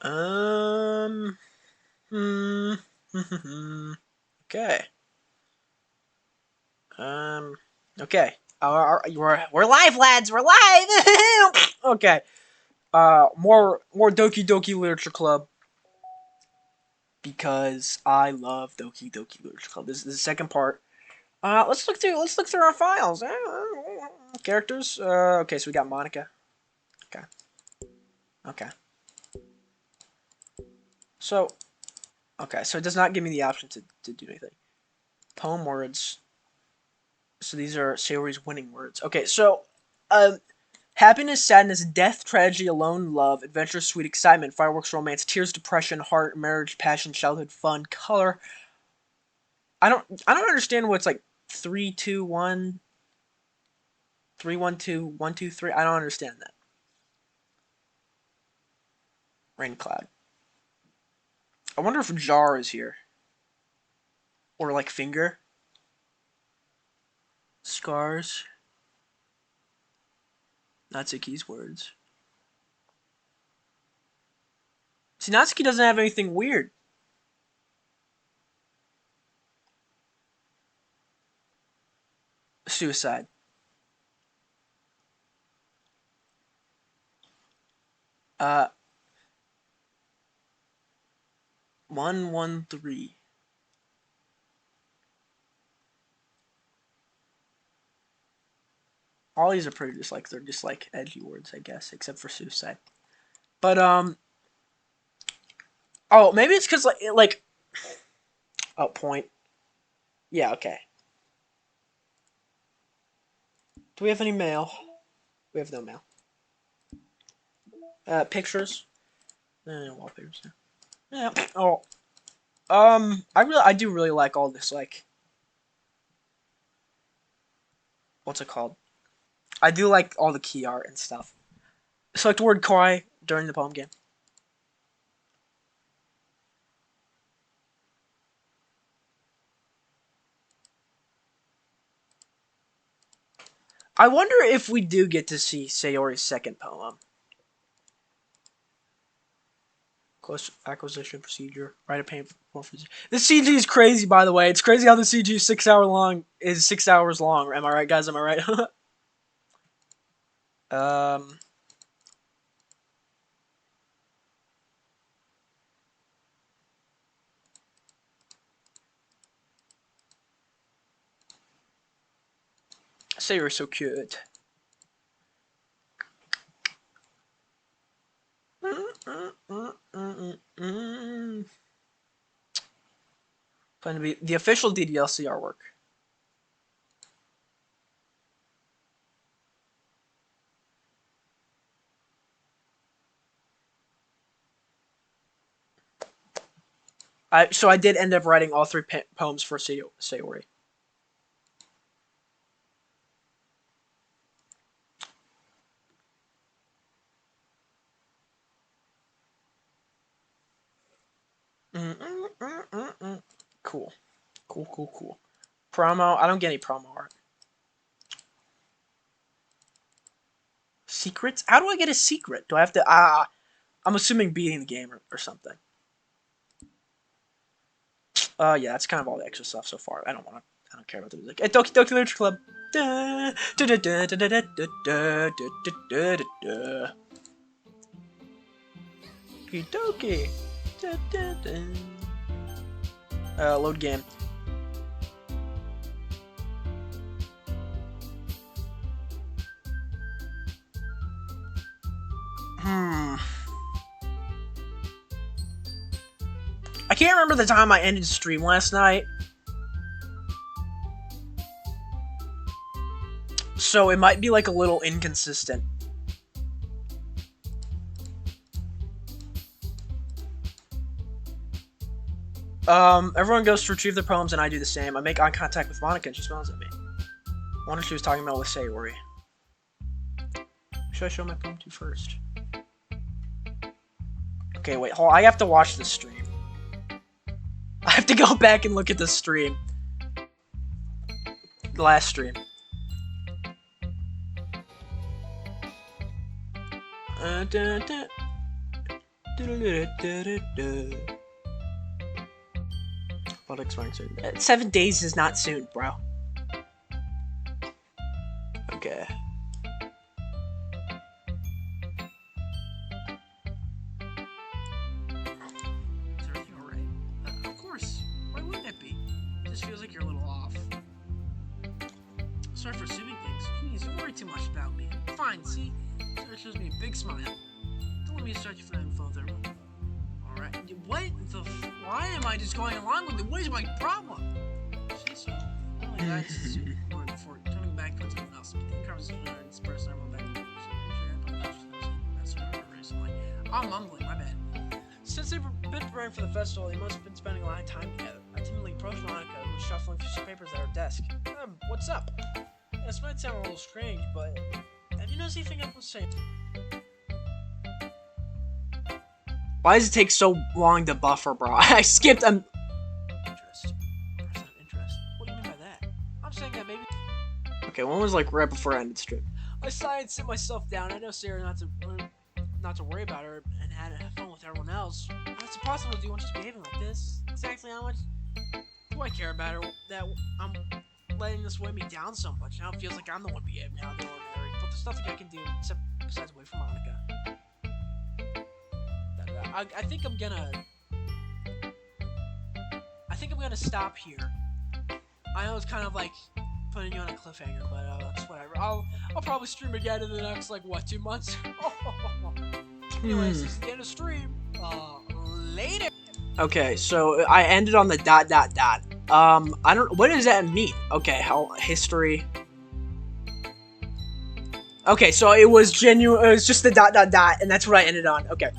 Um. Hmm. Okay. Um. Okay. We're live, lads. We're live. Okay. More Doki Doki Literature Club because I love Doki Doki Literature Club. This is the second part. Let's look through our files. Characters. Okay. So we got Monica. Okay. Okay. So okay. So it does not give me the option to do anything. Poem words. So these are Sayori's winning words. Okay. So, happiness, sadness, death, tragedy, alone, love, adventure, sweet excitement, fireworks, romance, tears, depression, heart, marriage, passion, childhood, fun, color. I don't understand what's like 3, 2, 1, 3, 1, 2, 1, 2, 3. I don't understand that. Rain cloud. I wonder if jar is here or like finger. Scars. Natsuki's words. See, Natsuki doesn't have anything weird. Suicide. Uh, 1, 1, 3. All these are pretty just like they're just like edgy words, I guess, except for suicide. But oh, maybe it's because like oh point. Yeah, okay. Do we have any mail? We have no mail. Pictures. Wallpapers. Yeah. Oh. I do really like all this like what's it called? I do like all the key art and stuff. Select the word kawaii during the poem game. I wonder if we do get to see Sayori's second poem. Close acquisition procedure. Write a paint for this CG is crazy, by the way. It's crazy how the CG is 6 hour long. Is 6 hours long. Am I right, guys? Am I right? um. Sayori's so cute. Plan to be the official Ddlc artwork. So I did end up writing all 3 poems for Sayori. Cool. Cool. Promo. I don't get any promo art. Secrets? How do I get a secret? Do I have to? I'm assuming beating the game or something. Yeah, that's kind of all the extra stuff so far. I don't care about the music. Doki Doki Literature Club. Doki Doki. Load game. I can't remember the time I ended stream last night. So it might be like a little inconsistent. Everyone goes to retrieve their poems and I do the same. I make eye contact with Monica and she smiles at me. I wonder if she was talking about with Sayori. Should I show my poem to first? Okay, wait, hold on. I have to watch the stream. I have to go back and look at the stream. The last stream. What expiring soon? 7 days is not soon, bro. Okay. Is everything alright? Of course. Why wouldn't it be? It just feels like you're a little off. Sorry for assuming things. Please, you worry too much about me. Fine, see? Sarah shows me a big smile. Don't let me start you for info there. Alright. What the why am I just going along with it? What is my problem? Say so. Only that's soon before turning back towards someone else. But the conversation and this person I went back to. That's what I remember recently. I'm mumbling, my bad. Since they've been preparing for the festival, they must have been spending a lot of time together. I timidly approached Monica, who was shuffling through some papers at her desk. What's up? This might sound a little strange, but have you noticed anything I was saying? Why does it take so long to buffer, bro? I skipped. Interest. Interest. What do you mean by that? I'm saying that maybe. Okay, one was like right before I ended stream. I sighed and sit myself down. I know Sarah not to worry about her and had fun with everyone else. What's it possible to do when she's behaving like this? Exactly how much do I care about her that I'm letting this weigh me down so much? Now it feels like I'm the one behaving how the ordinary. But there's nothing I can do besides wait for Monica. I think I'm gonna stop here. I know it's kind of like putting you on a cliffhanger, but it's whatever. I'll probably stream again in the next 2 months. Anyways, this is the end of stream. Later. Okay, so I ended on the ... I don't. What does that mean? Okay, how history. Okay, so it was genuine. It was just the ... and that's what I ended on. Okay.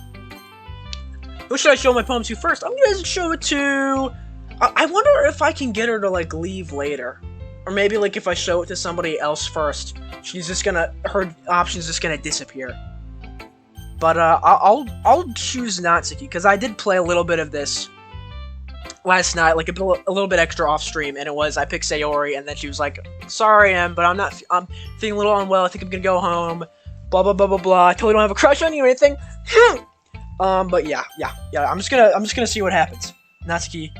Who should I show my poem to first? I'm gonna show it to. I wonder if I can get her to leave later, or maybe if I show it to somebody else first, she's just gonna her option's just gonna disappear. But I'll choose Natsuki because I did play a little bit of this last night, a little bit extra off stream, and I picked Sayori, and then she was like, "Sorry, but I'm feeling a little unwell. I think I'm gonna go home." Blah blah blah blah blah. I totally don't have a crush on you or anything. But yeah. I'm just gonna see what happens. Natsuki.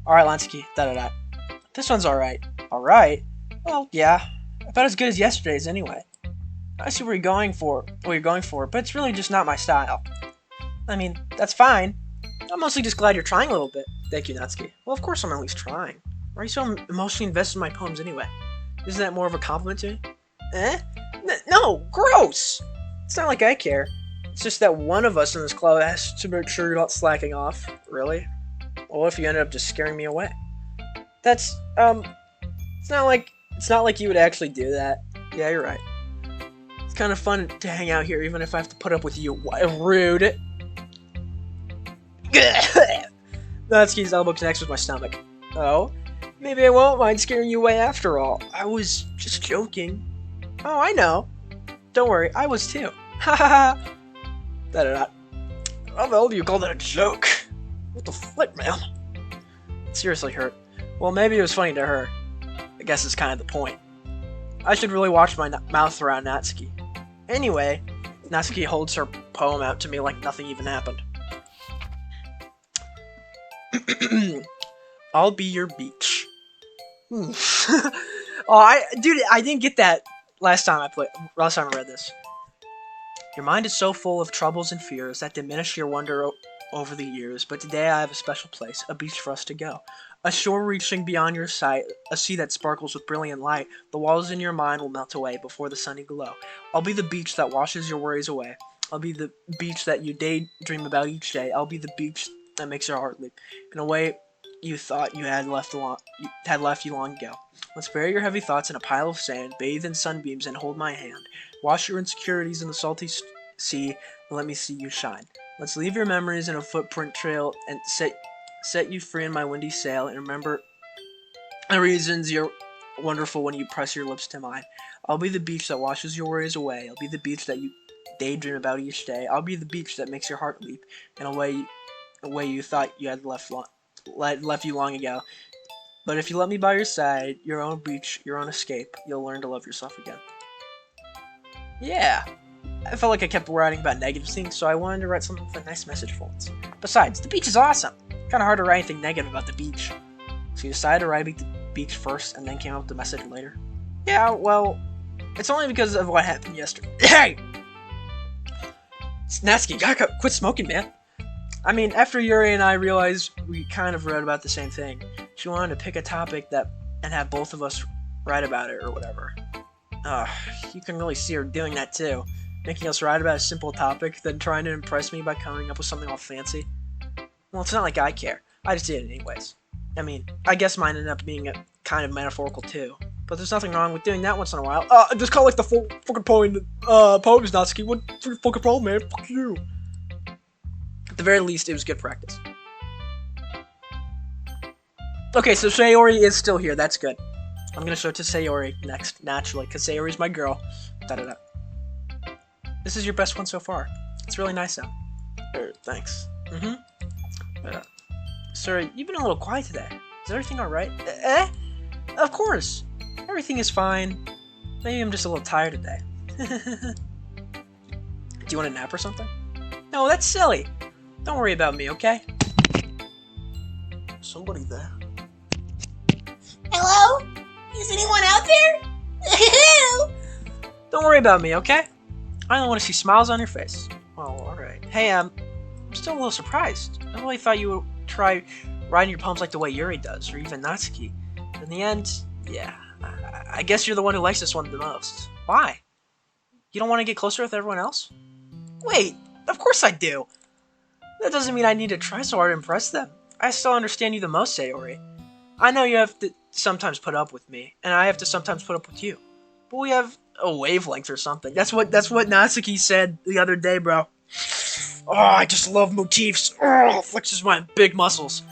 Alright, Natsuki. This one's alright. Alright? Well, yeah. About as good as yesterday's anyway. I see what you're going for, but it's really just not my style. I mean, that's fine. I'm mostly just glad you're trying a little bit. Thank you, Natsuki. Well, of course I'm at least trying. Why are you so emotionally invested in my poems anyway? Isn't that more of a compliment to me? No! Gross! It's not like I care. It's just that one of us in this club has to make sure you're not slacking off. Really? Well, what if you ended up just scaring me away? That's, it's not like you would actually do that. Yeah, you're right. It's kind of fun to hang out here, even if I have to put up with you. Rude. Natsuki's elbow connects with my stomach. Oh? Maybe I won't mind scaring you away after all. I was just joking. Oh, I know. Don't worry, I was too. Ha ha ha. How the hell do you call that a joke? What the flip, man? It seriously hurt. Well, maybe it was funny to her. I guess it's kind of the point. I should really watch my mouth around Natsuki. Anyway, Natsuki holds her poem out to me like nothing even happened. I'll be your beach. Dude, I didn't get that last time I read this. Your mind is so full of troubles and fears that diminish your wonder over the years, but today I have a special place, a beach for us to go. A shore reaching beyond your sight, a sea that sparkles with brilliant light. The walls in your mind will melt away before the sunny glow. I'll be the beach that washes your worries away. I'll be the beach that you daydream about each day. I'll be the beach that makes your heart leap in a way you thought you had left you long ago. Let's bury your heavy thoughts in a pile of sand, bathe in sunbeams, and hold my hand. Wash your insecurities in the salty sea, and let me see you shine. Let's leave your memories in a footprint trail and set you free in my windy sail, and remember the reasons you're wonderful when you press your lips to mine. I'll be the beach that washes your worries away. I'll be the beach that you daydream about each day. I'll be the beach that makes your heart leap in a way you thought you had left you long ago. But if you let me by your side, your own beach, your own escape, you'll learn to love yourself again. Yeah. I felt like I kept writing about negative things, so I wanted to write something with a nice message for once. Besides, the beach is awesome. Kind of hard to write anything negative about the beach. So you decided to write about the beach first, and then came up with the message later? Yeah, well, it's only because of what happened yesterday. Hey! Natsuki, gotta quit smoking, man. I mean, after Yuri and I realized we kind of wrote about the same thing, she wanted to pick a topic and have both of us write about it or whatever. You can really see her doing that too. Making us write about a simple topic, then trying to impress me by coming up with something all fancy. Well, it's not like I care. I just did it anyways. I mean, I guess mine ended up being a kind of metaphorical too. But there's nothing wrong with doing that once in a while. Just call like the full fucking poem, poems, Natsuki. What your fucking problem, man? Fuck you. At the very least, it was good practice. Okay, so Sayori is still here. That's good. I'm gonna show it to Sayori next, naturally, because Sayori's my girl. Da-da-da. This is your best one so far. It's really nice out. Thanks. Sorry, you've been a little quiet today. Is everything alright? Of course. Everything is fine. Maybe I'm just a little tired today. Do you want a nap or something? No, that's silly. Don't worry about me, okay? Somebody there. Hello? Is anyone out there? Don't worry about me, okay? I only want to see smiles on your face. Oh, alright. Hey, I'm still a little surprised. I really thought you would try writing your poems like the way Yuri does, or even Natsuki. In the end, yeah, I guess you're the one who likes this one the most. Why? You don't want to get closer with everyone else? Wait, of course I do. That doesn't mean I need to try so hard to impress them. I still understand you the most, Sayori. I know you have to sometimes put up with me, and I have to sometimes put up with you. But we have a wavelength or something. That's what Natsuki said the other day, bro. Oh, I just love motifs. Oh, flexes my big muscles.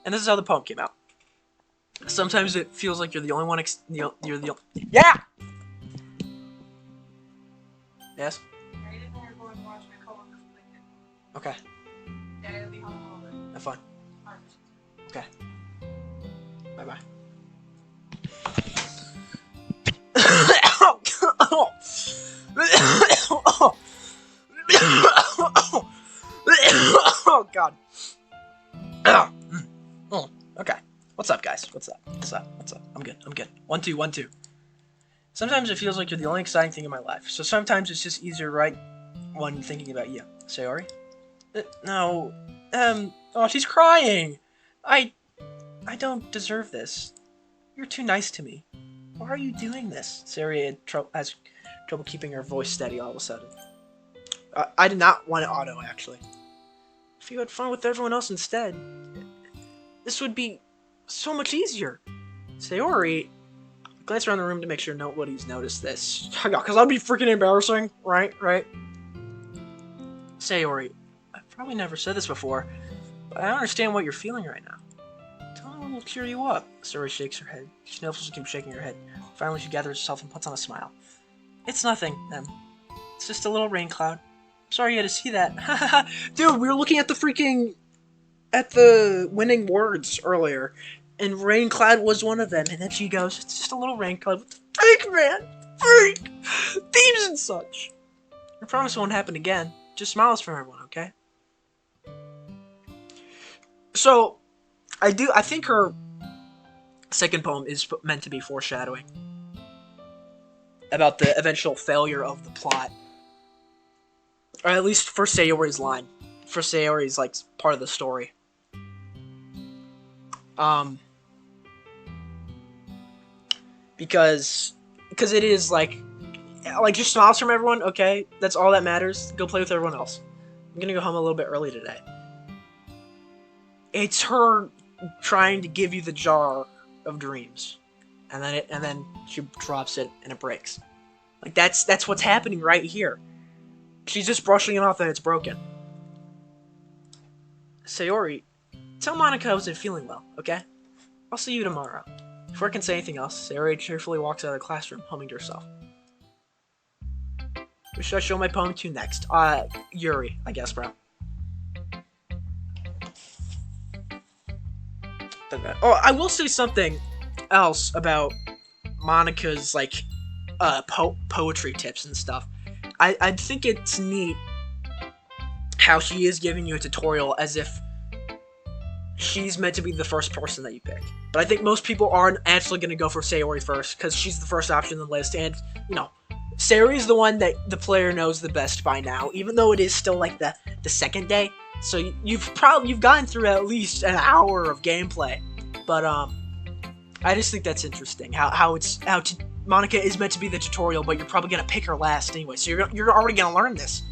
And this is how the poem came out. Sometimes it feels like you're the only one. You're the yeah. Yes. Okay. Have fun. Okay. Bye bye. Oh God. Oh, okay. What's up, guys? What's up? What's up? What's up? I'm good. I'm good. 1 2 1 2. Sometimes it feels like you're the only exciting thing in my life. So sometimes it's just easier to write one thinking about you. Sayori? No. Oh, she's crying. I don't deserve this. You're too nice to me. Why are you doing this? Sayori has trouble keeping her voice steady all of a sudden. I did not want it auto, actually. If you had fun with everyone else instead, this would be so much easier. Sayori glanced around the room to make sure nobody's noticed this. Because that'd be freaking embarrassing, right? Sayori, I've probably never said this before, but I don't understand what you're feeling right now. Tell me what will cheer you up. Sayori shakes her head. She knows she keeps shaking her head. Finally, she gathers herself and puts on a smile. It's nothing, Em. It's just a little rain cloud. Sorry you had to see that. Dude, we were looking at the winning words earlier, and rain cloud was one of them, and then she goes, it's just a little rain cloud. What the freak, man? Freak! Themes and such. I promise it won't happen again. Just smiles for everyone, okay? So, I think her second poem is meant to be foreshadowing about the eventual failure of the plot. Or at least for Sayori's line. For Sayori's, like, part of the story. Because it is, like, just smiles from everyone, okay? That's all that matters. Go play with everyone else. I'm gonna go home a little bit early today. It's her trying to give you the jar of dreams. And then she drops it and it breaks. Like, that's what's happening right here. She's just brushing it off that it's broken. Sayori, tell Monica I wasn't feeling well, okay? I'll see you tomorrow. Before I can say anything else, Sayori cheerfully walks out of the classroom, humming to herself. Who should I show my poem to next? Yuri, I guess, bro. Oh, I will say something else about Monica's, like, poetry tips and stuff. I think it's neat how she is giving you a tutorial as if she's meant to be the first person that you pick. But I think most people aren't actually going to go for Sayori first, because she's the first option on the list, and, you know, Sayori is the one that the player knows the best by now, even though it is still, like, the second day. So you've gotten through at least an hour of gameplay. But, I just think that's interesting, Monica is meant to be the tutorial, but you're probably going to pick her last anyway, so you're already going to learn this.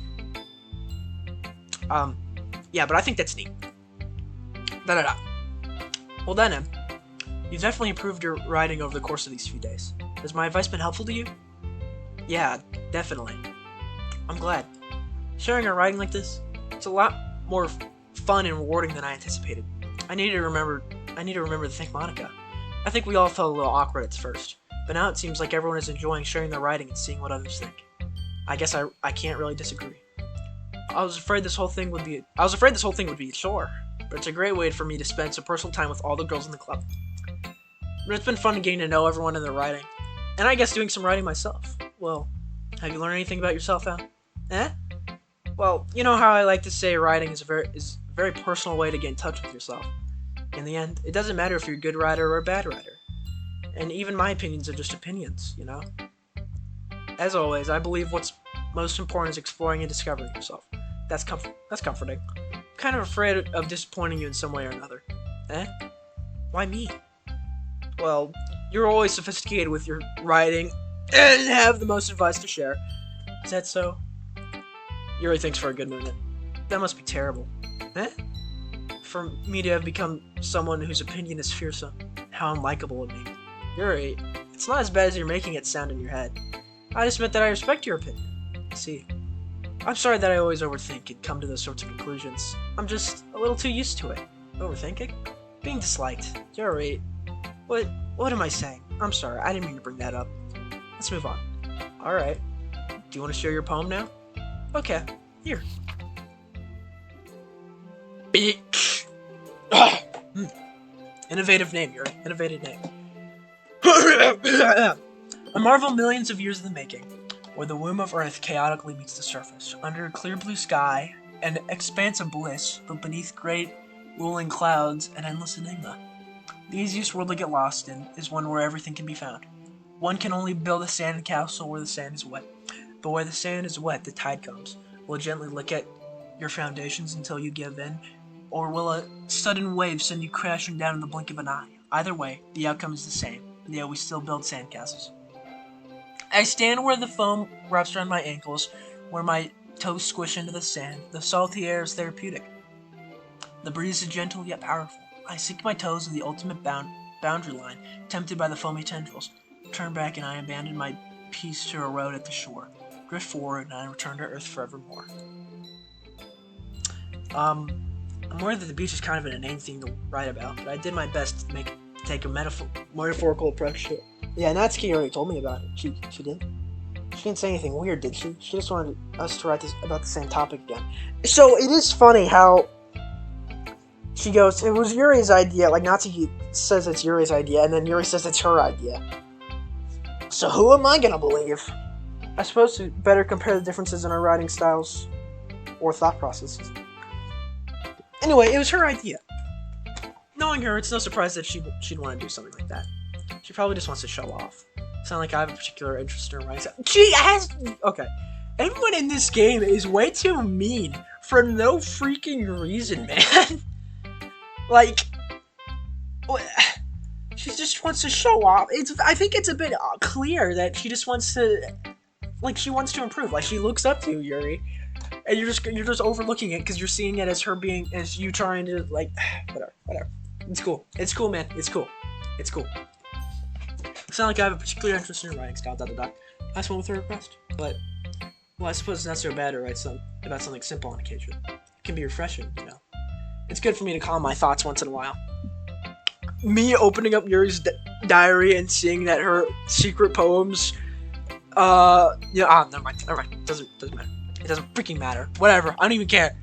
Yeah, but I think that's neat. Well then, you've definitely improved your writing over the course of these few days. Has my advice been helpful to you? Yeah, definitely. I'm glad. Sharing our writing like this, it's a lot more fun and rewarding than I anticipated. I need to remember to thank Monica. I think we all felt a little awkward at first, but now it seems like everyone is enjoying sharing their writing and seeing what others think. I guess I can't really disagree. I was afraid this whole thing would be a chore, but it's a great way for me to spend some personal time with all the girls in the club. But it's been fun getting to know everyone in their writing, and I guess doing some writing myself. Well, have you learned anything about yourself, Al? Well, you know how I like to say writing is a very personal way to get in touch with yourself. In the end, it doesn't matter if you're a good writer or a bad writer. And even my opinions are just opinions, you know? As always, I believe what's most important is exploring and discovering yourself. That's comforting. I'm kind of afraid of disappointing you in some way or another. Why me? Well, you're always sophisticated with your writing and have the most advice to share. Is that so? Yuri thinks for a good minute. That must be terrible. For me to have become someone whose opinion is fearsome. How unlikable of me. Yuri, it's not as bad as you're making it sound in your head. I just meant that I respect your opinion. See, I'm sorry that I always overthink and come to those sorts of conclusions. I'm just a little too used to it. Overthinking? Being disliked. Yuri, what am I saying? I'm sorry, I didn't mean to bring that up. Let's move on. Alright. Do you want to share your poem now? Okay, here. Bitch. Innovative name, Yuri. Innovative name. A marvel millions of years in the making, where the womb of Earth chaotically meets the surface, under a clear blue sky, an expanse of bliss, but beneath great rolling clouds, an endless enigma. The easiest world to get lost in is one where everything can be found. One can only build a sand castle where the sand is wet, but where the sand is wet, the tide comes. Will it gently lick at your foundations until you give in, or will a sudden wave send you crashing down in the blink of an eye? Either way, the outcome is the same. Yeah, we still build sandcastles. I stand where the foam wraps around my ankles, where my toes squish into the sand. The salty air is therapeutic. The breeze is gentle yet powerful. I sink my toes in the ultimate boundary line, tempted by the foamy tendrils. Turn back and I abandon my peace to erode at the shore. Drift forward and I return to Earth forevermore. I'm aware that the beach is kind of an inane thing to write about, but I did my best to take a metaphorical approach to it. Yeah, Natsuki already told me about it. She did. She didn't say anything weird, did she? She just wanted us to write this about the same topic again. So it is funny how she goes, it was Yuri's idea. Like, Natsuki says it's Yuri's idea, and then Yuri says it's her idea. So who am I gonna believe? I suppose to better compare the differences in our writing styles or thought processes. Anyway, it was her idea. Knowing her, it's no surprise that she'd want to do something like that. She probably just wants to show off. It's not like I have a particular interest in her writing. She has... Okay. Everyone in this game is way too mean for no freaking reason, man. Like... She just wants to show off. I think it's a bit clear that she just wants to... Like, she wants to improve. Like, she looks up to you, Yuri. And you're just overlooking it because you're seeing it as her being... As you trying to, like... Whatever. It's cool. It's cool, man. It's cool. It's cool. It's not like I have a particular interest in writing style, I just went with her request. But, well, I suppose it's not so bad to write about something simple on occasion. It can be refreshing, you know. It's good for me to calm my thoughts once in a while. Me opening up Yuri's diary and seeing that her secret poems, never mind. Doesn't matter. It doesn't freaking matter. Whatever. I don't even care.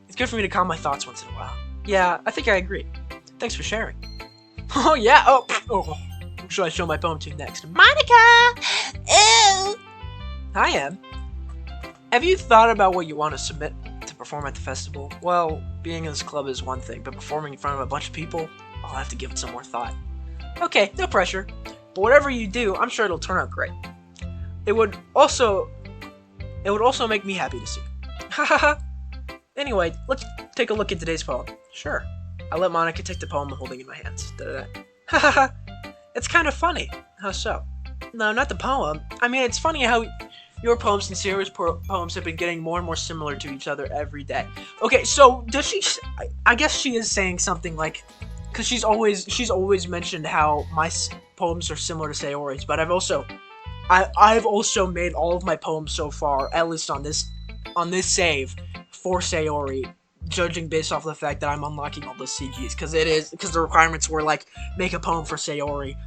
It's good for me to calm my thoughts once in a while. Yeah, I think I agree. Thanks for sharing. Oh, yeah. Oh. Who should I show my poem to next? Monica! Ew! Hi, Em. Have you thought about what you want to submit to perform at the festival? Well, being in this club is one thing, but performing in front of a bunch of people, I'll have to give it some more thought. Okay, no pressure. But whatever you do, I'm sure it'll turn out great. It would also make me happy to see. Hahaha. Anyway, let's take a look at today's poem. Sure. I let Monica take the poem I'm holding in my hands. Hahaha. It's kind of funny. How so? No, not the poem. I mean, it's funny how your poems and Sarah's poems have been getting more and more similar to each other every day. Okay, so does she? I guess she is saying something like, because she's always mentioned how my poems are similar to Sayori's, but I've also made all of my poems so far, at least on this save, for Sayori, judging based off of the fact that I'm unlocking all those CGs, because the requirements were like, make a poem for Sayori,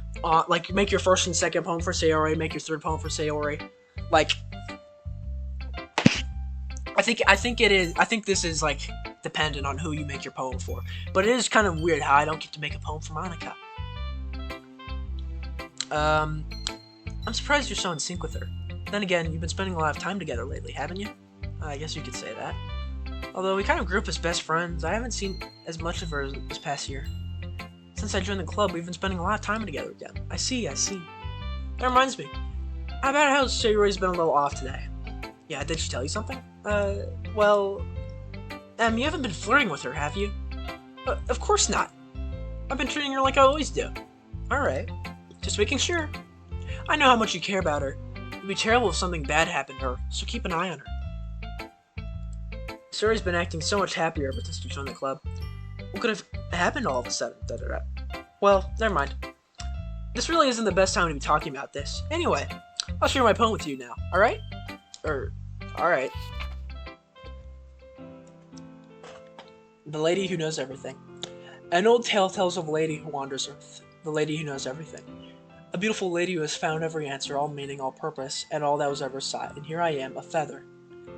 like make your first and second poem for Sayori, make your third poem for Sayori, like. I think this is like dependent on who you make your poem for, but it is kind of weird how I don't get to make a poem for Monica. I'm surprised you're so in sync with her. Then again, you've been spending a lot of time together lately, haven't you? I guess you could say that. Although we kind of grew up as best friends, I haven't seen as much of her this past year. Since I joined the club, we've been spending a lot of time together again. I see. That reminds me. How about how Sayori's been a little off today? Yeah, did she tell you something? Well... you haven't been flirting with her, have you? Of course not. I've been treating her like I always do. Alright. Just making sure. I know how much you care about her. It'd be terrible if something bad happened to her, so keep an eye on her. Sayori's been acting so much happier ever since you joined the club. What could have happened all of a sudden? Well, never mind. This really isn't the best time to be talking about this. Anyway, I'll share my poem with you now, alright? Alright. The Lady Who Knows Everything. An old tale tells of a lady who wanders earth. The lady who knows everything. A beautiful lady who has found every answer, all meaning, all purpose, and all that was ever sought. And here I am, a feather,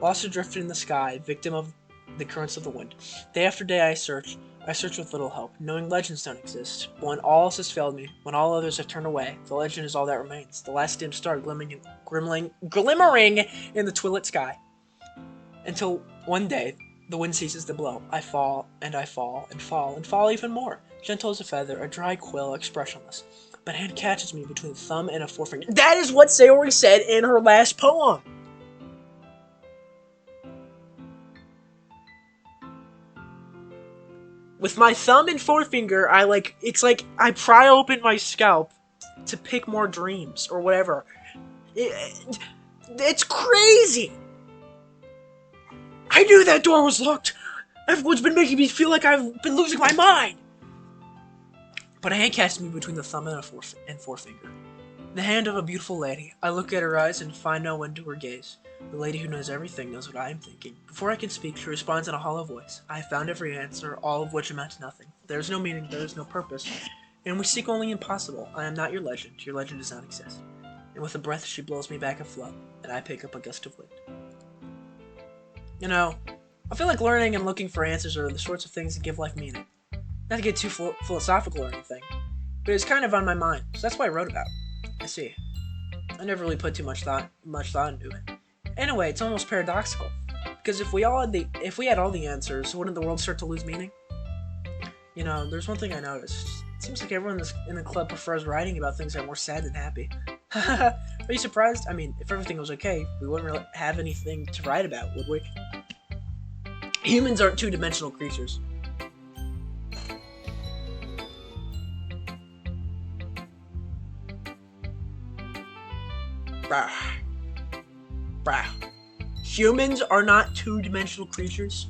lost adrift in the sky, victim of the currents of the wind. Day after day I search with little hope, knowing legends don't exist. But when all else has failed me, when all others have turned away, the legend is all that remains. The last dim star glimmering in the twilit sky. Until one day, the wind ceases to blow. I fall, and I fall, and fall, and fall even more. Gentle as a feather, a dry quill, expressionless. But a hand catches me between a thumb and a forefinger. That is what Sayori said in her last poem! With my thumb and forefinger, it's like I pry open my scalp to pick more dreams, or whatever. It's crazy! I knew that door was locked! Everyone's been making me feel like I've been losing my mind! But a hand catches me between the thumb and forefinger. The hand of a beautiful lady. I look at her eyes and find no end to her gaze. The lady who knows everything knows what I am thinking. Before I can speak, she responds in a hollow voice. I have found every answer, all of which amount to nothing. There is no meaning, there is no purpose, and we seek only impossible. I am not your legend does not exist. And with a breath, she blows me back a flow, and I pick up a gust of wind. You know, I feel like learning and looking for answers are the sorts of things that give life meaning. Not to get too philosophical or anything, but it's kind of on my mind, so that's what I wrote about. I see. I never really put too much thought into it. Anyway, it's almost paradoxical, because if we had all the answers, wouldn't the world start to lose meaning? You know, there's one thing I noticed. It seems like everyone in the club prefers writing about things that are more sad than happy. Are you surprised? I mean, if everything was okay, we wouldn't really have anything to write about, would we? Humans aren't two-dimensional creatures. Bruh. Humans are not two-dimensional creatures.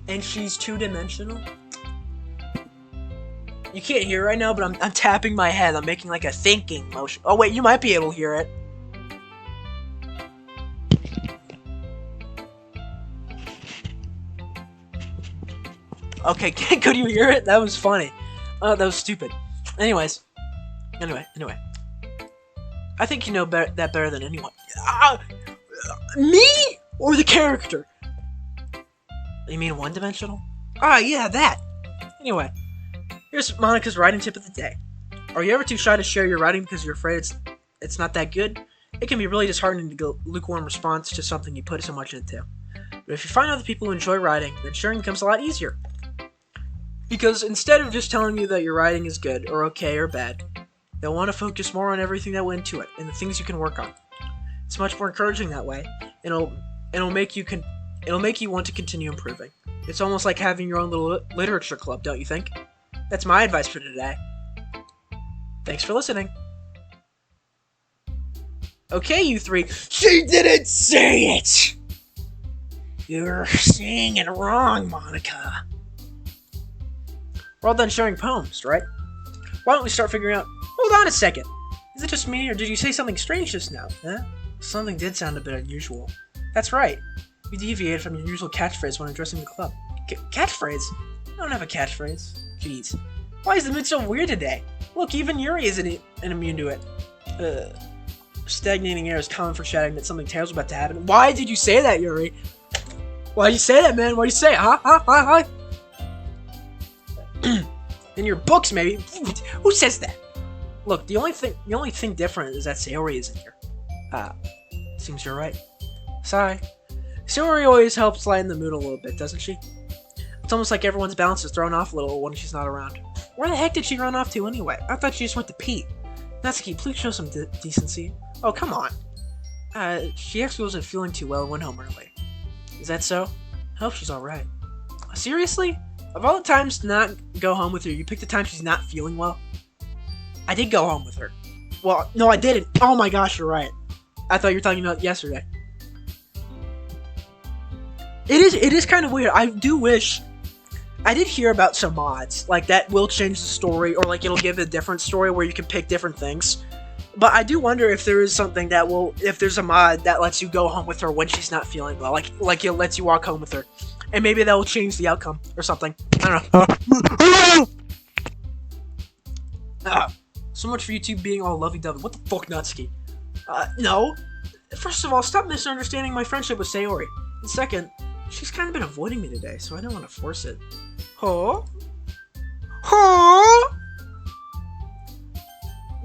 And she's two-dimensional? You can't hear it right now, but I'm tapping my head. I'm making like a thinking motion. Oh wait, you might be able to hear it. Okay, could you hear it? That was funny. That was stupid. Anyway. I think you know that better than anyone. Me? Or the character? You mean one-dimensional? Yeah, that. Anyway, here's Monica's writing tip of the day. Are you ever too shy to share your writing because you're afraid it's not that good? It can be really disheartening to get a lukewarm response to something you put so much into. But if you find other people who enjoy riding, then sharing becomes a lot easier. Because instead of just telling you that your riding is good, or okay, or bad, they'll want to focus more on everything that went into it, and the things you can work on. It's much more encouraging that way, and it'll make you want to continue improving. It's almost like having your own little literature club, don't you think? That's my advice for today. Thanks for listening. Okay, you three. She didn't say it! You're saying it wrong, Monica. We're all done sharing poems, right? Why don't we start figuring out... Hold on a second. Is it just me, or did you say something strange just now? Huh? Something did sound a bit unusual. That's right. You deviated from your usual catchphrase when addressing the club. Catchphrase? I don't have a catchphrase. Jeez. Why is the mood so weird today? Look, even Yuri isn't immune to it. Stagnating air is common for shouting that something terrible's about to happen. Why did you say that, Yuri? Why'd you say that, man? Why'd you say it? Huh? In your books, maybe? Who says that? Look, the only thing different is that Sayori isn't here. Seems you're right. Sorry. Sayori always helps lighten the mood a little bit, doesn't she? It's almost like everyone's balance is thrown off a little when she's not around. Where the heck did she run off to anyway? I thought she just went to pee. Natsuki, please show some decency. Oh, come on. She actually wasn't feeling too well and went home early. Is that so? I hope she's alright. Seriously? Of all the times to not go home with her, you picked the time she's not feeling well? I did go home with her. Well, no, I didn't. Oh my gosh, you're right. I thought you were talking about yesterday. It is kind of weird. I do wish... I did hear about some mods, like that will change the story, or like it'll give a different story where you can pick different things. But I do wonder if there is something that will, if there's a mod that lets you go home with her when she's not feeling well, like it lets you walk home with her, and maybe that will change the outcome or something. I don't know. So much for you two being all lovey-dovey. What the fuck, Natsuki? No. First of all, stop misunderstanding my friendship with Sayori. And second, she's kind of been avoiding me today, so I don't want to force it. Huh? Huh?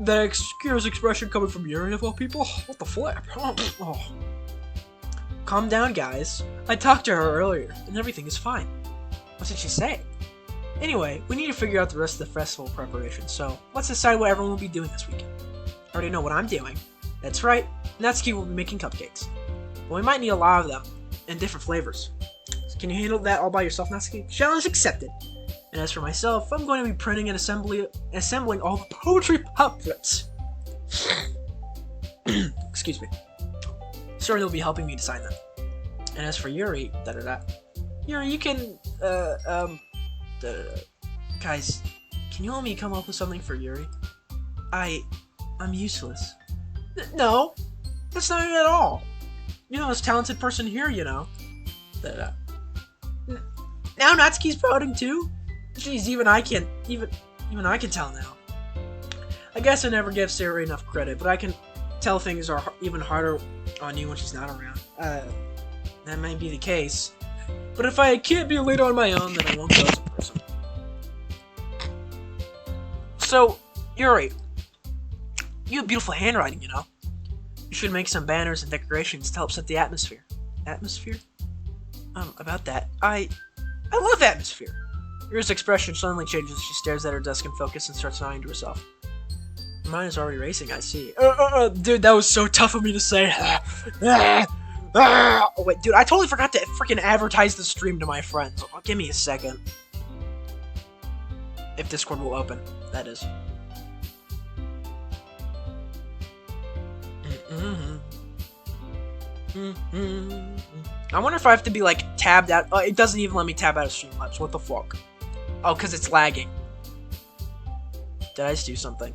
That curious expression coming from Yuri of all people? What the flip? Oh. Calm down, guys. I talked to her earlier, and everything is fine. What did she say? Anyway, we need to figure out the rest of the festival preparation, so let's decide what everyone will be doing this weekend. I already know what I'm doing. That's right, Natsuki will be making cupcakes. But we might need a lot of them, in different flavors. So can you handle that all by yourself, Natsuki? Challenge accepted. And as for myself, I'm going to be printing and assembling all the poetry pamphlets. Excuse me. Sorry, will be helping me design them. And as for Yuri, Yuri, you can, guys, can you help me come up with something for Yuri? I'm useless. No, that's not it at all. You're the most talented person here, you know. Now Natsuki's pouting too? Jeez, even I can tell now. I guess I never give Sayori enough credit, but I can tell things are even harder on you when she's not around. That might be the case. But if I can't be a leader on my own, then I won't go as a person. So, Yuri, you have beautiful handwriting, you know. You should make some banners and decorations to help set the atmosphere. Atmosphere? About that. I love atmosphere. Yuri's expression suddenly changes as she stares at her desk in focus and starts nodding to herself. Her mind is already racing, I see. Dude, that was so tough of me to say. Oh, wait, dude, I totally forgot to freaking advertise the stream to my friends. Oh, give me a second. If Discord will open, that is. I wonder if I have to be, like, tabbed out. Oh, it doesn't even let me tab out of Streamlabs. What the fuck? Oh, because it's lagging. Did I just do something?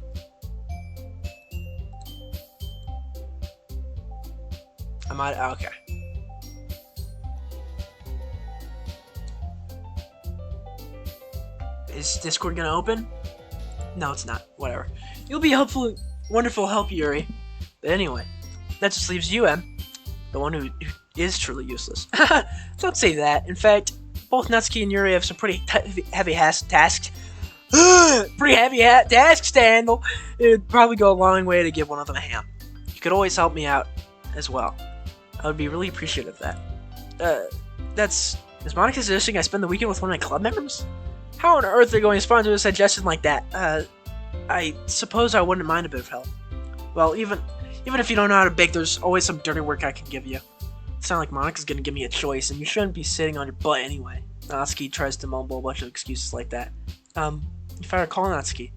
I might. Oh, okay. Is Discord gonna open? No, it's not. Whatever. You'll be helpful, wonderful help, Yuri. But anyway, that just leaves you, Em. The one who is truly useless. Don't say that. In fact, both Natsuki and Yuri have some pretty heavy tasks. Pretty heavy tasks to handle. It would probably go a long way to give one of them a hand. you could always help me out as well. I would be really appreciative of that. Is Monica suggesting I spend the weekend with one of my club members? How on earth are you going to respond to a suggestion like that? I suppose I wouldn't mind a bit of help. Well, even if you don't know how to bake, there's always some dirty work I can give you. It's not like Monica's gonna give me a choice, and you shouldn't be sitting on your butt anyway. Natsuki tries to mumble a bunch of excuses like that. If I recall, Natsuki,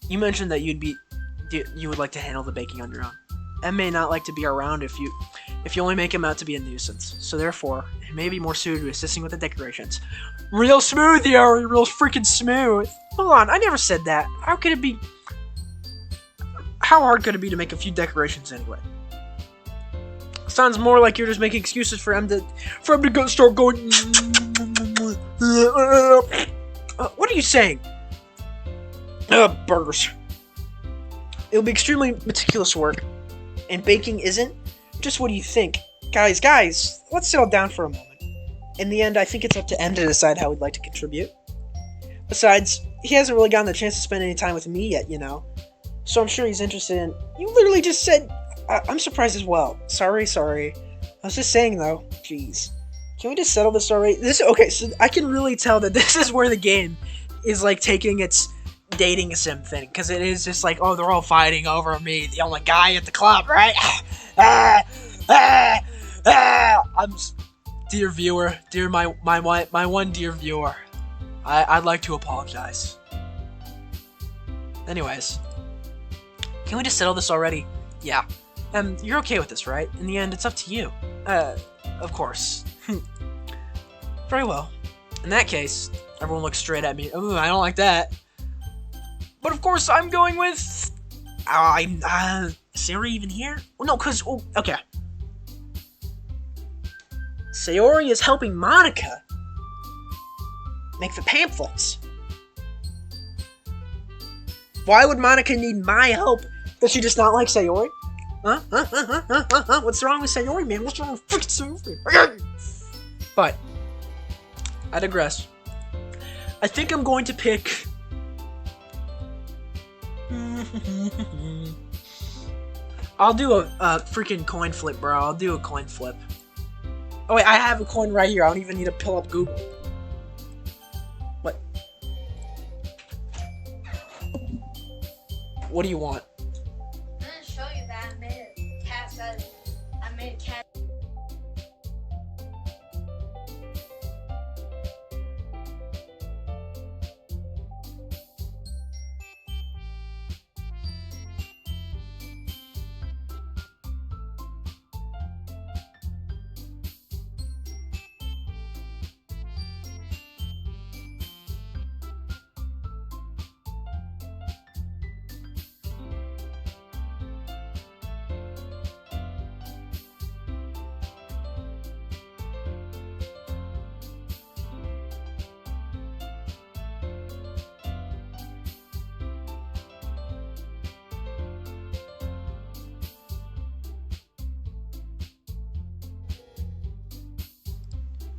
you mentioned that you would like to handle the baking on your own. M may not like to be around if you only make him out to be a nuisance. So therefore, it may be more suited to assisting with the decorations. Real smooth, Yuri, real freaking smooth. Hold on, I never said that. How could it be? How hard could it be to make a few decorations anyway? Sounds more like you're just making excuses for him to go start going. What are you saying? Burgers. It'll be extremely meticulous work, and baking isn't. Just what do you think? Guys, let's settle down for a moment. In the end, I think it's up to M to decide how we'd like to contribute. Besides, he hasn't really gotten the chance to spend any time with me yet, you know. So I'm sure he's interested in... You literally just said... I'm surprised as well. Sorry. I was just saying, though. Jeez. Can we just settle this already? Okay, so I can really tell that this is where the game is, like, taking its dating sim thing. Because it is just like, oh, they're all fighting over me, the only guy at the club, right? Dear viewer, dear my one dear viewer, I'd like to apologize. Anyways, can we just settle this already? Yeah. You're okay with this, right? In the end, it's up to you. Of course. Very well. In that case, everyone looks straight at me. Ooh, I don't like that. But of course, I'm going with... is Sayori even here? Oh, no, because... Oh, okay. Sayori is helping Monica make the pamphlets. Why would Monica need my help? Does she just not like Sayori? Huh? What's wrong with Sayori, man? What's wrong with freaking Sayori? But, I digress. I think I'm going to pick... I'll do a freaking coin flip, bro. I'll do a coin flip. Oh wait, I have a coin right here. I don't even need to pull up Google. What? What do you want? I'm gonna show you that I made a cat set. I made a cat.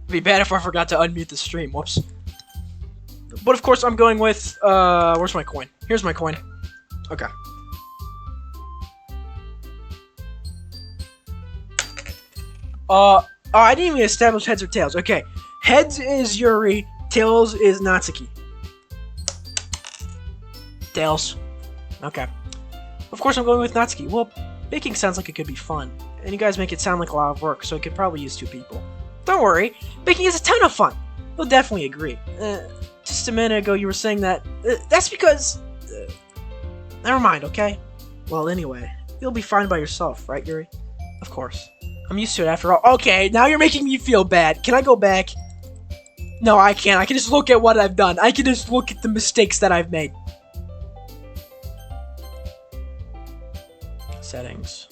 It'd be bad if I forgot to unmute the stream. Whoops. But of course, I'm going with, where's my coin? Here's my coin. Okay. I didn't even establish heads or tails. Okay. Heads is Yuri, tails is Natsuki. Tails. Okay. Of course, I'm going with Natsuki. Well, baking sounds like it could be fun. And you guys make it sound like a lot of work, so it could probably use 2 people. Don't worry, baking is a ton of fun. You'll definitely agree. Just a minute ago you were saying that... that's because... never mind, okay? Well, anyway, you'll be fine by yourself, right, Yuri? Of course. I'm used to it after all. Okay, now you're making me feel bad. Can I go back? No, I can't. I can just look at what I've done. I can just look at the mistakes that I've made. Settings.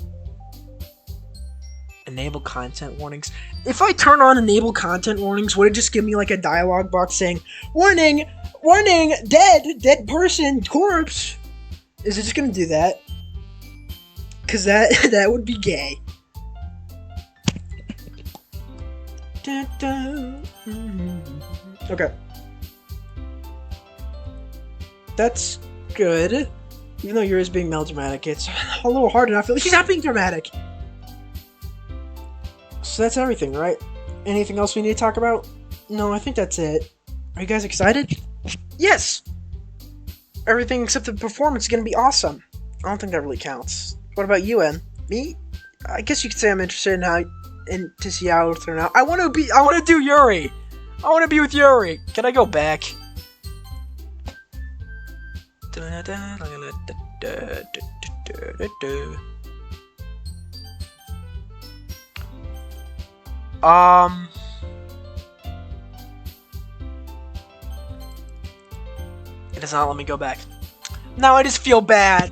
Enable content warnings. If I turn on enable content warnings, would it just give me like a dialogue box saying, warning, warning, dead person, corpse? Is it just gonna do that? Cause that would be gay. Okay. That's good. Even though Yuri's being melodramatic, it's a little hard to not feel like she's not being dramatic. So that's everything, right? Anything else we need to talk about? No, I think that's it. Are you guys excited? Yes! Everything except the performance is gonna be awesome. I don't think that really counts. What about you, En? Me? I guess you could say I'm interested in how and to see how it'll turn out. I wanna do Yuri! I wanna be with Yuri! Can I go back? It does not let me go back. Now I just feel bad.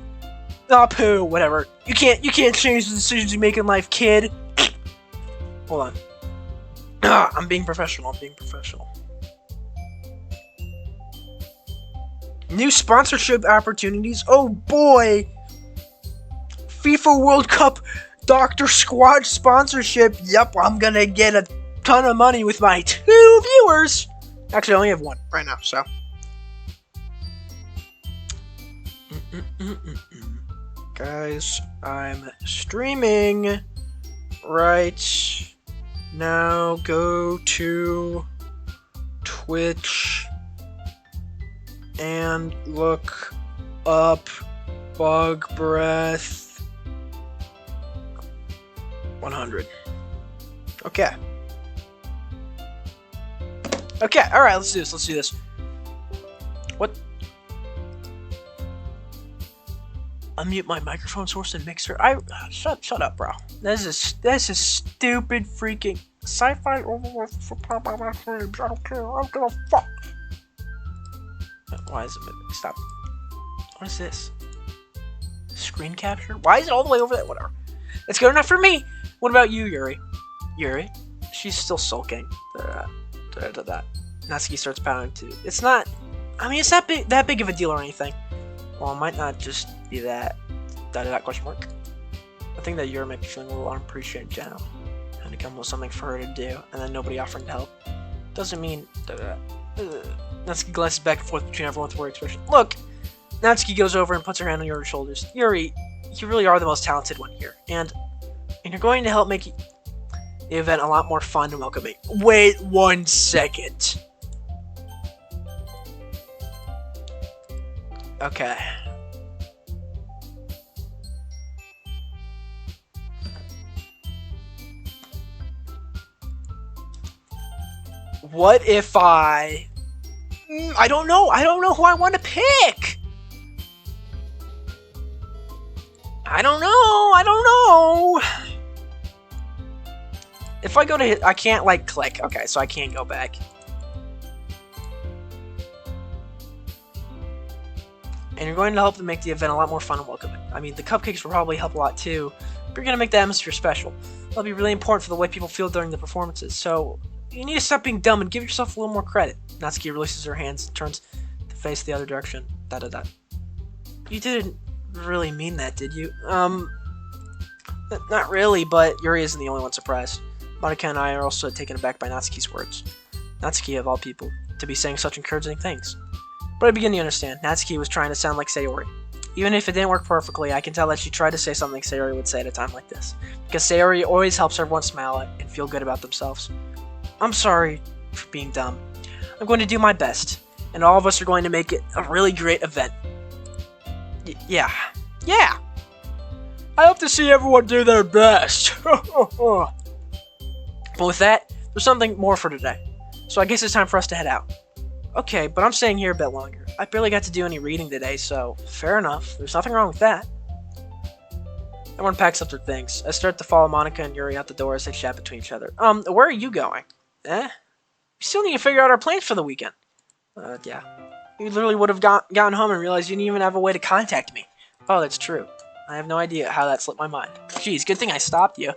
Oh, poo, whatever. You can't change the decisions you make in life, kid. Hold on. I'm being professional. New sponsorship opportunities. Oh boy. FIFA World Cup Dr. Squad sponsorship. Yep, I'm gonna get a ton of money with my 2 viewers. Actually, I only have 1 right now, so. Guys, I'm streaming right now. Go to Twitch and look up Bug Breath 100. Okay. Okay, alright, let's do this. What? Unmute my microphone source and mixer. Shut up, bro. That's a stupid freaking sci-fi overworld for pop my frames. I don't care. I don't give a fuck. Why is it moving? Stop. What is this? Screen capture? Why is it all the way over there? Whatever. It's good enough for me. What about you, Yuri? Yuri? She's still sulking. Natsuki starts pounding too. It's not. I mean, it's that big of a deal or anything. Well, it might not just be that. Question mark. I think that Yuri might be feeling a little unappreciated in general. And to come up with something for her to do, and then nobody offering to help. Doesn't mean. Natsuki glances back and forth between everyone with worried expression. Look! Natsuki goes over and puts her hand on Yuri's shoulders. Yuri, you really are the most talented one here. And you're going to help make the event a lot more fun and welcoming. Wait 1 second. Okay. What if I don't know who I want to pick. I don't know. If I go to I can't like click. Okay, so I can't go back. And you're going to help to make the event a lot more fun and welcoming. I mean, the cupcakes will probably help a lot too, but you're going to make the atmosphere special. That'll be really important for the way people feel during the performances, so you need to stop being dumb and give yourself a little more credit. Natsuki releases her hands and turns to face the other direction. You didn't really mean that, did you? Not really, but Yuri isn't the only one surprised. Monika and I are also taken aback by Natsuki's words. Natsuki, of all people, to be saying such encouraging things. But I begin to understand. Natsuki was trying to sound like Sayori. Even if it didn't work perfectly, I can tell that she tried to say something Sayori would say at a time like this. Because Sayori always helps everyone smile and feel good about themselves. I'm sorry for being dumb. I'm going to do my best. And all of us are going to make it a really great event. Yeah. I hope to see everyone do their best. But with that, there's something more for today. So I guess it's time for us to head out. Okay, but I'm staying here a bit longer. I barely got to do any reading today, so fair enough. There's nothing wrong with that. Everyone packs up their things. I start to follow Monika and Yuri out the door as they chat between each other. Where are you going? We still need to figure out our plans for the weekend. Yeah. You literally would have gotten home and realized you didn't even have a way to contact me. Oh, that's true. I have no idea how that slipped my mind. Jeez, good thing I stopped you.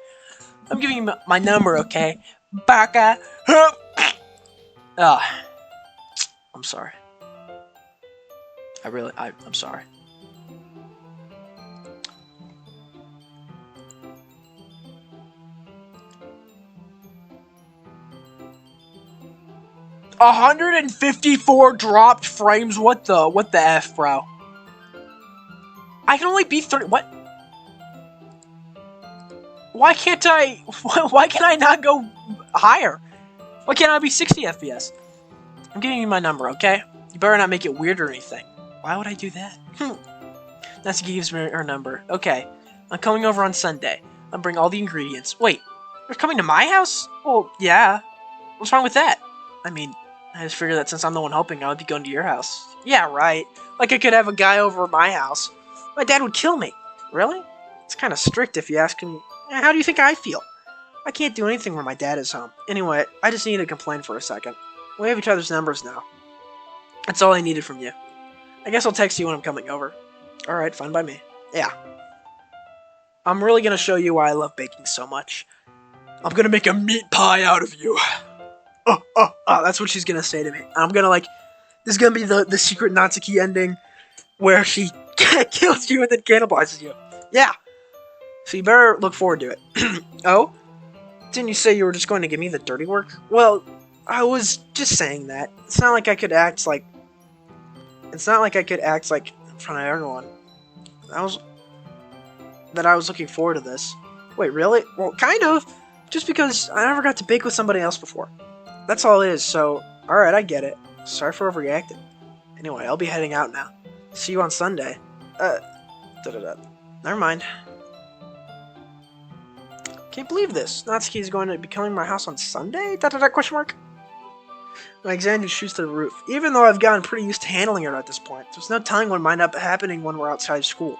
I'm giving you my number, okay? Baka! I'm sorry. I'm sorry. $154 dropped frames. What the F, bro? I can only be 30. What? Why can't I? Why can I not go higher? Why can't I be 60 FPS? I'm giving you my number, okay? You better not make it weird or anything. Why would I do that? Natsuki gives me her number. Okay, I'm coming over on Sunday. I'll bring all the ingredients. Wait, you're coming to my house? Well, yeah. What's wrong with that? I mean, I just figured that since I'm the one helping, I would be going to your house. Yeah, right. Like I could have a guy over at my house. My dad would kill me. Really? It's kind of strict if you ask me. How do you think I feel? I can't do anything when my dad is home. Anyway, I just need to complain for a second. We have each other's numbers now. That's all I needed from you. I guess I'll text you when I'm coming over. Alright, fine by me. Yeah. I'm really gonna show you why I love baking so much. I'm gonna make a meat pie out of you. That's what she's gonna say to me. I'm gonna this is gonna be the secret Natsuki ending where she kills you and then cannibalizes you. Yeah. So you better look forward to it. Oh? Didn't you say you were just going to give me the dirty work? Well, I was just saying that. It's not like I could act like in front of everyone. I was looking forward to this. Wait, really? Well, kind of. Just because I never got to bake with somebody else before. That's all it is, so alright, I get it. Sorry for overreacting. Anyway, I'll be heading out now. See you on Sunday. Never mind. Can't believe this. Natsuki is going to be coming to my house on Sunday? Question mark? My exam shoots to the roof. Even though I've gotten pretty used to handling her at this point, there's no telling what might end up happening when we're outside school.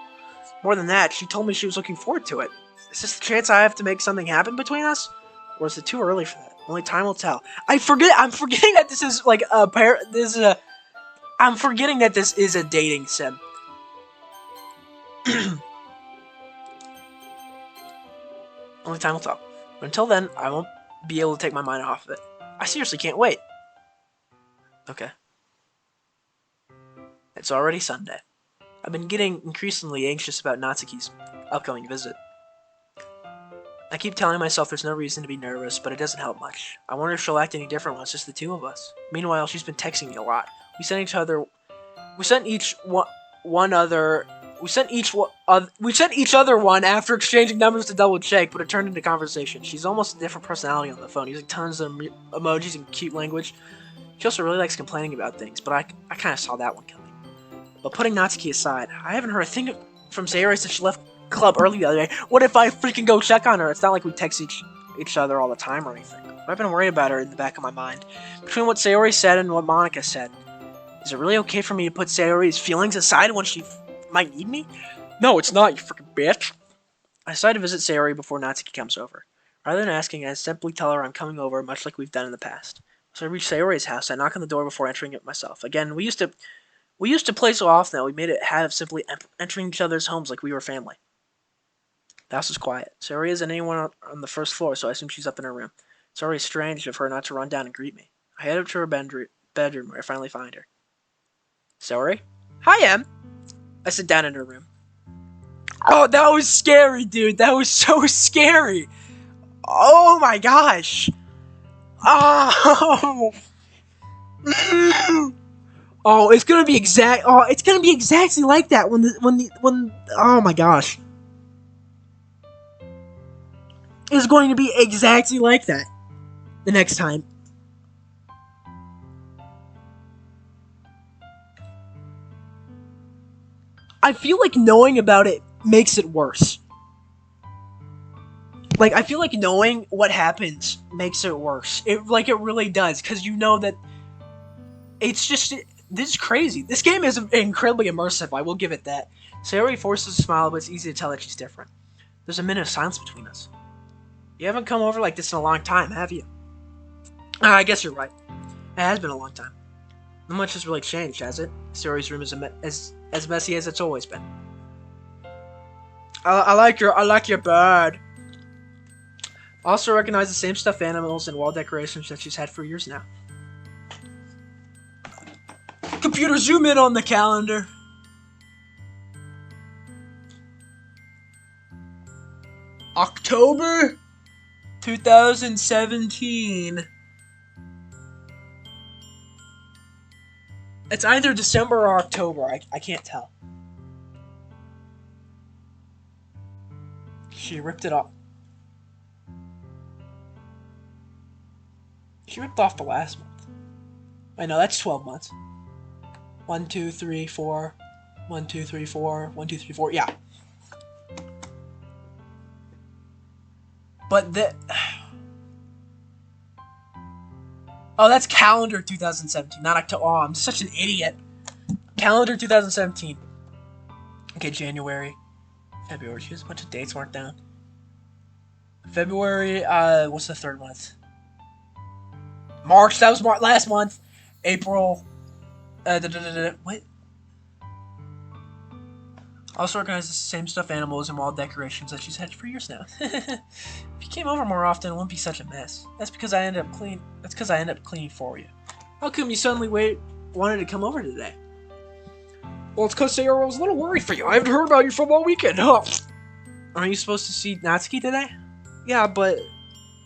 More than that, she told me she was looking forward to it. Is this the chance I have to make something happen between us? Or is it too early for that? Only time will tell. I'm forgetting that this is like a I'm forgetting that this is a dating sim. Only time will tell. But until then, I won't be able to take my mind off of it. I seriously can't wait. Okay. It's already Sunday. I've been getting increasingly anxious about Natsuki's upcoming visit. I keep telling myself there's no reason to be nervous, but it doesn't help much. I wonder if she'll act any different when it's just the two of us. Meanwhile, she's been texting me a lot. We sent each other one one after exchanging numbers to double check, but it turned into conversation. She's almost a different personality on the phone, using tons of emojis and cute language. She also really likes complaining about things, but I kind of saw that one coming. But putting Natsuki aside, I haven't heard a thing from Sayori since she left club early the other day. What if I freaking go check on her? It's not like we text each other all the time or anything. But I've been worried about her in the back of my mind. Between what Sayori said and what Monica said, is it really okay for me to put Sayori's feelings aside when she might need me? No, it's not, you freaking bitch. I decided to visit Sayori before Natsuki comes over. Rather than asking, I simply tell her I'm coming over, much like we've done in the past. So I reach Sayori's house. I knock on the door before entering it myself. Again, we used to play so often that we made it habit of simply entering each other's homes like we were family. The house is quiet. Sayori isn't anyone on the first floor, so I assume she's up in her room. It's already strange of her not to run down and greet me. I head up to her bedroom where I finally find her. Sayori? Hi, Em. I sit down in her room. Oh, that was scary, dude. That was so scary. Oh my gosh. Oh. Oh, it's gonna be exactly like that when oh my gosh. It's going to be exactly like that the next time. I feel like knowing about it makes it worse. Like, I feel like knowing what happens makes it worse. It really does, because you know that it's just, this is crazy. This game is incredibly immersive, I will give it that. Sayori forces a smile, but it's easy to tell that she's different. There's a minute of silence between us. You haven't come over like this in a long time, have you? I guess you're right. It has been a long time. Not much has really changed, has it? Sayori's room is as messy as it's always been. I like your bird. I also recognize the same stuffed animals and wall decorations that she's had for years now. Computer, zoom in on the calendar. October 2017. It's either December or October. I can't tell. She ripped it off. She ripped off the last month. I know, that's 12 months. 1, 2, 3, 4. 1, 2, 3, 4. 1, 2, 3, 4. Yeah. But the... Oh, that's calendar 2017, not October. Oh, I'm such an idiot. Calendar 2017. Okay, January. February. She has a bunch of dates marked down. February, what's the third month? March, that was last month. April, what? Also organizes the same stuffed animals and wall decorations that she's had for years now. If you came over more often, it wouldn't be such a mess. That's because I ended up cleaning for you. How come you suddenly wanted to come over today? Well, it's because Sayori was a little worried for you. I haven't heard about you for all weekend, huh? Aren't you supposed to see Natsuki today? Yeah, but...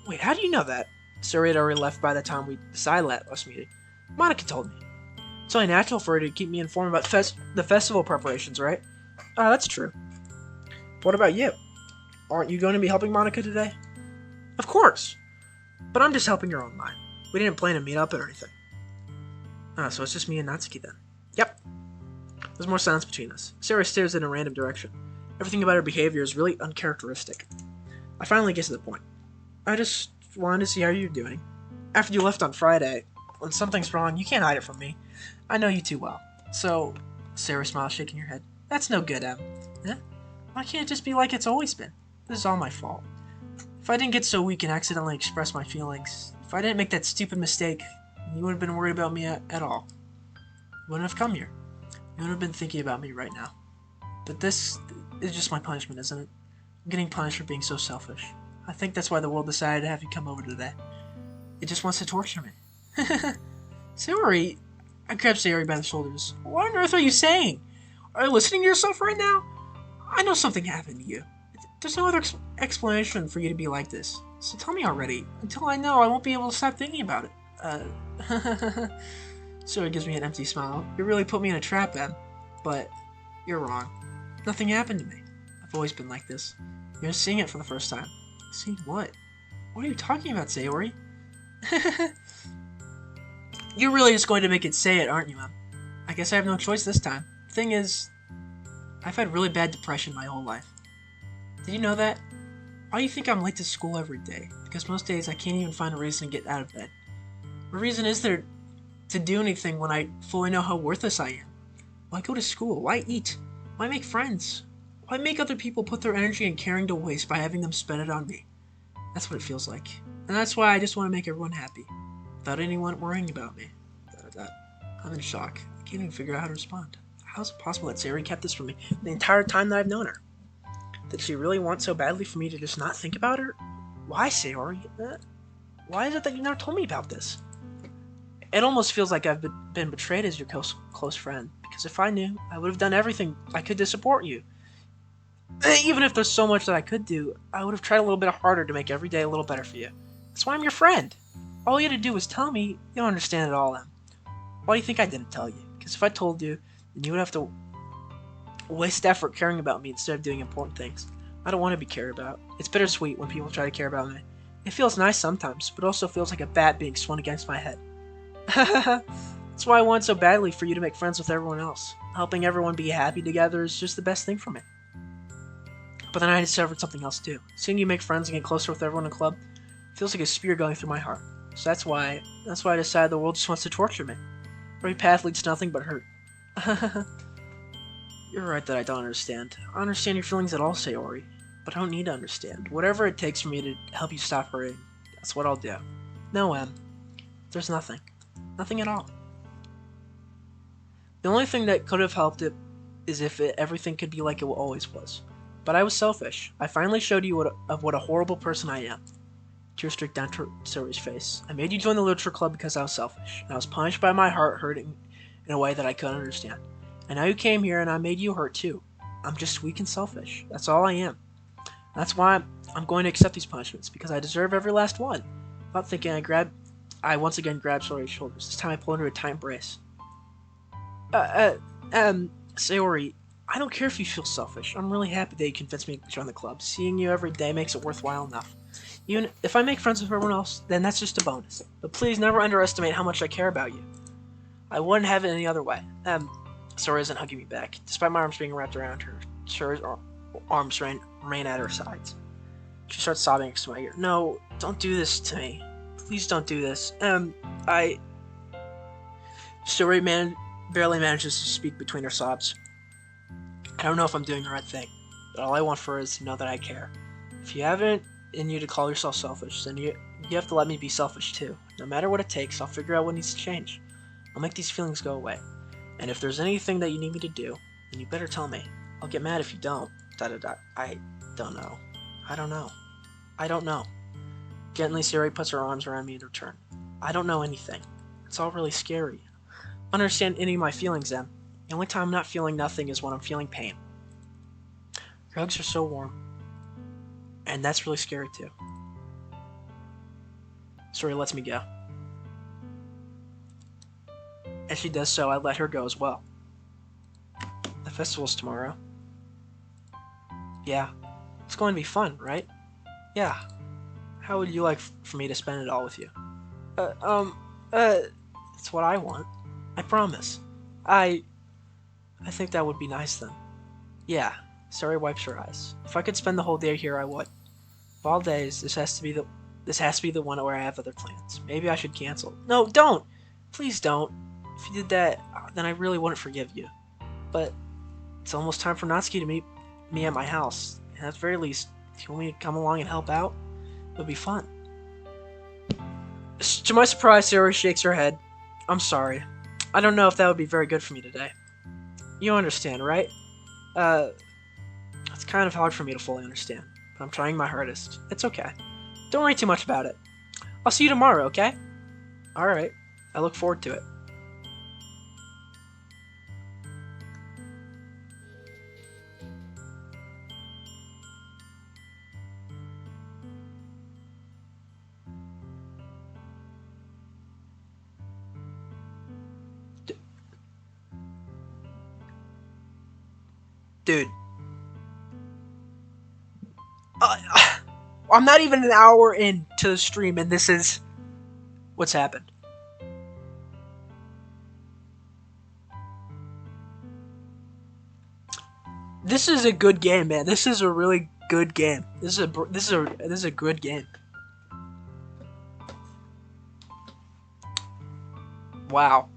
Wait, how do you know that? Sayori had already left by the time we decided last meeting. Monica told me. It's only natural for her to keep me informed about the festival preparations, right? Ah, that's true. But what about you? Aren't you going to be helping Monica today? Of course. But I'm just helping her online. We didn't plan to meet up or anything. Ah, so it's just me and Natsuki then. Yep. There's more silence between us. Sayori stares in a random direction. Everything about her behavior is really uncharacteristic. I finally get to the point. I just wanted to see how you're doing. After you left on Friday, when something's wrong, you can't hide it from me. I know you too well. So, Sayori smiles, shaking her head. That's no good, Em. Eh? Why can't it just be like it's always been? This is all my fault. If I didn't get so weak and accidentally express my feelings, if I didn't make that stupid mistake, you wouldn't have been worried about me at all. You wouldn't have come here. You would have been thinking about me right now. But this is just my punishment, isn't it? I'm getting punished for being so selfish. I think that's why the world decided to have you come over today. It just wants to torture me. Sayori, I grabbed Sayori by the shoulders. What on earth are you saying? Are you listening to yourself right now? I know something happened to you. There's no other explanation for you to be like this. So tell me already. Until I know, I won't be able to stop thinking about it. Sayori gives me an empty smile. You really put me in a trap, Em. But you're wrong. Nothing happened to me. I've always been like this. You're seeing it for the first time. Seeing what? What are you talking about, Sayori? You're really just going to make it say it, aren't you, Em? I guess I have no choice this time. Thing is, I've had really bad depression my whole life. Did you know that? Why do you think I'm late to school every day? Because most days I can't even find a reason to get out of bed. What reason is there to do anything when I fully know how worthless I am? Why go to school? Why eat? Why make friends? Why make other people put their energy and caring to waste by having them spend it on me? That's what it feels like. And that's why I just want to make everyone happy. Without anyone worrying about me. I'm in shock. I can't even figure out how to respond. How is it possible that Sayori kept this from me the entire time that I've known her? Did she really want so badly for me to just not think about her? Why, Sayori? Why is it that you never told me about this? It almost feels like I've been betrayed as your close friend. Because if I knew, I would have done everything I could to support you. Even if there's so much that I could do, I would have tried a little bit harder to make every day a little better for you. That's why I'm your friend. All you had to do was tell me. You don't understand it all, Em. Why do you think I didn't tell you? Because if I told you, then you would have to waste effort caring about me instead of doing important things. I don't want to be cared about. It's bittersweet when people try to care about me. It feels nice sometimes, but also feels like a bat being swung against my head. That's why I want so badly for you to make friends with everyone else. Helping everyone be happy together is just the best thing for me. But then I discovered something else too. Seeing you make friends and get closer with everyone in the club feels like a spear going through my heart. So that's why I decided the world just wants to torture me. Every path leads to nothing but hurt. You're right that I don't understand. I don't understand your feelings at all, Sayori. But I don't need to understand. Whatever it takes for me to help you stop hurting, that's what I'll do. No, Em. There's nothing. Nothing at all. The only thing that could have helped it is if everything could be like it always was. But I was selfish. I finally showed you what a horrible person I am. Tears streaked down Sayori's face. I made you join the literature club because I was selfish. And I was punished by my heart hurting in a way that I couldn't understand. And now you came here and I made you hurt too. I'm just weak and selfish. That's all I am. That's why I'm going to accept these punishments, because I deserve every last one. Without thinking, I once again grabbed Sayori's shoulders. This time I pulled her into a tight embrace. Sayori, I don't care if you feel selfish. I'm really happy that you convinced me to join the club. Seeing you every day makes it worthwhile enough. Even if I make friends with everyone else, then that's just a bonus. But please never underestimate how much I care about you. I wouldn't have it any other way. Sora isn't hugging me back. Despite my arms being wrapped around her, Sora's arms remain at her sides. She starts sobbing next to my ear. No, don't do this to me. Please don't do this. I... Sora barely manages to speak between her sobs. I don't know if I'm doing the right thing, but all I want for her is to know that I care. If you haven't in you to call yourself selfish, then you have to let me be selfish too. No matter what it takes, I'll figure out what needs to change. I'll make these feelings go away. And if there's anything that you need me to do, then you better tell me. I'll get mad if you don't. I don't know. I don't know. I don't know. Gently, Siri puts her arms around me in return. I don't know anything. It's all really scary. I don't understand any of my feelings, Em. The only time I'm not feeling nothing is when I'm feeling pain. Your hugs are so warm. And that's really scary, too. Sori lets me go. As she does so, I let her go as well. The festival's tomorrow. Yeah. It's going to be fun, right? Yeah. How would you like for me to spend it all with you? It's what I want. I promise. I think that would be nice then. Yeah. Sari wipes her eyes. If I could spend the whole day here, I would. Of all days, this has to be the one where I have other plans. Maybe I should cancel. No, don't! Please don't. If you did that, then I really wouldn't forgive you. But it's almost time for Natsuki to meet me at my house. And at the very least, if you want me to come along and help out, it would be fun. To my surprise, Sarah shakes her head. I'm sorry. I don't know if that would be very good for me today. You understand, right? It's kind of hard for me to fully understand, but I'm trying my hardest. It's okay. Don't worry too much about it. I'll see you tomorrow, okay? Alright. I look forward to it. Dude. I'm not even an hour into the stream and this is what's happened. This is a good game, man. This is a really good game. This is a good game. Wow.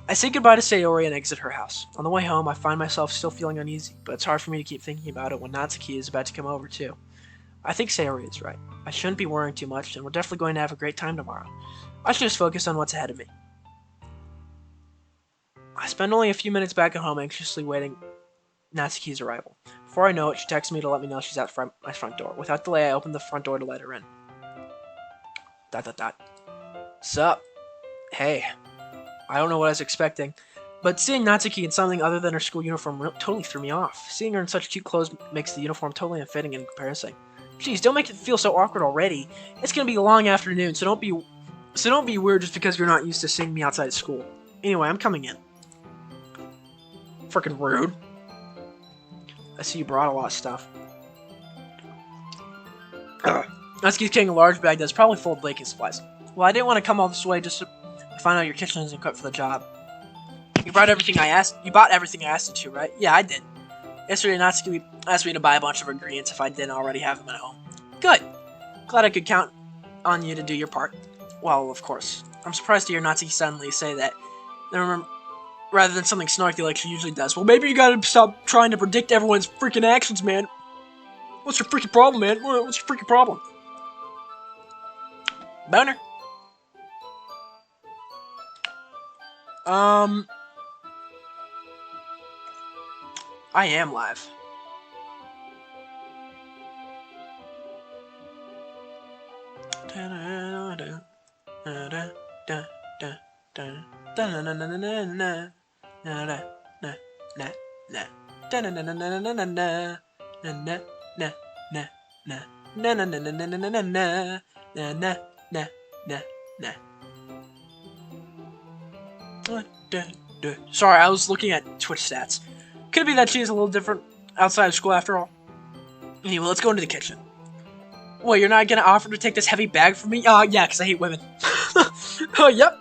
I say goodbye to Sayori and exit her house. On the way home, I find myself still feeling uneasy, but it's hard for me to keep thinking about it when Natsuki is about to come over too. I think Sayori is right. I shouldn't be worrying too much, and we're definitely going to have a great time tomorrow. I should just focus on what's ahead of me. I spend only a few minutes back at home anxiously waiting Natsuki's arrival. Before I know it, she texts me to let me know she's at my front door. Without delay, I open the front door to let her in. ... Sup? Hey. I don't know what I was expecting, but seeing Natsuki in something other than her school uniform totally threw me off. Seeing her in such cute clothes makes the uniform totally unfitting in comparison. Jeez, don't make it feel so awkward already. It's gonna be a long afternoon, so don't be weird just because you're not used to seeing me outside of school. Anyway, I'm coming in. Freaking rude. I see you brought a lot of stuff. Natsuki's carrying a large bag that's probably full of baking supplies. Well, I didn't want to come all this way just to find out your kitchen isn't equipped for the job. You bought everything I asked you to, to, right? Yeah, I did. Yesterday, Natsuki asked me to buy a bunch of ingredients if I didn't already have them at home. Good. Glad I could count on you to do your part. Well, of course. I'm surprised to hear Natsuki suddenly say that, rather than something snarky like she usually does. Well, maybe you gotta stop trying to predict everyone's freaking actions, man. What's your freaking problem, man? What's your freaking problem? Boner? I am live. Sorry, I was looking at Twitch stats. Could it be that she's a little different outside of school after all? Anyway, let's go into the kitchen. Well, you're not gonna offer to take this heavy bag from me? Yeah, because I hate women. Oh, yep.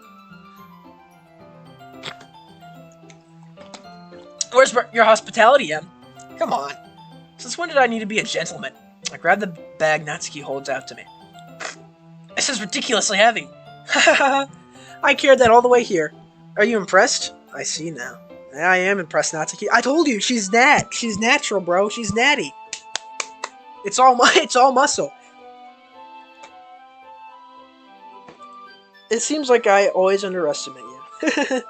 Where's your hospitality, Em? Come on. Since when did I need to be a gentleman? I grab the bag Natsuki holds out to me. This is ridiculously heavy. I carried that all the way here. Are you impressed? I see now. I am impressed, Natsuki. I told you, she's natural, bro. She's natty. It's all muscle. It seems like I always underestimate you.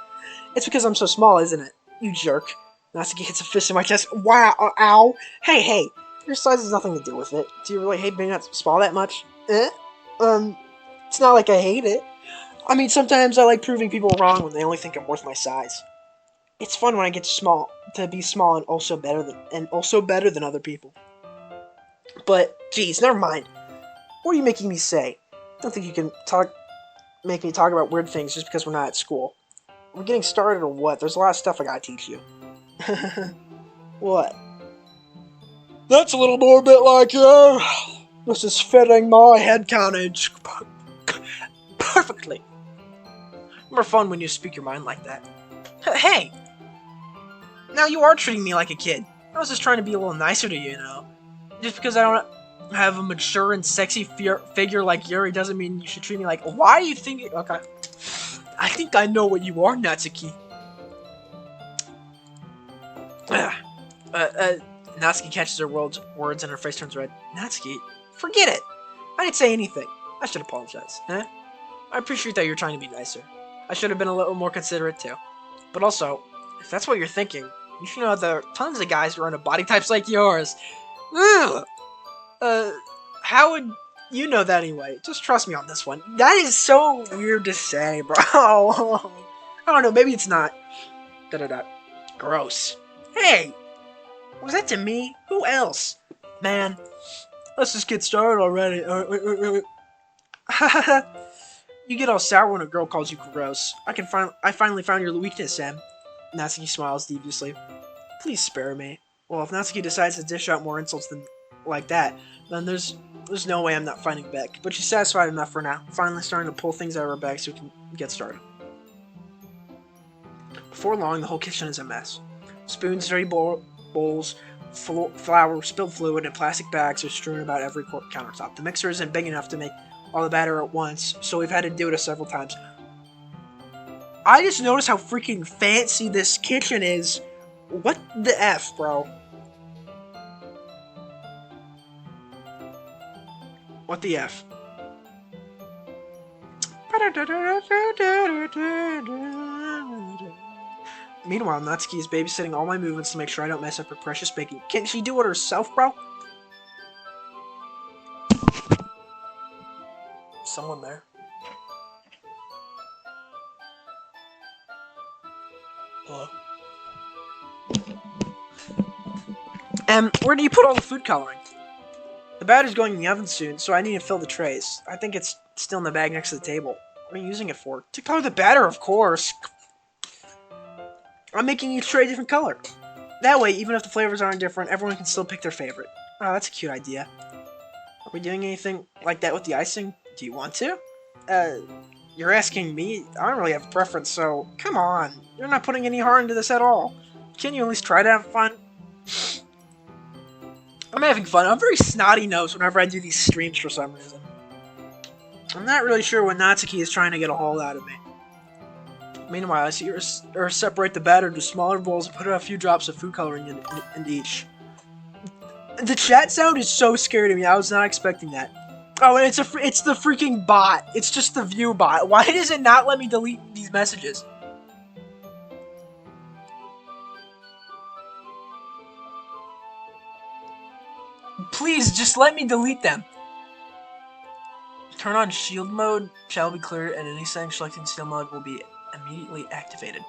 It's because I'm so small, isn't it? You jerk. Natsuki hits a fist in my chest. Wow, ow. Hey, your size has nothing to do with it. Do you really hate being that small that much? It's not like I hate it. I mean, sometimes I like proving people wrong when they only think I'm worth my size. It's fun when I get to be small and also better than other people. But, geez, never mind. What are you making me say? I don't think you can make me talk about weird things just because we're not at school. We're getting started or what? There's a lot of stuff I gotta teach you. What? That's a little more bit like you. This is fitting my headcanon perfectly. More fun when you speak your mind like that. Hey! Now you are treating me like a kid. I was just trying to be a little nicer to you, Just because I don't have a mature and sexy figure like Yuri doesn't mean you should treat me like... Why do you think... Okay. I think I know what you are, Natsuki. Natsuki catches her words and her face turns red. Natsuki? Forget it! I didn't say anything. I should apologize. I appreciate that you're trying to be nicer. I should have been a little more considerate too. But also, if that's what you're thinking, you should know there are tons of guys who are into body types like yours. Ugh! How would you know that anyway? Just trust me on this one. That is so weird to say, bro. I don't know, maybe it's not. Da-da-da. Gross. Hey! Was that to me? Who else? Man, let's just get started already. You get all sour when a girl calls you gross. I finally found your weakness, Sam. Natsuki smiles deviously. Please spare me. Well, if Natsuki decides to dish out more insults than like that, then there's no way I'm not fighting back. But she's satisfied enough for now. Finally starting to pull things out of her bag so we can get started. Before long, the whole kitchen is a mess. Spoons, dirty bowls, flour, spilled fluid, and plastic bags are strewn about every countertop. The mixer isn't big enough to make all the batter at once, so we've had to do it several times. I just noticed how freaking fancy this kitchen is. What the F, bro? What the F? Meanwhile, Natsuki is babysitting all my movements to make sure I don't mess up her precious baking. Can't she do it herself, bro? Someone there. Hello? Where do you put all the food coloring? The batter's going in the oven soon, so I need to fill the trays. I think it's still in the bag next to the table. What are you using it for? To color the batter, of course. I'm making each tray a different color. That way, even if the flavors aren't different, everyone can still pick their favorite. Oh, that's a cute idea. Are we doing anything like that with the icing? Do you want to? You're asking me? I don't really have a preference, so come on. You're not putting any heart into this at all. Can you at least try to have fun? I'm having fun. I'm very snotty-nosed whenever I do these streams for some reason. I'm not really sure what Natsuki is trying to get a hold out of me. Meanwhile, I see her separate the batter into smaller bowls and put a few drops of food coloring into each. The chat sound is so scary to me. I was not expecting that. Oh, and it's the freaking bot. It's just the view bot. Why does it not let me delete these messages? Please, just let me delete them. Turn on shield mode, shall be cleared, and any setting selecting shield mode will be immediately activated.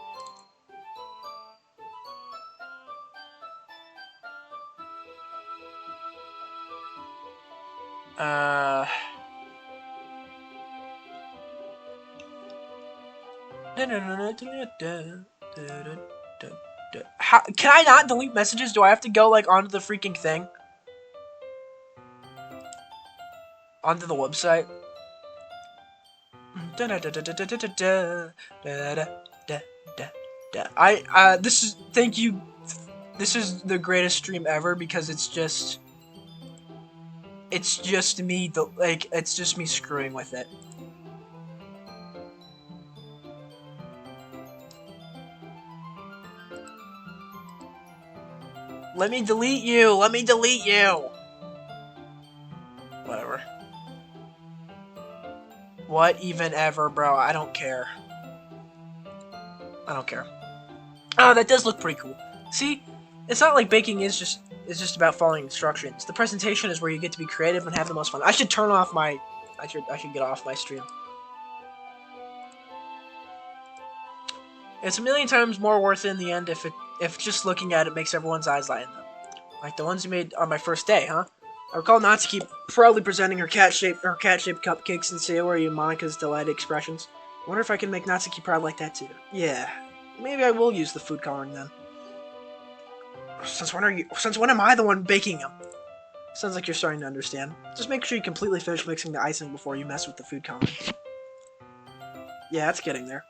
How, can I not delete messages? Do I have to go like onto the freaking thing? Onto the website? This is, thank you. This is the greatest stream ever because it's just me, it's just me screwing with it. Let me delete you! Let me delete you! Whatever. What even ever, bro? I don't care. I don't care. Oh, that does look pretty cool. See? It's not like baking is just about following instructions. The presentation is where you get to be creative and have the most fun. I should turn off my... I should get off my stream. It's a million times more worth it in the end if just looking at it makes everyone's eyes lighten up. Like the ones you made on my first day, huh? I recall Natsuki proudly presenting her cat-shaped cupcakes and Sayori and Monika's delighted expressions. I wonder if I can make Natsuki proud like that too. Yeah, maybe I will use the food coloring then. Since when am I the one baking them? Sounds like you're starting to understand. Just make sure you completely finish mixing the icing before you mess with the food coloring. Yeah, it's getting there.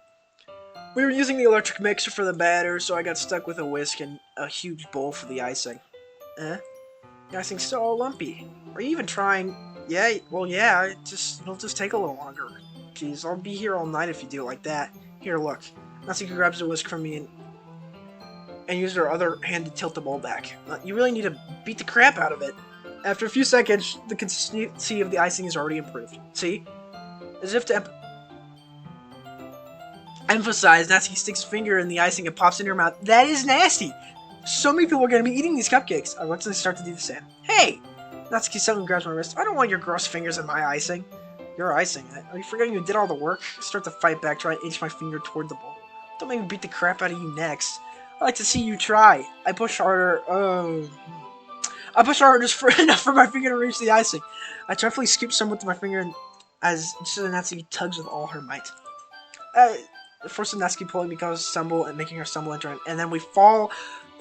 We were using the electric mixer for the batter, so I got stuck with a whisk and a huge bowl for the icing. The icing's so lumpy. Are you even trying? Yeah, well, yeah, it'll just take a little longer. Jeez, I'll be here all night if you do it like that. Here, look. Natsuki grabs the whisk from me and uses her other hand to tilt the bowl back. You really need to beat the crap out of it. After a few seconds, the consistency of the icing is already improved. See? As if to emphasize, Natsuki sticks her finger in the icing and pops in her mouth. That is nasty! So many people are going to be eating these cupcakes. I want to start to do the same. Hey! Natsuki suddenly grabs my wrist. I don't want your gross fingers in my icing. You're icing it. Are you forgetting you did all the work? I start to fight back, try and inch my finger toward the bowl. Don't make me beat the crap out of you next. I like to see you try. I push harder. I push harder just enough for my finger to reach the icing. I carefully scoop some with my finger as Natsuki tugs with all her might. Forcing Natsuki pulling me causes stumble and making her stumble into it, and then we fall.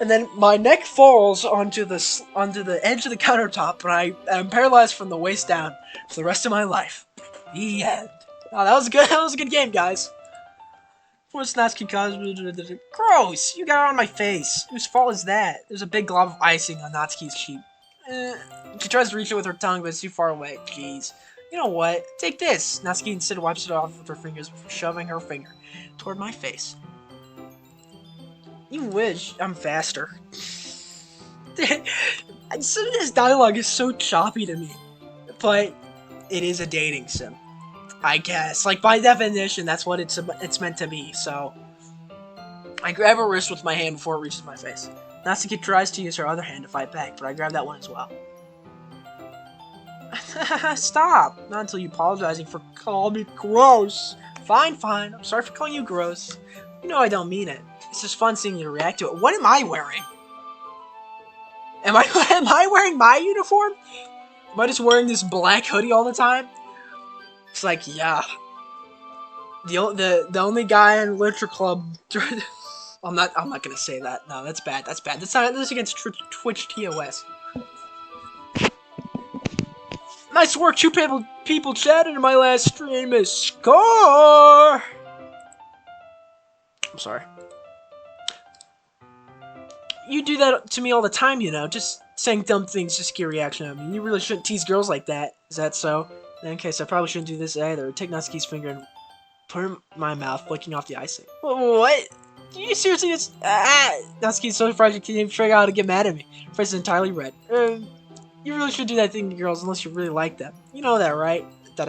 And then my neck falls onto the edge of the countertop, and I am paralyzed from the waist down for the rest of my life. The end. Oh, that was good. That was a good game, guys. What's Natsuki caused? Gross! You got it on my face. Whose fault is that? There's a big glob of icing on Natsuki's cheek. She tries to reach it with her tongue, but it's too far away. Jeez. You know what? Take this. Natsuki instead wipes it off with her fingers before shoving her finger toward my face. You wish I'm faster. Some of this dialogue is so choppy to me. But it is a dating sim. I guess. Like, by definition, that's what it's meant to be, so... I grab her wrist with my hand before it reaches my face. Natsuki tries to use her other hand to fight back, but I grab that one as well. Stop! Not until you apologizing for calling me gross. Fine, fine. I'm sorry for calling you gross. You know I don't mean it. It's just fun seeing you react to it. What am I wearing? Am I wearing my uniform? Am I just wearing this black hoodie all the time? It's like, yeah. The only guy in Literature Club. I'm not gonna say that. No, that's bad. That's bad. That's against Twitch TOS. Nice work. 2 people chatted in my last stream. Is score. I'm sorry. You do that to me all the time, you know. Just saying dumb things just get a reaction out of me. You really shouldn't tease girls like that. Is that so? In case I probably shouldn't do this either. Take Natsuki's finger and put it in my mouth, flicking off the icing. What? You seriously just... Natsuki's so surprised you can't even figure out how to get mad at me. Her face is entirely red. You really should do that thing to girls unless you really like them. You know that, right? What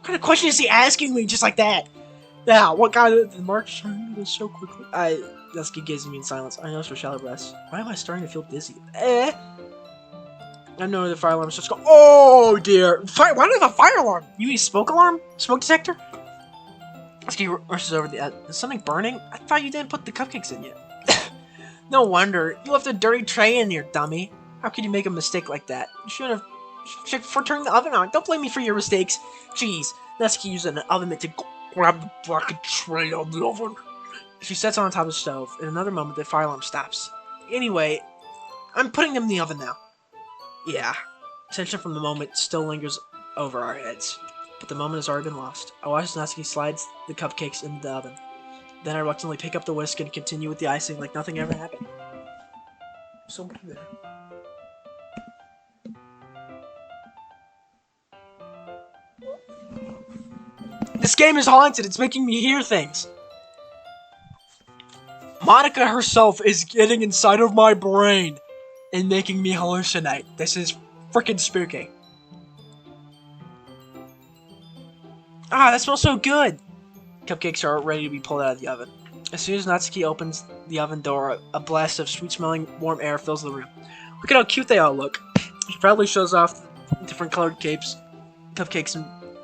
kind of question is he asking me just like that? Yeah, what kind of... The mark turned this so quickly. Natsuki gazes at me in silence. I notice her shallow breaths. Why am I starting to feel dizzy? I know the fire alarm starts going. Oh dear! Why do I have a fire alarm? You mean smoke alarm? Smoke detector? Natsuki rushes over the. Is something burning? I thought you didn't put the cupcakes in yet. No wonder. You left a dirty tray in here, dummy. How could you make a mistake like that? You should have checked before turning the oven on. Don't blame me for your mistakes. Jeez. Natsuki used an oven mitt to grab the bucket tray out of the oven. She sets on top of the stove. In another moment, the fire alarm stops. Anyway, I'm putting them in the oven now. Yeah. Tension from the moment still lingers over our heads. But the moment has already been lost. I watch as Natsuki slides the cupcakes into the oven. Then I reluctantly pick up the whisk and continue with the icing like nothing ever happened. Somebody there. This game is haunted. It's making me hear things. Monica herself is getting inside of my brain and making me hallucinate. This is freaking spooky. Ah, that smells so good. Cupcakes are ready to be pulled out of the oven. As soon as Natsuki opens the oven door, a blast of sweet-smelling warm air fills the room. Look at how cute they all look. She proudly shows off different colored cupcakes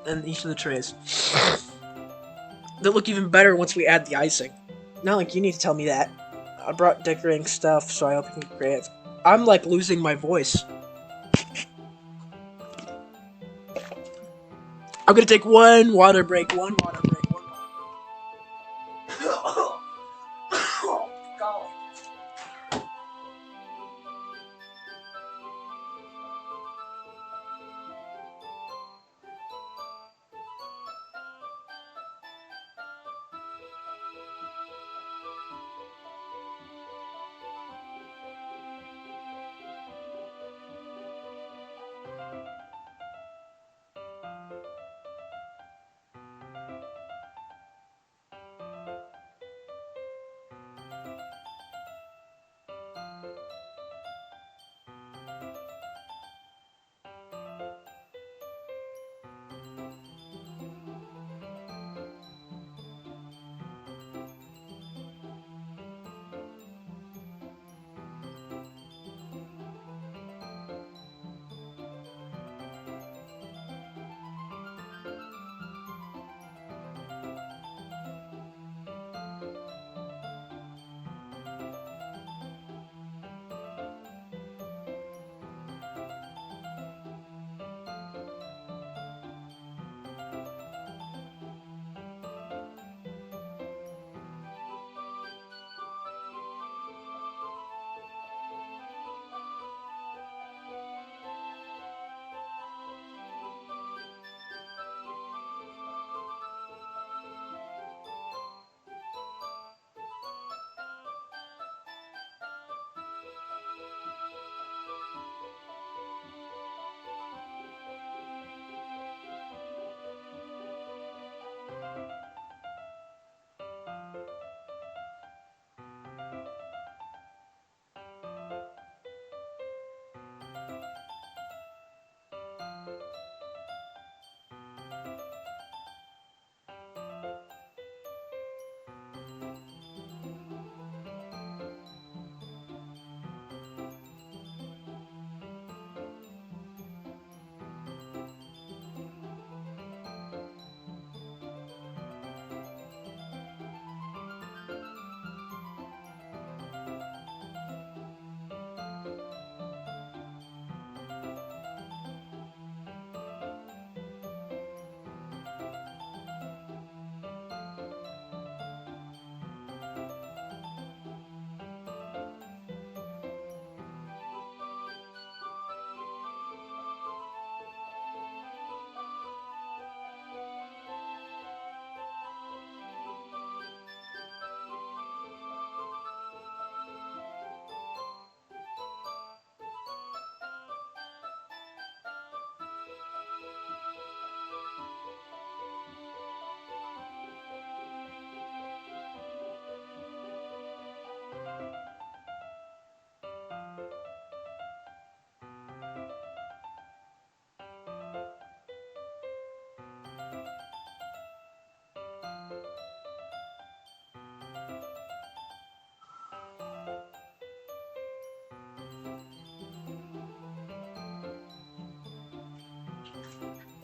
in each of the trays. They'll look even better once we add the icing. Not like you need to tell me that. I brought decorating stuff, so I hope you can get creative. I'm like losing my voice. I'm gonna take one water break.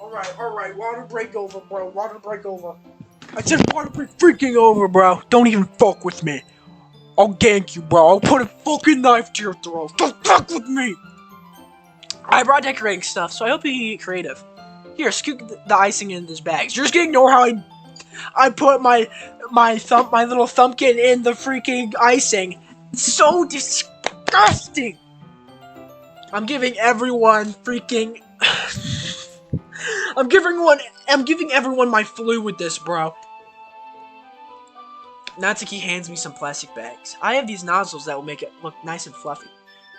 Oh, God. Alright, water break over, bro. Water break over. I said water break freaking over, bro. Don't even fuck with me. I'll gank you, bro. I'll put a fucking knife to your throat. Don't fuck with me. I brought decorating stuff, so I hope you can get creative. Here, scoop the icing in this bag. You're just gonna ignore how I I put my little thumbkin in the freaking icing. So disgusting. I'm giving everyone freaking. I'm giving everyone my flu with this, bro. Natsuki hands me some plastic bags. I have these nozzles that will make it look nice and fluffy.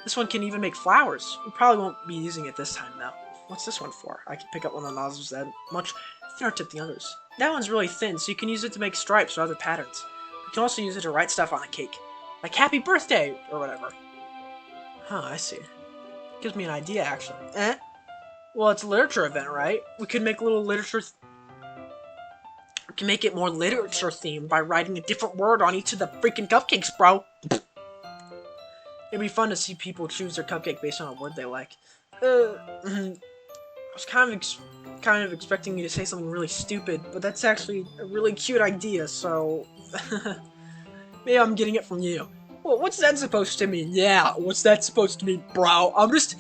This one can even make flowers. We probably won't be using it this time, though. What's this one for? I can pick up one of the nozzles that are much thinner tip than the others. That one's really thin, so you can use it to make stripes or other patterns. You can also use it to write stuff on a cake. Like happy birthday, or whatever. Huh, I see. Gives me an idea, actually. Eh? Well, it's a literature event, right? We could make a little literature... We can make it more literature themed by writing a different word on each of the freaking cupcakes, bro. It'd be fun to see people choose their cupcake based on a word they like. I was kind of expecting you to say something really stupid, but that's actually a really cute idea, so... Maybe I'm getting it from you. Well, what's that supposed to mean? Yeah, what's that supposed to mean, bro? I'm just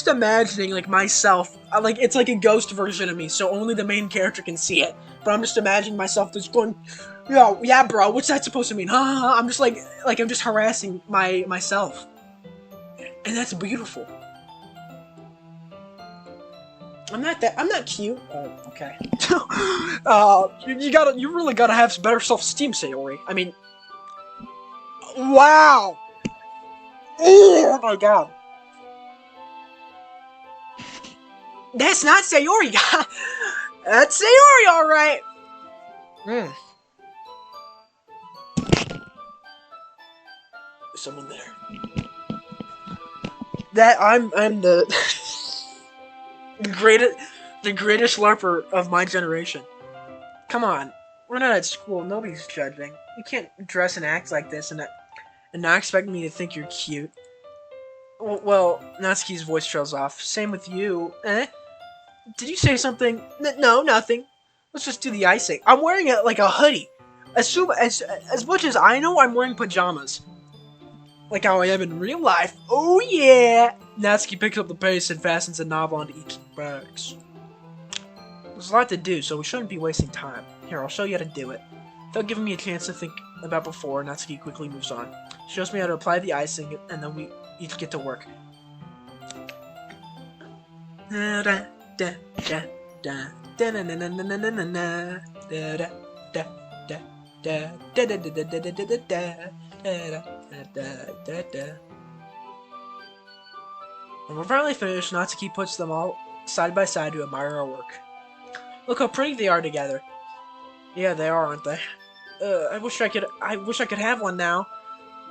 imagining, like, myself, like, it's like a ghost version of me, so only the main character can see it. But I'm just imagining myself just going, yo, yeah, bro, what's that supposed to mean? Huh? I'm just like I'm just harassing myself. And that's beautiful. I'm not cute. Okay. You really gotta have some better self-esteem, Sayori. I mean, wow! Oh my god. That's not Sayori! That's Sayori, alright! There's someone there. I'm the the greatest LARPer of my generation. Come on, we're not at school. Nobody's judging. You can't dress and act like this and not expect me to think you're cute. Well, Natsuki's voice trails off. Same with you. Eh? Did you say something? No, nothing. Let's just do the icing. I'm wearing it like a hoodie. As much as I know, I'm wearing pajamas. Like how I am in real life. Oh yeah! Natsuki picks up the pace and fastens a knob onto each of the bags. There's a lot to do, so we shouldn't be wasting time. Here, I'll show you how to do it. Without giving me a chance to think about before, Natsuki quickly moves on. She shows me how to apply the icing, and then we each get to work. When we're finally finished, Natsuki puts them all side by side to admire our work. Look how pretty they are together. Yeah, they are, aren't they? I wish I could have one now.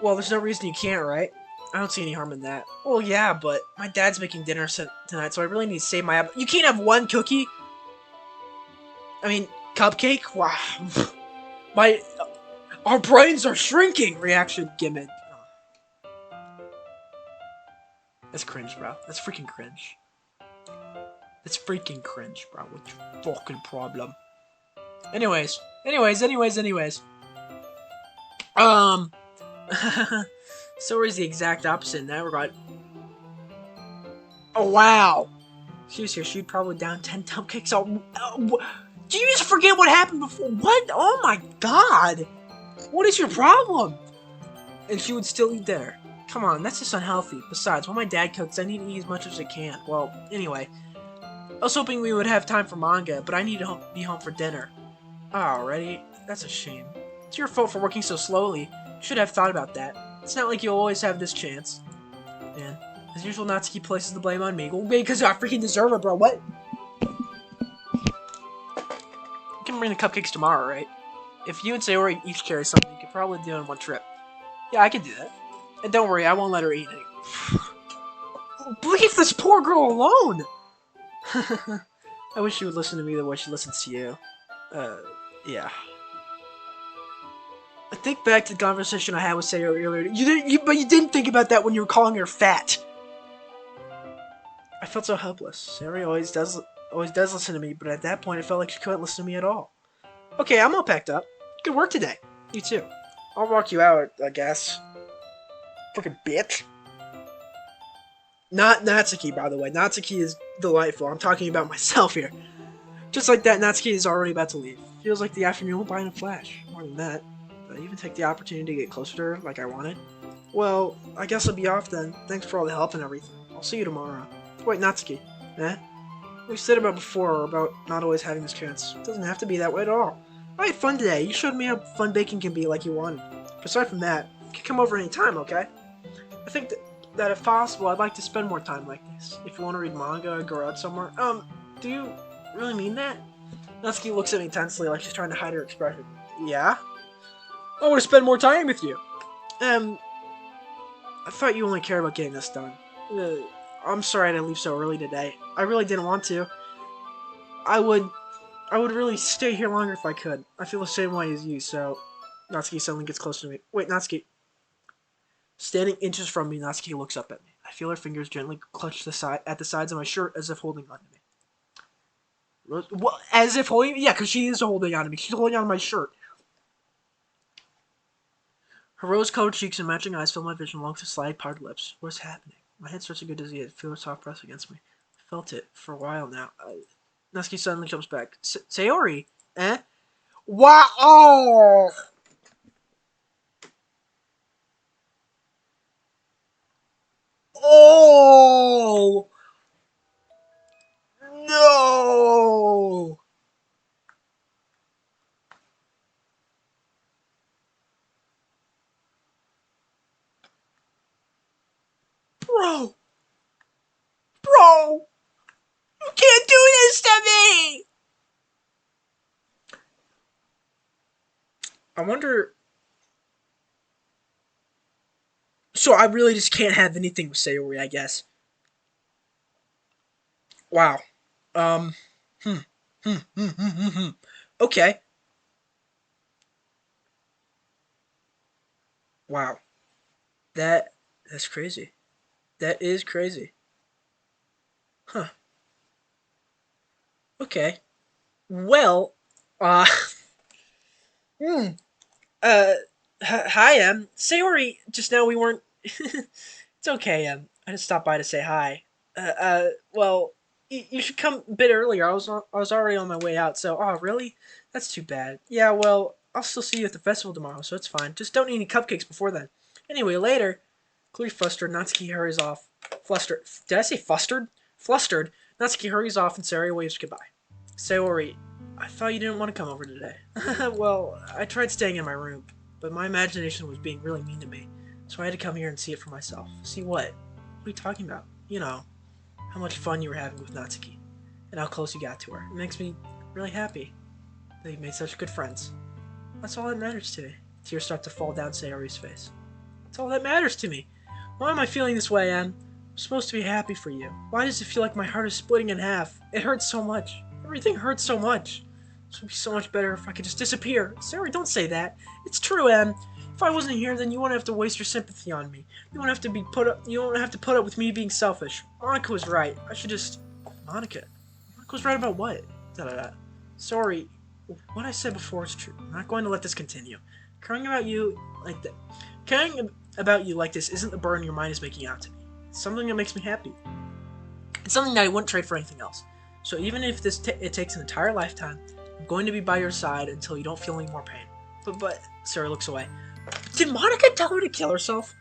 Well, there's no reason you can't, right? I don't see any harm in that. Well, yeah, but my dad's making dinner tonight, so I really need to save my... You can't have one cookie? I mean, cupcake? Wow. Our brains are shrinking! Reaction given. That's cringe, bro. That's freaking cringe. That's freaking cringe, bro. What's your fucking problem? Anyways. Sayori's the exact opposite in that regard. Oh, wow. She was here, she'd probably down 10 cupcakes. Did you just forget what happened before? What? Oh my god. What is your problem? And she would still eat dinner. Come on, that's just unhealthy. Besides, when my dad cooks, I need to eat as much as I can. Well, anyway. I was hoping we would have time for manga, but I need to be home for dinner. Alrighty, that's a shame. It's your fault for working so slowly. You should have thought about that. It's not like you'll always have this chance. And, as usual, Natsuki places the blame on me. Well, because I freaking deserve it, bro. What? You can bring the cupcakes tomorrow, right? If you and Sayori each carry something, you could probably do it in one trip. Yeah, I can do that. And don't worry, I won't let her eat any. Leave this poor girl alone! I wish she would listen to me the way she listens to you. Yeah. I think back to the conversation I had with Sayori earlier. But you didn't think about that when you were calling her fat. I felt so helpless. Sayori always does listen to me, but at that point, it felt like she couldn't listen to me at all. Okay, I'm all packed up. Good work today. You too. I'll walk you out, I guess. Freaking bitch. Not Natsuki, by the way. Natsuki is delightful. I'm talking about myself here. Just like that, Natsuki is already about to leave. Feels like the afternoon went by in a flash. More than that, did I even take the opportunity to get closer to her like I wanted? Well, I guess I'll be off then. Thanks for all the help and everything. I'll see you tomorrow. Wait, Natsuki. Eh? We said about before about not always having this chance. It doesn't have to be that way at all. I had fun today. You showed me how fun baking can be like you wanted. But aside from that, you can come over any time, okay? I think that if possible, I'd like to spend more time like this. If you want to read manga or go out somewhere. Do you really mean that? Natsuki looks at me tensely like she's trying to hide her expression. Yeah? I want to spend more time with you. Um, I thought you only cared about getting this done. Uh, I'm sorry I had to leave so early today. I really didn't want to. I would I would really stay here longer if I could. I feel the same way as you, so Natsuki suddenly gets closer to me. Wait, Natsuki. Standing inches from me, Natsuki looks up at me. I feel her fingers gently clutch at the sides of my shirt as if holding on to me. Well, as if holding? Yeah, because she is holding on to me. She's holding on to my shirt. Her rose-colored cheeks and matching eyes fill my vision along with her slightly parted lips. What is happening? My head starts to get dizzy. I feel her soft breath against me. I felt it for a while now. Natsuki suddenly jumps back. Sayori? Eh? Wow! Oh! Oh! No! Bro! Bro! You can't do this to me! I wonder. So I really just can't have anything with Sayori, I guess. Wow. Um. Hmm. Hmm. Okay. Wow. That's crazy. That is crazy. Huh. Okay. Well. Uh. Hmm. Uh. Hi, Sayori. Just now we weren't. It's okay, I just stopped by to say hi. Well, you should come a bit earlier. I was already on my way out. So, oh, really? That's too bad. Yeah, well, I'll still see you at the festival tomorrow, so it's fine. Just don't eat any cupcakes before then. Anyway, later. Clearly flustered, Natsuki hurries off. Flustered. Did I say flustered? Flustered. Natsuki hurries off and Sayori waves goodbye. Sayori, I thought you didn't want to come over today. Well, I tried staying in my room, but my imagination was being really mean to me. So I had to come here and see it for myself. See what? What are you talking about? You know, how much fun you were having with Natsuki, and how close you got to her. It makes me really happy that you made such good friends. That's all that matters to me. Tears start to fall down Sayori's face. That's all that matters to me. Why am I feeling this way, Anne? I'm supposed to be happy for you. Why does it feel like my heart is splitting in half? It hurts so much. Everything hurts so much. This would be so much better if I could just disappear. Sayori, don't say that. It's true, Anne. If I wasn't here, then you wouldn't have to waste your sympathy on me. You won't have to be put up. You won't have to put up with me being selfish. Monica was right. I should just. Monica. Monica was right about what? Da da da. Sorry. What I said before is true. I'm not going to let this continue. Caring about you like that. Caring about you like this isn't the burden your mind is making out to me. It's something that makes me happy. It's something that I wouldn't trade for anything else. So even if it takes an entire lifetime, I'm going to be by your side until you don't feel any more pain. But Sarah looks away. Did Monica tell her to kill herself?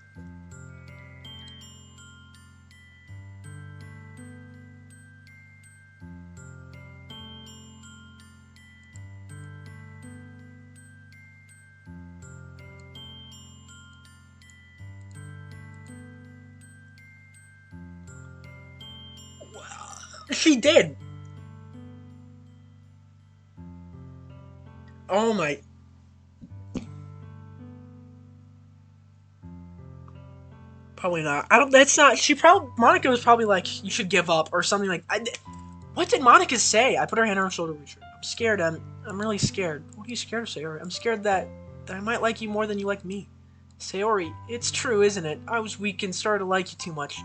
She did. Oh my. Probably not. I don't. That's not. She probably. Monica was probably like, you should give up or something like. What did Monica say? I put her hand on her shoulder. I'm scared. I'm really scared. What are you scared of, Sayori? I'm scared that I might like you more than you like me. Sayori, it's true, isn't it? I was weak and started to like you too much.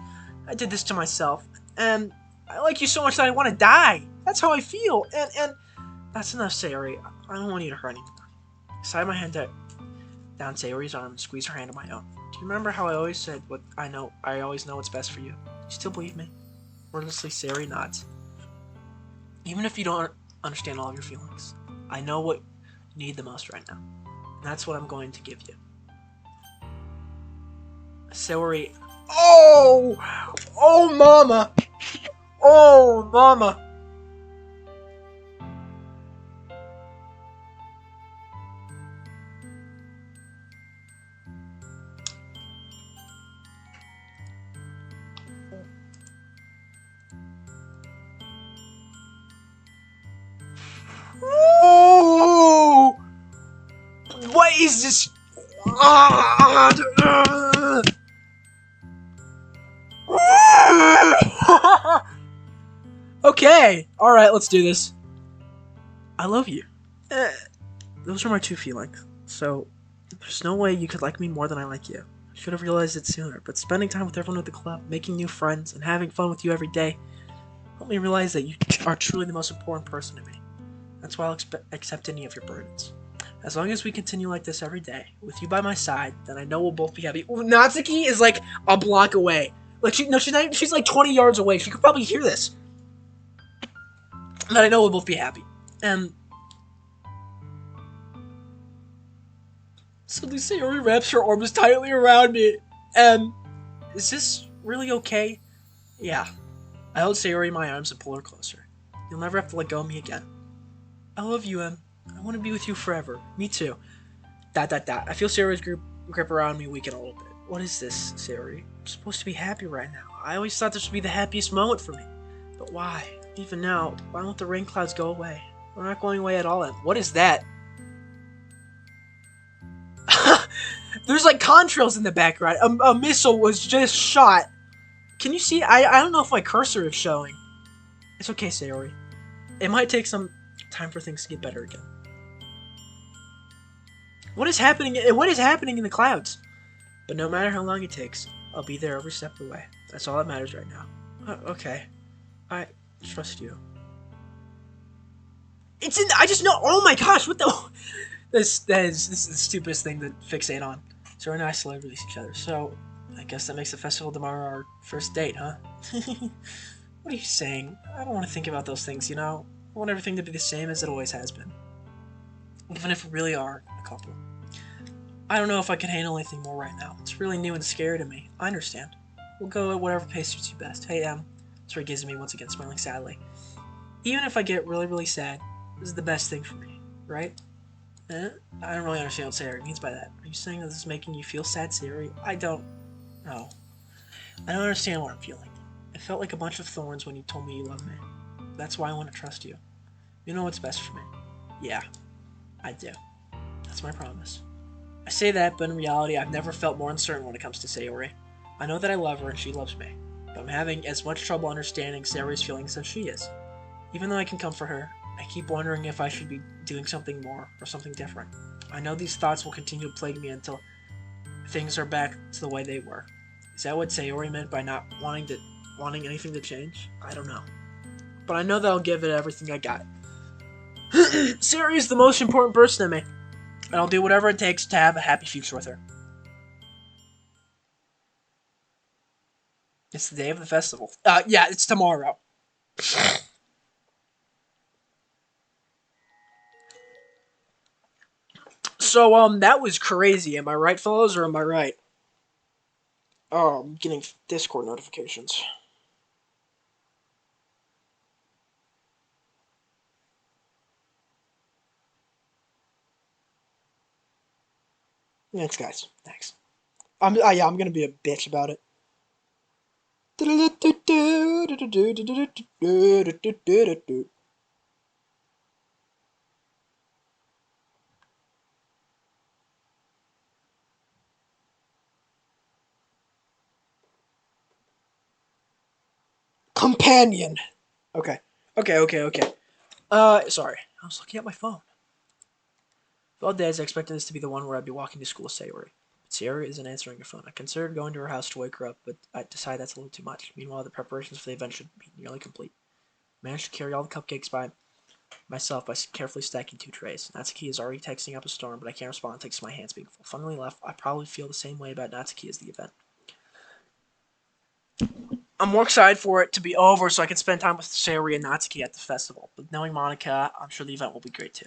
I did this to myself, and I like you so much that I want to die. That's how I feel. And that's enough, Sayori. I don't want you to hurt anymore. Slide my hand down Sayori's arm and squeeze her hand in my own. Do you remember how I always said what I know? I always know what's best for you. Do you still believe me? Wordlessly, Sayori nods. Even if you don't understand all of your feelings, I know what need the most right now. And that's what I'm going to give you. Sayori. Oh! Oh, mama! Oh, mama! Oh! What is this? Okay, alright, let's do this. I love you. Those are my two feelings. So, there's no way you could like me more than I like you. I should have realized it sooner, but spending time with everyone at the club, making new friends, and having fun with you every day helped me realize that you are truly the most important person to me. That's why I'll accept any of your burdens. As long as we continue like this every day, with you by my side, then I know we'll both be happy. Ooh, Natsuki is like a block away. Like she's like 20 yards away. She could probably hear this. Then I know we'll both be happy. And suddenly Sayori wraps her arms tightly around me. And is this really okay? Yeah. I held Sayori in my arms and pulled her closer. You'll never have to let go of me again. I love you, Em. I want to be with you forever. Me too. Dot. I feel Sayori's grip around me weaken a little bit. What is this, Sayori? I'm supposed to be happy right now. I always thought this would be the happiest moment for me. But why? Even now, why won't the rain clouds go away? They're not going away at all, Em. What is that? There's like contrails in the background. A missile was just shot. Can you see? I don't know if my cursor is showing. It's okay, Sayori. It might take some time for things to get better again. What is happening? What is happening in the clouds? But no matter how long it takes, I'll be there every step of the way. That's all that matters right now. Okay, I trust you. It's in. I just know. Oh my gosh! What the? This is the stupidest thing to fixate on. So and I slowly release each other. So I guess that makes the festival tomorrow our first date, huh? What are you saying? I don't want to think about those things. You know, I want everything to be the same as it always has been. Even if we really are a couple. I don't know if I can handle anything more right now. It's really new and scary to me. I understand. We'll go at whatever pace suits you best. Hey, Tori gives me once again, smiling sadly. Even if I get really, really sad, this is the best thing for me, right? I don't really understand what Sayori means by that. Are you saying that this is making you feel sad, Sayori? I don't know. I don't understand what I'm feeling. It felt like a bunch of thorns when you told me you love me. That's why I want to trust you. You know what's best for me. Yeah, I do. That's my promise. I say that, but in reality, I've never felt more uncertain when it comes to Sayori. I know that I love her and she loves me, but I'm having as much trouble understanding Sayori's feelings as she is. Even though I can comfort her, I keep wondering if I should be doing something more or something different. I know these thoughts will continue to plague me until things are back to the way they were. Is that what Sayori meant by not wanting anything to change? I don't know. But I know that I'll give it everything I got. Sayori is the most important person to me, and I'll do whatever it takes to have a happy future with her. It's the day of the festival. Yeah, it's tomorrow. So, that was crazy. Am I right, fellas, or am I right? Oh, I'm getting Discord notifications. Thanks, guys. Thanks. Yeah, I'm gonna be a bitch about it. Companion. Okay. Okay. Sorry. I was looking at my phone. For all days, I expected this to be the one where I'd be walking to school with Sayori. But Sayori isn't answering her phone. I considered going to her house to wake her up, but I decided that's a little too much. Meanwhile, the preparations for the event should be nearly complete. I managed to carry all the cupcakes by myself by carefully stacking 2 trays. Natsuki is already texting up a storm, but I can't respond thanks to my hands being full. Funnily enough, I probably feel the same way about Natsuki as the event. I'm more excited for it to be over so I can spend time with Sayori and Natsuki at the festival. But knowing Monica, I'm sure the event will be great too.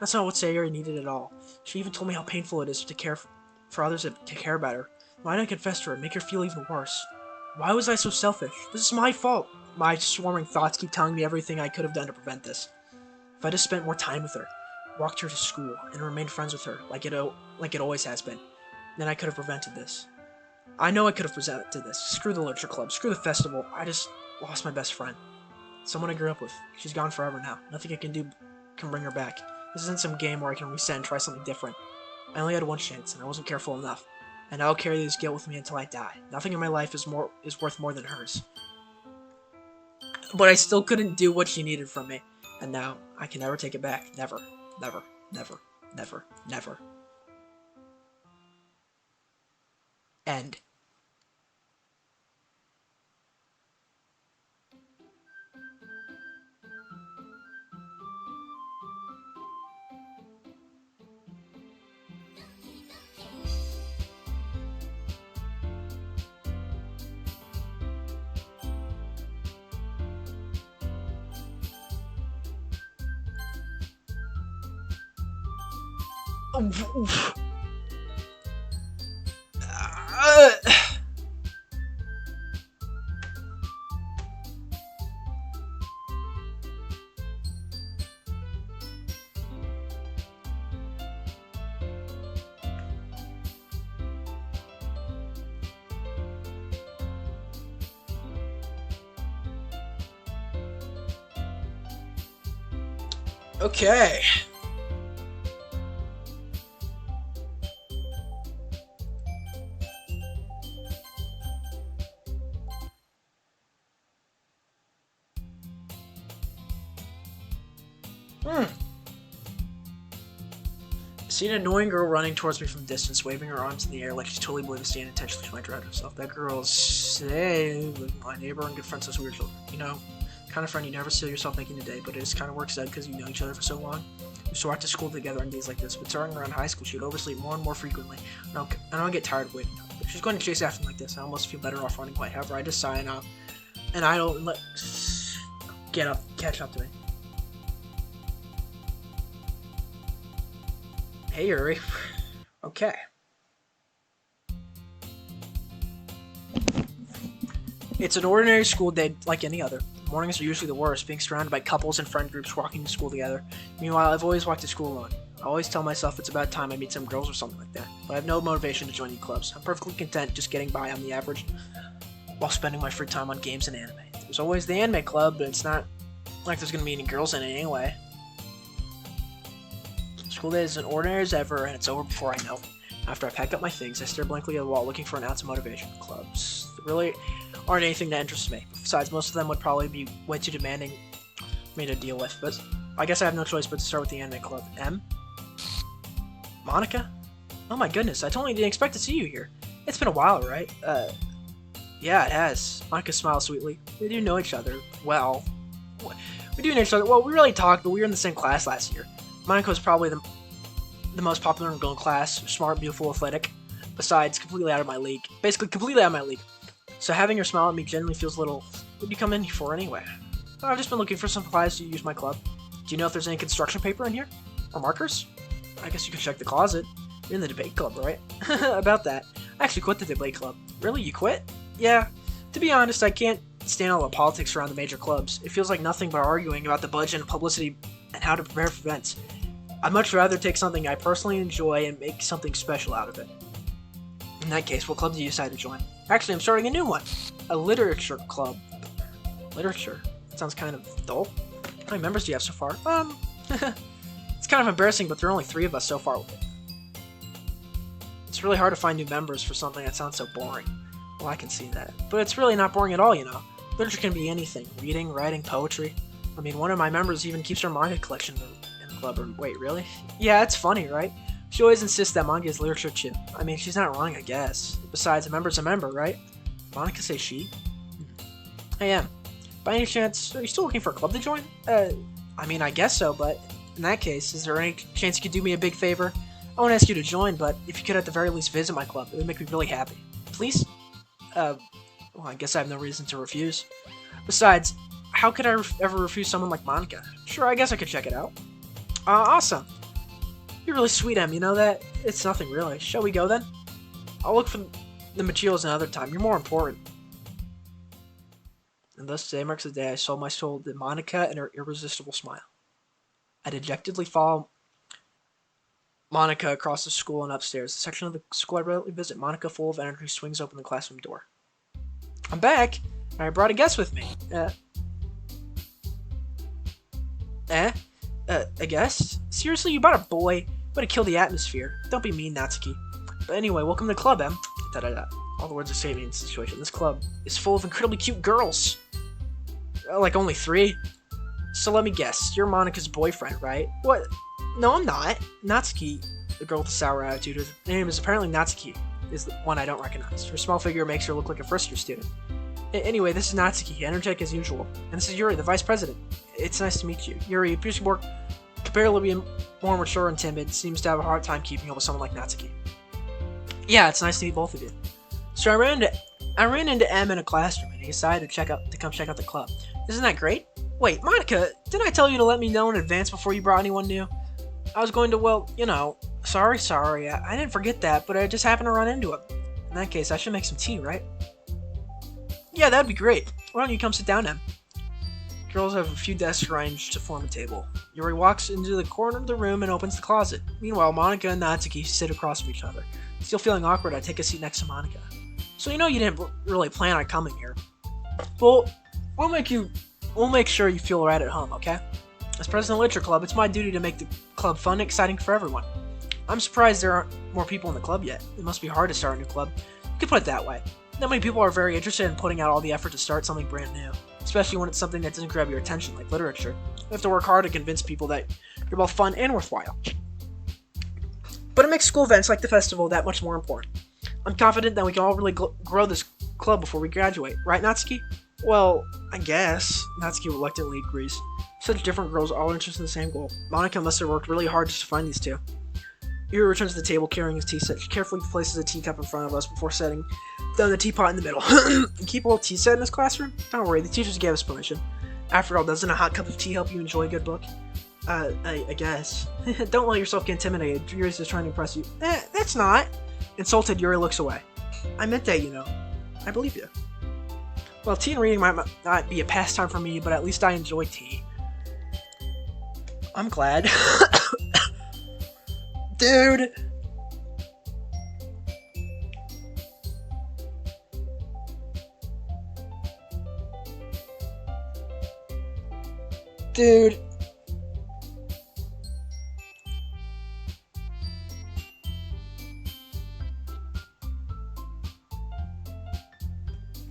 That's not what Sayori needed at all. She even told me how painful it is to care for others to care about her. Why did I confess to her and make her feel even worse? Why was I so selfish? This is my fault. My swarming thoughts keep telling me everything I could have done to prevent this. If I just spent more time with her, walked her to school, and remained friends with her like it always has been, then I could have prevented this. I know I could have prevented this. Screw the literature club. Screw the festival. I just lost my best friend. Someone I grew up with. She's gone forever now. Nothing I can do can bring her back. This isn't some game where I can reset and try something different. I only had one chance, and I wasn't careful enough. And I'll carry this guilt with me until I die. Nothing in my life is worth more than hers. But I still couldn't do what she needed from me. And now, I can never take it back. Never. Never. Never. Never. Never. End. Okay. See an annoying girl running towards me from a distance, waving her arms in the air like she totally believed Stan intentionally trying to drown herself. That girl's my neighbor and good friend says weird children. You know, kind of friend you never see yourself making today, but it just kind of works out because you know each other for so long. We still went to school together on days like this, but starting around high school, she would oversleep more and more frequently. And I'll get tired of waiting. If she's going to chase after me like this, I almost feel better off running away. However, I just sign off, and I don't let catch up to me. Hey, Yuri. Okay. It's an ordinary school day like any other. Mornings are usually the worst, being surrounded by couples and friend groups walking to school together. Meanwhile, I've always walked to school alone. I always tell myself it's about time I meet some girls or something like that, but I have no motivation to join any clubs. I'm perfectly content just getting by on the average while spending my free time on games and anime. There's always the anime club, but it's not like there's gonna be any girls in it anyway. School day is as ordinary as ever, and it's over before I know it. After I pack up my things, I stare blankly at the wall looking for an ounce of motivation. Clubs really aren't anything that interests me. Besides, most of them would probably be way too demanding me to deal with, but I guess I have no choice but to start with the anime club. M? Monica? Oh my goodness, I totally didn't expect to see you here. It's been a while, right? Yeah, it has. Monica smiles sweetly. We do know each other well. We do know each other well. We really talked, but we were in the same class last year. Monica was probably the most popular girl in class, smart, beautiful, athletic. Besides, completely out of my league. Basically, completely out of my league. So having her smile at me genuinely feels a little... What'd you come in for anyway? I've just been looking for some supplies to use my club. Do you know if there's any construction paper in here? Or markers? I guess you can check the closet. You're in the debate club, right? About that. I actually quit the debate club. Really? You quit? Yeah. To be honest, I can't stand all the politics around the major clubs. It feels like nothing but arguing about the budget and publicity and how to prepare for events. I'd much rather take something I personally enjoy and make something special out of it. In that case, what club do you decide to join? Actually, I'm starting a new one. A literature club. Literature? That sounds kind of dull. How many members do you have so far? It's kind of embarrassing, but there are only 3 of us so far. It's really hard to find new members for something that sounds so boring. Well, I can see that. But it's really not boring at all, you know. Literature can be anything. Reading, writing, poetry. I mean, one of my members even keeps her manga collection in the club. Wait, really? Yeah, it's funny, right? She always insists that manga is literature too. I mean, she's not wrong, I guess. Besides, a member's a member, right? Monica say she? I am. By any chance, are you still looking for a club to join? I mean, I guess so, but in that case, is there any chance you could do me a big favor? I won't ask you to join, but if you could at the very least visit my club, it would make me really happy. Please? Well, I guess I have no reason to refuse. Besides, how could I ever refuse someone like Monica? Sure, I guess I could check it out. Awesome. You're really sweet, Em. You know that? It's nothing, really. Shall we go, then? I'll look for the materials another time. You're more important. And thus today marks the day I sold my soul to Monica and her irresistible smile. I dejectedly follow Monica across the school and upstairs. The section of the school I regularly visit. Monica, full of energy, swings open the classroom door. I'm back. I brought a guest with me. A guest? Seriously, you brought a boy? Way to kill the atmosphere. Don't be mean, Natsuki. But anyway, welcome to the club, Em. Da-da-da. All the words are saving in this situation. This club is full of incredibly cute girls. Like only 3? So let me guess. You're Monica's boyfriend, right? What? No, I'm not. Natsuki, the girl with the sour attitude, her name is apparently Natsuki, is the one I don't recognize. Her small figure makes her look like a first-year student. Anyway, this is Natsuki, energetic as usual. And this is Yuri, the vice president. It's nice to meet you. Yuri appears to be more comparatively more mature and timid, seems to have a hard time keeping up with someone like Natsuki. Yeah, it's nice to meet both of you. So I ran into M in a classroom and he decided to come check out the club. Isn't that great? Wait, Monica, didn't I tell you to let me know in advance before you brought anyone new? I was going to, well, you know, sorry, I didn't forget that, but I just happened to run into him. In that case, I should make some tea, right? Yeah, that'd be great. Why don't you come sit down, Em? Girls have a few desks arranged to form a table. Yuri walks into the corner of the room and opens the closet. Meanwhile, Monica and Natsuki sit across from each other. Still feeling awkward, I take a seat next to Monica. So you know you didn't really plan on coming here. Well, we'll make sure you feel right at home, okay? As president of the Literature Club, it's my duty to make the club fun and exciting for everyone. I'm surprised there aren't more people in the club yet. It must be hard to start a new club. You could put it that way. Not many people are very interested in putting out all the effort to start something brand new, especially when it's something that doesn't grab your attention, like literature. You have to work hard to convince people that you're both fun and worthwhile. But it makes school events like the festival that much more important. I'm confident that we can all really grow this club before we graduate, right, Natsuki? Well, I guess. Natsuki reluctantly agrees. Such different girls, all interested in the same goal. Monica must have worked really hard just to find these two. Yuri returns to the table carrying his tea set. She carefully places a teacup in front of us before setting down the teapot in the middle. You keep a little tea set in this classroom? Don't worry, the teachers gave us permission. After all, doesn't a hot cup of tea help you enjoy a good book? I guess. Don't let yourself get intimidated. Yuri's just trying to impress you. That's not. Insulted, Yuri looks away. I meant that, you know. I believe you. Well, tea and reading might not be a pastime for me, but at least I enjoy tea. I'm glad. Dude! Dude.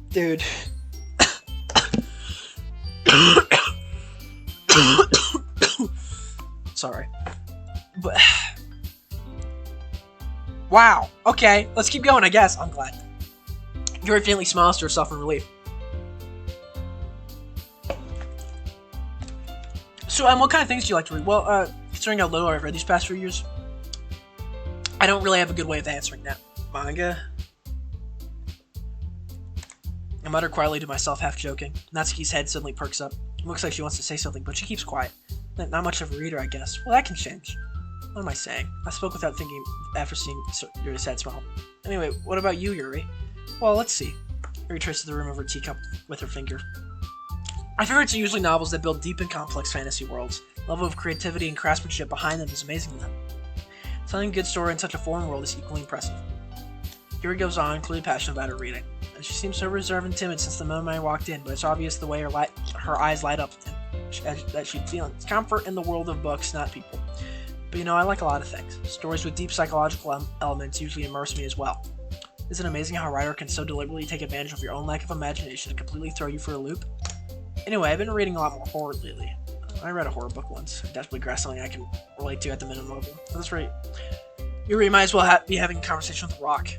Dude. Sorry. But wow. Okay, let's keep going, I guess. I'm glad. Yuri faintly smiles to herself in relief. So, what kind of things do you like to read? Well, considering how little I've read these past few years, I don't really have a good way of answering that. Manga? I mutter quietly to myself, half joking. Natsuki's head suddenly perks up. It looks like she wants to say something, but she keeps quiet. Not much of a reader, I guess. Well, that can change. What am I saying? I spoke without thinking after seeing Yuri's sad smile. Anyway, what about you, Yuri? Well, let's see. Yuri traces the rim of her teacup with her finger. My favorites are usually novels that build deep and complex fantasy worlds. The level of creativity and craftsmanship behind them is amazing to them. Telling a good story in such a foreign world is equally impressive. Yuri goes on, clearly passionate about her reading. And she seems so reserved and timid since the moment I walked in, but it's obvious the way her eyes light up that she feels comfort in the world of books, not people. But you know, I like a lot of things. Stories with deep psychological elements usually immerse me as well. Isn't it amazing how a writer can so deliberately take advantage of your own lack of imagination to completely throw you for a loop? Anyway, I've been reading a lot more horror lately. I read a horror book once. I desperately grasped something I can relate to at the minimum level. That's right. Yuri might as well be having a conversation with a rock.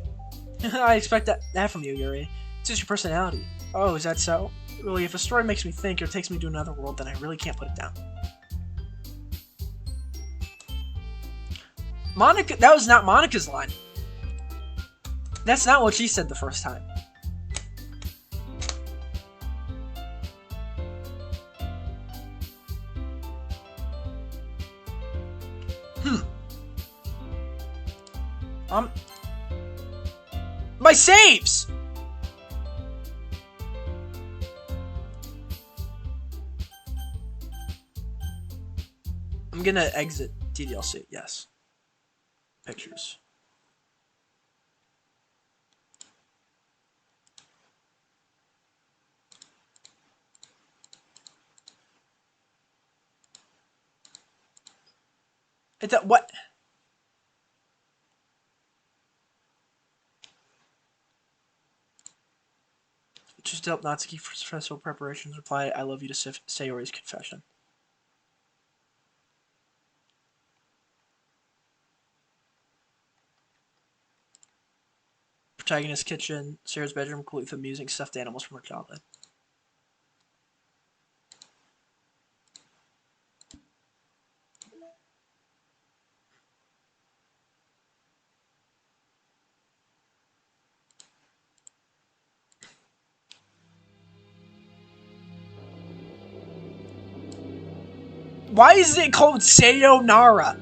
I expect that from you, Yuri. It's just your personality. Oh, is that so? Really, if a story makes me think or takes me to another world, then I really can't put it down. Monica, that was not Monica's line. That's not what she said the first time. Um, my saves! I'm gonna exit Ddlc, yes. Pictures. What? Just help Natsuki for festival preparations. Reply, I love you to Sayori's confession. Protagonist kitchen. Sarah's bedroom, complete with amusing stuffed animals from her childhood. Why is it called Sayonara?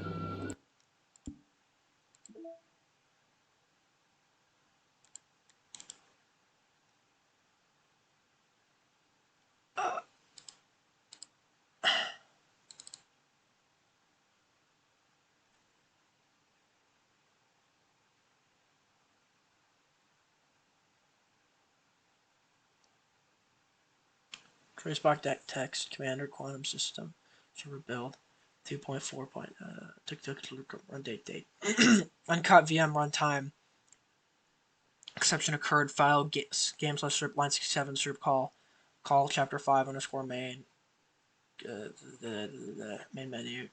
Traceblock deck text commander quantum system server build 2.4. Run date uncut VM runtime exception occurred file game slash strip line 67 strip call chapter 5 underscore main the main menu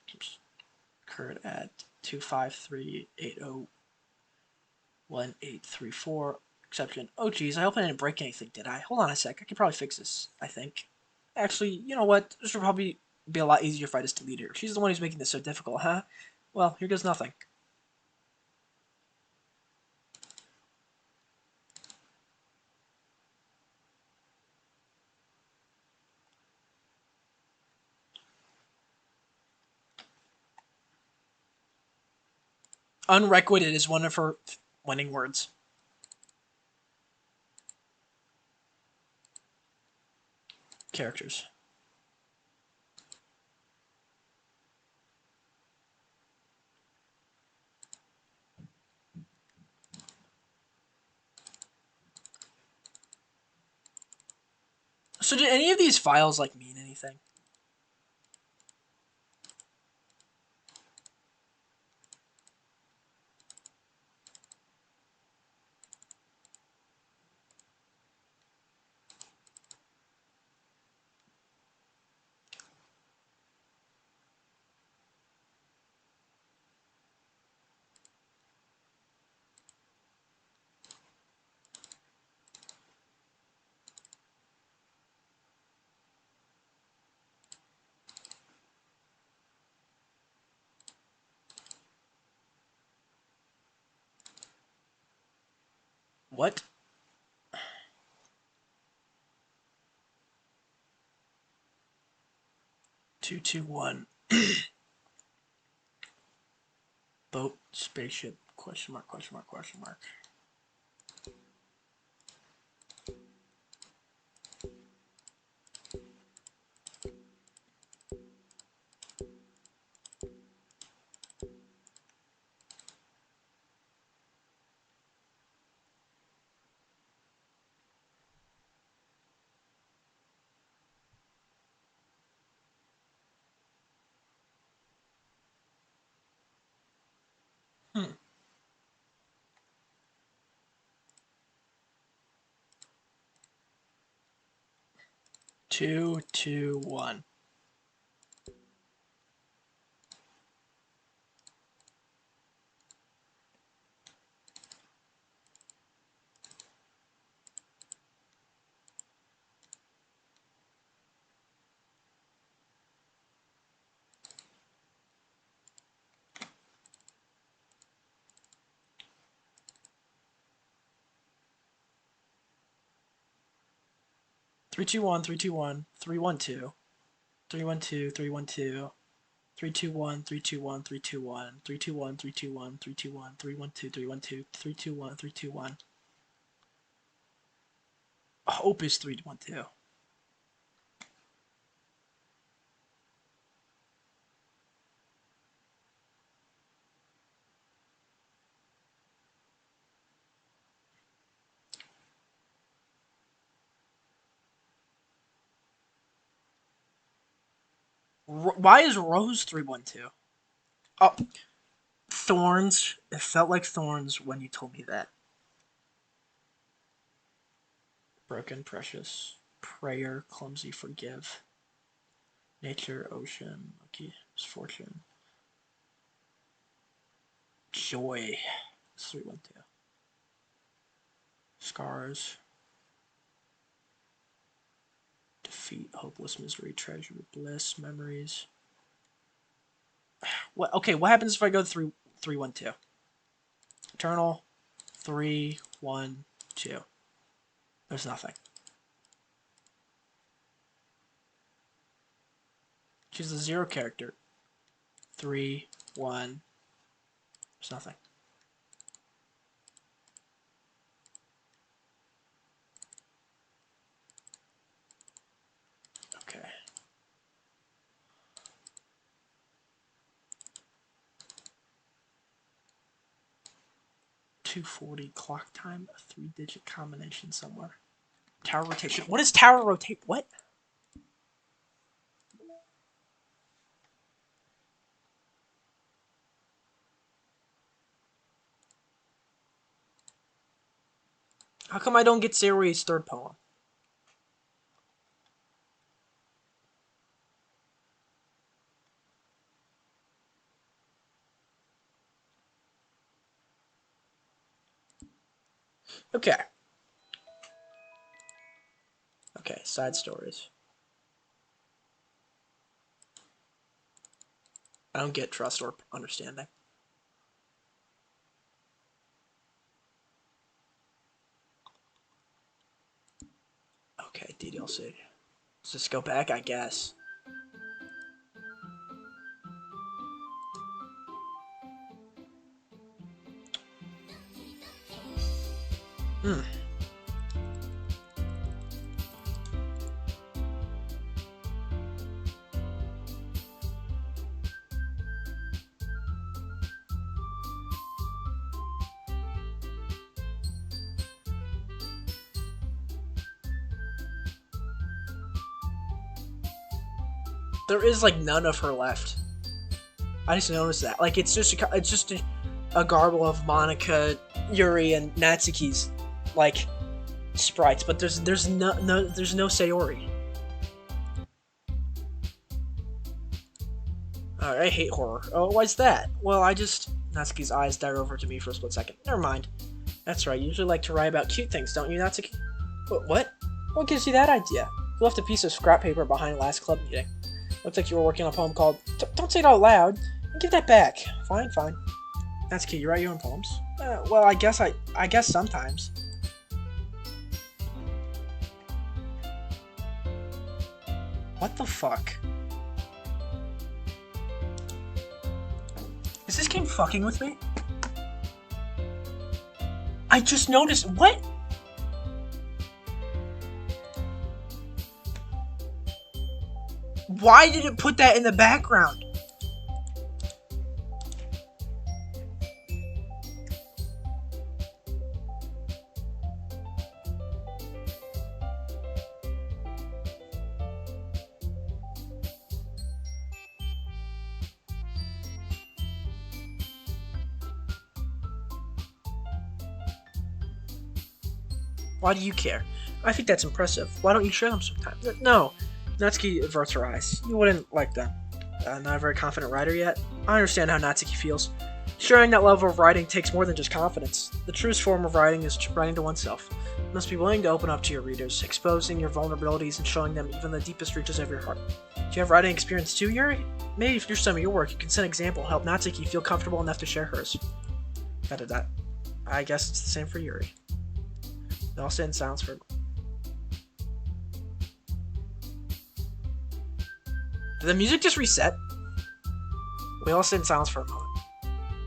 occurred at 253801834 exception. Oh geez, I hope I didn't break anything, did I? Hold on a sec, I could probably fix this, I think. Actually, you know what? This would probably be a lot easier if I just delete her. She's the one who's making this so difficult, huh? Well, here goes nothing. Unrequited is one of her winning words. Characters. So did any of these files, like, mean anything? What? 221. Boat, spaceship, question mark, question mark, question mark. Hmm. 221. 321, 321, 312, 312, 312. Three two one, 321, 321, 321, 321, 321, 312, 312, 321, 321. Hope is 312. Why is Rose 312? Oh, Thorns. It felt like thorns when you told me that. Broken, precious. Prayer, clumsy, forgive. Nature, ocean, lucky, misfortune. Joy. It's 312. Scars. Defeat, hopeless, misery, treasure, bliss, memories. What? Okay, what happens if I go 312? Eternal, 312. There's nothing. Choose the zero character. 3, 1. There's nothing. Okay. 240 clock time, a 3-digit combination somewhere. Tower rotation. What is tower rotate? What? How come I don't get Sayori's third poem? Okay. Okay, side stories. I don't get trust or understanding. Okay, Ddlc. Let's just go back, I guess. Hmm. There is like none of her left. I just noticed that. Like it's just a garble of Monica, Yuri, and Natsuki's like sprites, but there's no Sayori. I hate horror. Oh, why's that? Well, Natsuki's eyes died over to me for a split second. Never mind. That's right. You usually like to write about cute things, don't you, Natsuki? What? What gives you that idea? You left a piece of scrap paper behind last club meeting. Looks like you were working on a poem called Don't Say It Out Loud. Give that back. Fine. Natsuki, you write your own poems? Well, I guess sometimes. What the fuck? Is this game fucking with me? I just noticed. What? Why did it put that in the background? Why do you care? I think that's impressive. Why don't you share them sometime? No. Natsuki averts her eyes. You wouldn't like them. Not a very confident writer yet? I understand how Natsuki feels. Sharing that level of writing takes more than just confidence. The truest form of writing is writing to oneself. You must be willing to open up to your readers, exposing your vulnerabilities and showing them even the deepest reaches of your heart. Do you have writing experience too, Yuri? Maybe through some of your work, you can set an example, help Natsuki feel comfortable enough to share hers. I guess it's the same for Yuri. They all sit in silence for. Did the music just reset? We all sit in silence for a moment.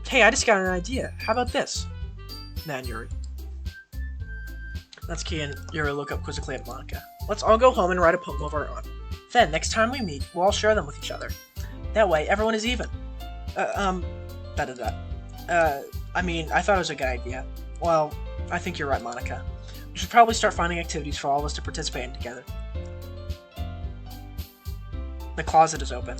Hey, I just got an idea. How about this? Nah, Yuri. Natsuki and Yuri look up quizzically at Monica. Let's all go home and write a poem of our own. Then, next time we meet, we'll all share them with each other. That way, everyone is even. I mean, I thought it was a good idea. Well, I think you're right, Monica. We should probably start finding activities for all of us to participate in together. The closet is open.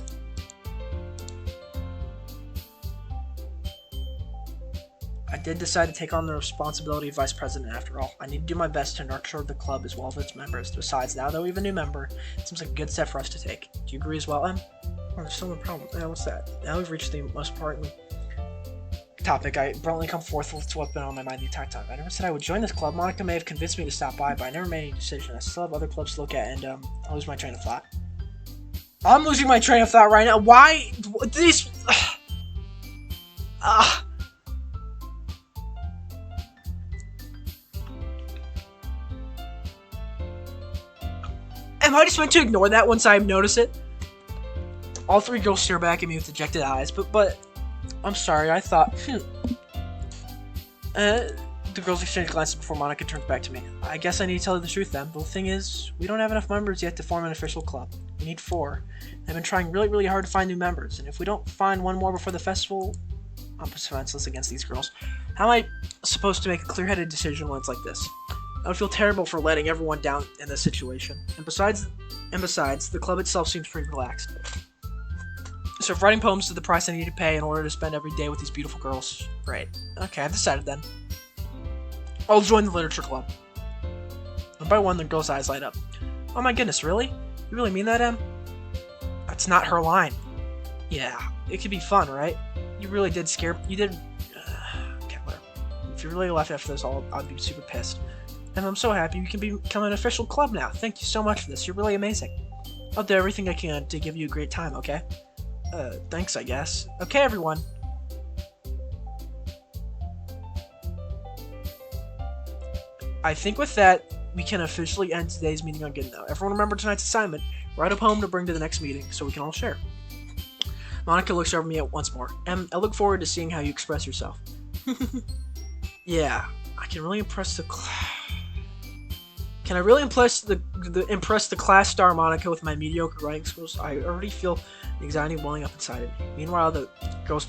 I did decide to take on the responsibility of vice president after all. I need to do my best to nurture the club as well as its members. Besides, now that we have a new member, it seems like a good step for us to take. Do you agree as well, Em? Oh, there's still one problem. What's that? Now we've reached the most important topic. I bluntly come forth with what's been on my mind the entire time. I never said I would join this club. Monica may have convinced me to stop by, but I never made any decision. I still have other clubs to look at, and I'll lose my train of thought. I'm losing my train of thought right now. Why? These... Am I just meant to ignore that once I notice it? All three girls stare back at me with dejected eyes, but I'm sorry, I thought, the girls exchange glances before Monica turns back to me. I guess I need to tell you the truth then. But the thing is, we don't have enough members yet to form an official club. We need 4. I've been trying really, really hard to find new members, and if we don't find one more before the festival, I'm defenseless against these girls. How am I supposed to make a clear-headed decision when it's like this? I would feel terrible for letting everyone down in this situation. And besides, the club itself seems pretty relaxed. So if writing poems is the price I need to pay in order to spend every day with these beautiful girls, great. Okay, I've decided then. I'll join the literature club. One by one, the girl's eyes light up. Oh my goodness, really? You really mean that, Em? That's not her line. Yeah, it could be fun, right? You really did scare... You did... Okay, whatever. If you really left after this, I'd be super pissed. And I'm so happy you can become an official club now. Thank you so much for this. You're really amazing. I'll do everything I can to give you a great time, okay? Thanks, I guess. Okay, everyone. I think with that, we can officially end today's meeting on good note. Everyone remember tonight's assignment. Write a poem to bring to the next meeting so we can all share. Monica looks over me once more. Em, I look forward to seeing how you express yourself. Yeah, I can really impress the Can I really impress the class star Monica with my mediocre writing skills? I already feel the anxiety welling up inside of me. Meanwhile, the girls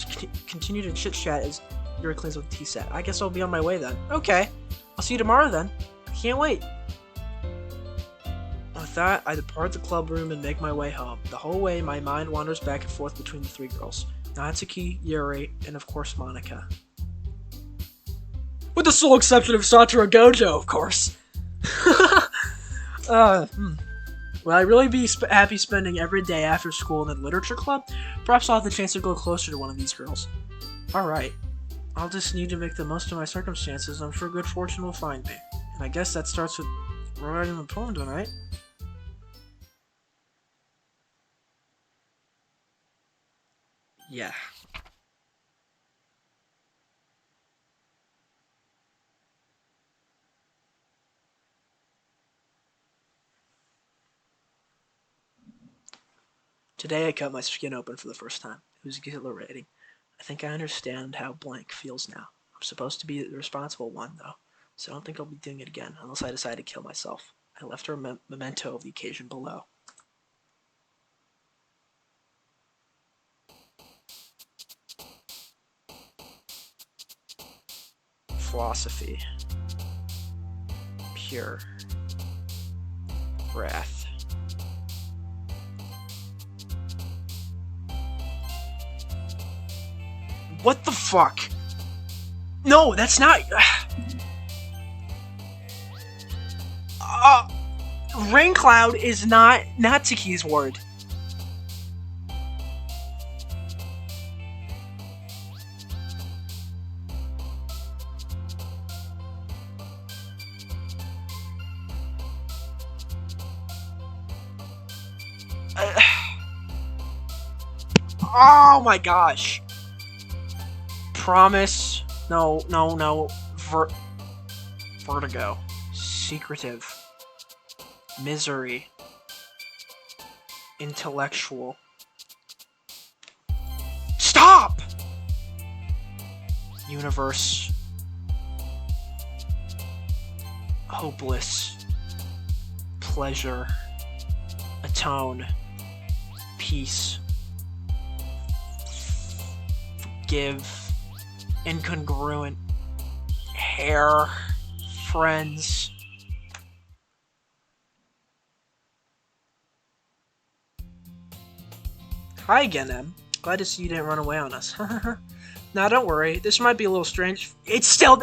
continue to chit-chat as Yuri cleans up the tea set. I guess I'll be on my way then. Okay, I'll see you tomorrow then. I can't wait. With that, I depart the club room and make my way home. The whole way, my mind wanders back and forth between the 3 girls. Natsuki, Yuri, and of course Monica. With the sole exception of Satoru Gojo, of course. Will I really be happy spending every day after school in the literature club? Perhaps I'll have the chance to go closer to one of these girls. Alright. I'll just need to make the most of my circumstances. I'm sure good fortune will find me. And I guess that starts with writing the poem tonight. Yeah. Today I cut my skin open for the first time. It was exhilarating. I think I understand how blank feels now. I'm supposed to be the responsible one, though, so I don't think I'll be doing it again unless I decide to kill myself. I left a memento of the occasion below. Philosophy. Pure. Wrath. What the fuck? No, that's not... Rain Cloud is not Natsuki's word. Oh my gosh. Promise. No. Vertigo. Secretive. Misery. Intellectual. Stop! universe, hopeless, pleasure, atone, peace, forgive, incongruent, hair, friends. Hi again, Em. Glad to see you didn't run away on us. Now don't worry, this might be a little strange. It's still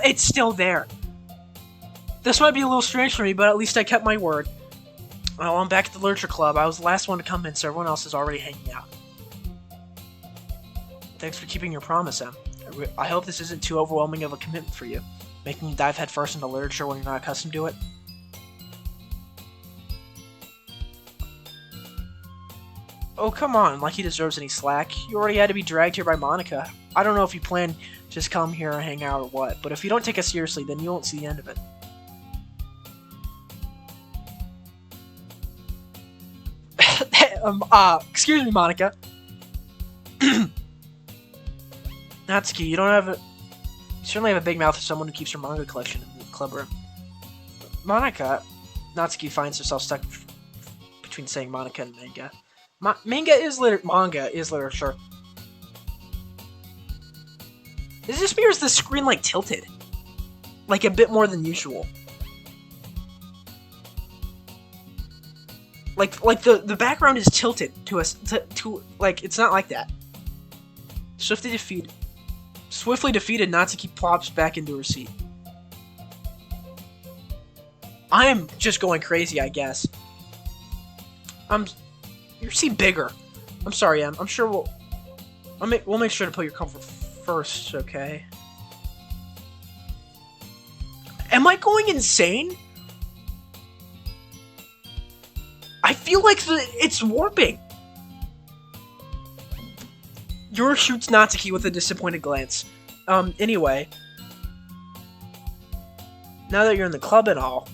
there. This might be a little strange for me, but at least I kept my word. Well, I'm back at the Literature Club. I was the last one to come in, so everyone else is already hanging out. Thanks for keeping your promise, Em. I hope this isn't too overwhelming of a commitment for you, making you dive headfirst into literature when you're not accustomed to it. Oh, come on, like he deserves any slack. You already had to be dragged here by Monica. I don't know if you plan to just come here and hang out or what, but if you don't take us seriously, then you won't see the end of it. Excuse me, Monica. Natsuki, you don't have a... You certainly have a big mouth for someone who keeps her manga collection in the club room. Monica... Natsuki finds herself stuck between saying Monica and manga. Manga is literature. Is this because the screen, like, tilted? Like, a bit more than usual. Like the background is tilted to us, to like, it's not like that. Swiftly defeated, Natsuki plops back into her seat. I am just going crazy, I guess. Your seat bigger. I'm sorry, Em. I'm sure we'll make sure to put your comfort first, okay? Am I going insane? I feel like it's warping. Yuri shoots Natsuki with a disappointed glance. Anyway. Now that you're in the club and all,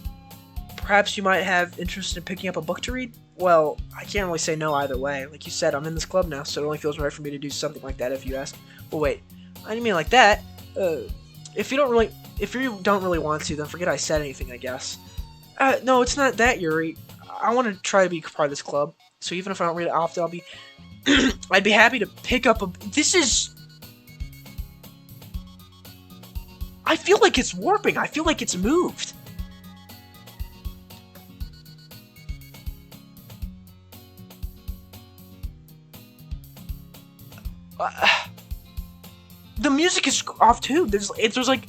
perhaps you might have interest in picking up a book to read? Well, I can't really say no either way. Like you said, I'm in this club now, so it only feels right for me to do something like that if you ask. Well, wait. I didn't mean like that. If you don't really want to, then forget I said anything, I guess. No, it's not that, Yuri. I want to try to be part of this club, so even if I don't read it often, I'll be... I'd be happy to pick up a... This is... I feel like it's warping. I feel like it's moved. The music is off too. There's like...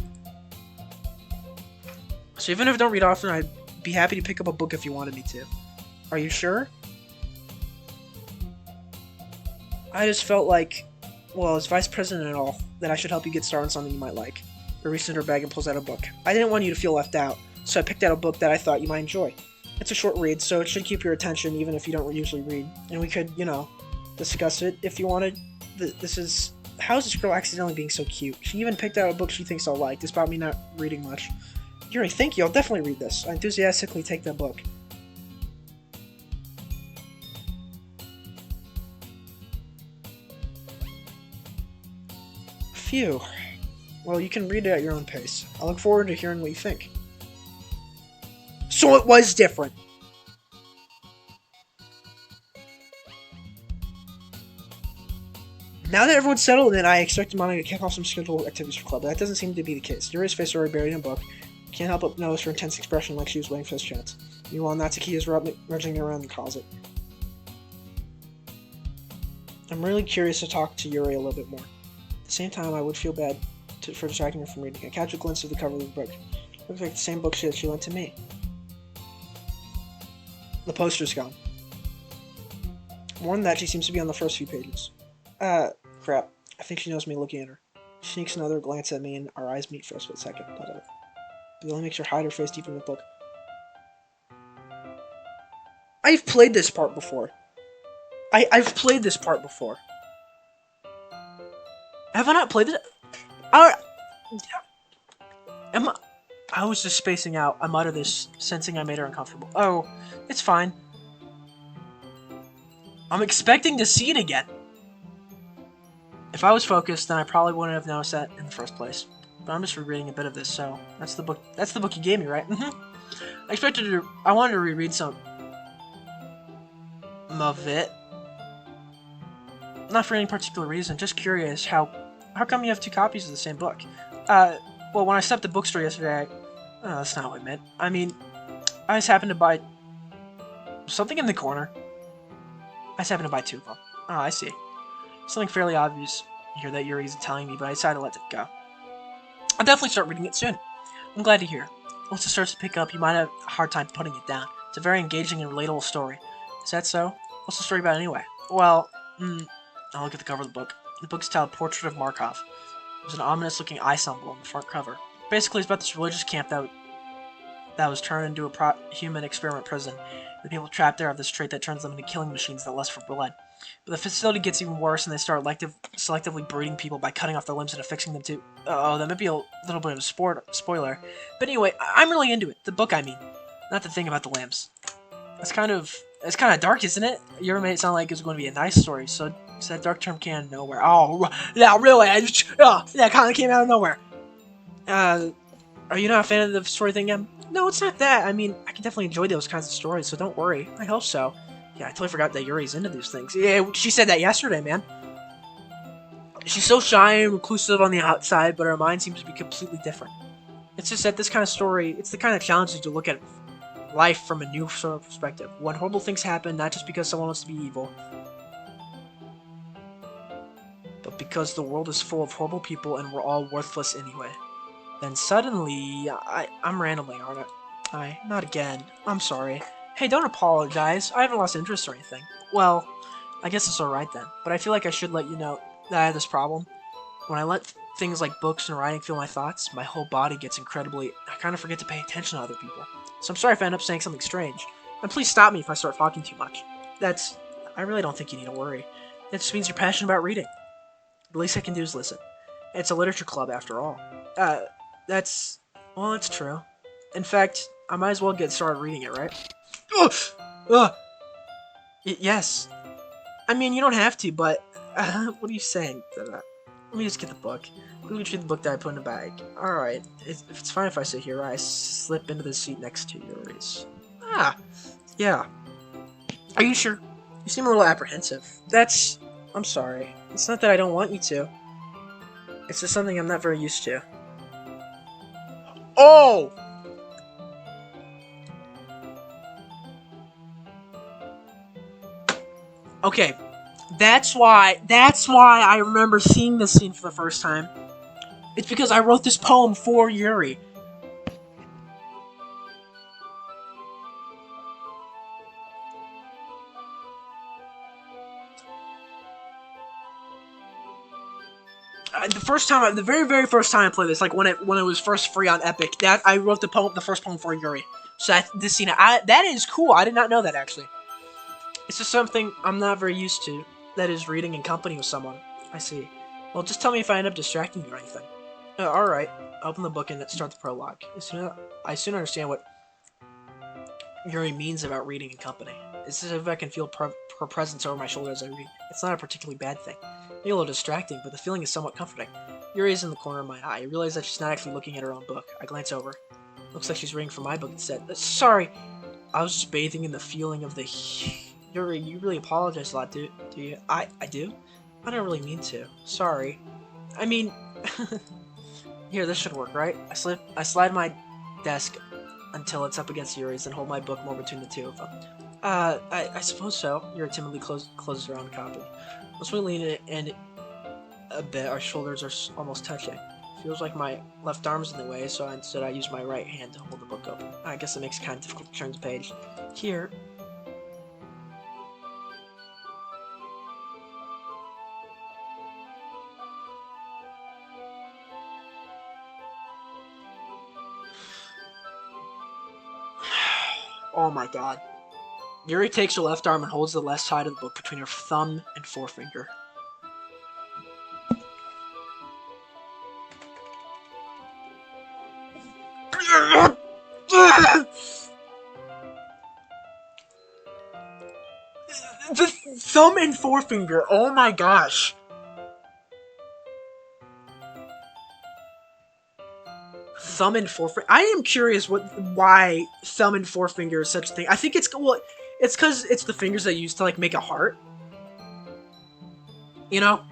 So even if I don't read often, I'd be happy to pick up a book if you wanted me to. Are you sure? I just felt like, well, as vice president and all, that I should help you get started on something you might like. He reaches into her bag and pulls out a book. I didn't want you to feel left out, so I picked out a book that I thought you might enjoy. It's a short read, so it should keep your attention even if you don't usually read. And we could, discuss it if you wanted. This is... How is this girl accidentally being so cute? She even picked out a book she thinks I'll like, despite me not reading much. Yuri, thank you. I'll definitely read this. I enthusiastically take that book. Phew. Well, you can read it at your own pace. I look forward to hearing what you think. So it was different. Now that everyone's settled in, I expected Monica to kick off some scheduled activities for club, but that doesn't seem to be the case. Yuri's face is already buried in a book. Can't help but notice her intense expression like she was waiting for this chance. Meanwhile, Natsuki is rummaging around the closet. I'm really curious to talk to Yuri a little bit more. At the same time, I would feel bad for distracting her from reading. I catch a glimpse of the cover of the book. Looks like the same book she lent to me. The poster's gone. More than that, she seems to be on the first few pages. Crap. I think she knows me looking at her. She sneaks another glance at me and our eyes meet for a split second. But it only makes her hide her face deep in the book. I've played this part before. I've played this part before. Have I not played it? I was just spacing out. I muttered this, sensing I made her uncomfortable. Oh, it's fine. I'm expecting to see it again. If I was focused, then I probably wouldn't have noticed that in the first place. But I'm just rereading a bit of this, so that's the book. That's the book you gave me, right? I expected to. I wanted to reread some of it, not for any particular reason. Just curious how come you have two copies of the same book? Uh, well, when I stepped at the bookstore yesterday, that's not what I meant. I mean, I just happened to buy something in the corner. I just happened to buy two of them. Oh, I see. Something fairly obvious here that Yuri's telling me, but I decided to let it go. I'll definitely start reading it soon. I'm glad to hear. Once it starts to pick up, you might have a hard time putting it down. It's a very engaging and relatable story. Is that so? What's the story about anyway? Well, I'll look at the cover of the book. The book's titled Portrait of Markov. There's an ominous-looking eye symbol on the front cover. Basically, it's about this religious camp that was turned into a human experiment prison. The people trapped there have this trait that turns them into killing machines that lust for blood. But the facility gets even worse, and they start selectively breeding people by cutting off their limbs and affixing them to. Oh, that might be a little bit of a spoiler. But anyway, I'm really into it. The book, I mean, not the thing about the lambs. It's kind of dark, isn't it? You made it sound like it was going to be a nice story. So that dark term came out of nowhere. Oh, yeah, really? That kind of came out of nowhere. Are you not a fan of the story thing, Em? No, it's not that. I mean, I can definitely enjoy those kinds of stories, so don't worry. I hope so. Yeah, I totally forgot that Yuri's into these things. Yeah, she said that yesterday, man. She's so shy and reclusive on the outside, but her mind seems to be completely different. It's just that this kind of story, it's the kind of challenges to look at life from a new sort of perspective. When horrible things happen, not just because someone wants to be evil, but because the world is full of horrible people and we're all worthless anyway. Then suddenly, I'm rambling, aren't I? Not again. I'm sorry. Hey, don't apologize. I haven't lost interest or anything. Well, I guess it's alright then. But I feel like I should let you know that I have this problem. When I let things like books and writing fill my thoughts, my whole body gets incredibly... I kind of forget to pay attention to other people. So I'm sorry if I end up saying something strange. And please stop me if I start talking too much. I really don't think you need to worry. It just means you're passionate about reading. The least I can do is listen. It's a literature club, after all. That's... Well, it's true. In fact, I might as well get started reading it, right? Ugh! Ugh! Yes. I mean, you don't have to, but... what are you saying? Let me just get the book. Let me retrieve the book that I put in the bag. Alright. If it's fine if I sit here, I slip into the seat next to yours. Ah! Yeah. Are you sure? You seem a little apprehensive. I'm sorry. It's not that I don't want you to. It's just something I'm not very used to. Oh! Okay. That's why I remember seeing this scene for the first time. It's because I wrote this poem for Yuri. The very very first time I played this, like when it was first free on Epic, that I wrote the first poem for Yuri. So this scene, that is cool. I did not know that actually. It's just something I'm not very used to. That is reading in company with someone. I see. Well, just tell me if I end up distracting you or anything. All right. Open the book and start the prologue. I soon understand what Yuri means about reading in company. It's as if I can feel her presence over my shoulder as I read. It's not a particularly bad thing. Maybe a little distracting, but the feeling is somewhat comforting. Yuri is in the corner of my eye. I realize that she's not actually looking at her own book. I glance over. Looks like she's reading from my book instead. Sorry, I was just bathing in the feeling of the... Yuri, you really apologize a lot, do you? I do? I don't really mean to. Sorry. I mean... Here, this should work, right? I slide my desk until it's up against Yuri's and hold my book more between the two of them. I suppose so. Yuri timidly closes her own copy. Once we lean in a bit, our shoulders are almost touching. Feels like my left arm's in the way, so instead I use my right hand to hold the book open. I guess it makes it kind of difficult to turn the page. Here. Oh my god. Yuri takes her left arm and holds the left side of the book between her thumb and forefinger. The thumb and forefinger, oh my gosh. thumb and forefinger. I am curious why thumb and forefinger is such a thing. I think it's well, it's because it's the fingers they use to like make a heart. You know,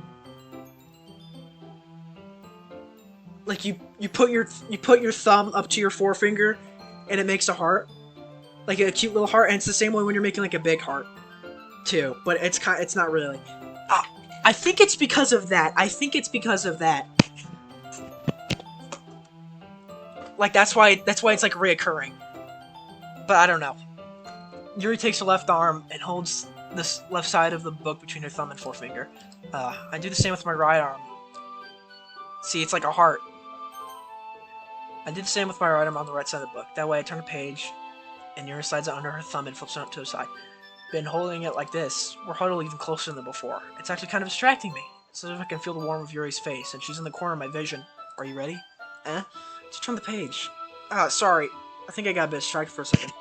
like you put your thumb up to your forefinger, and it makes a heart, like a cute little heart. And it's the same way when you're making like a big heart, too. But it's not really. Uh, I think it's because of that. I think it's because of that. Like that's why it's like reoccurring. But I don't know. Yuri takes her left arm and holds this left side of the book between her thumb and forefinger. I do the same with my right arm. See, it's like a heart. I did the same with my right arm on the right side of the book. That way I turn the page, and Yuri slides it under her thumb and flips it up to the side. Been holding it like this, we're huddled even closer than before. It's actually kind of distracting me. It's as if I can feel the warmth of Yuri's face, and she's in the corner of my vision. Are you ready? Just turn the page. Sorry. I think I got a bit distracted for a second.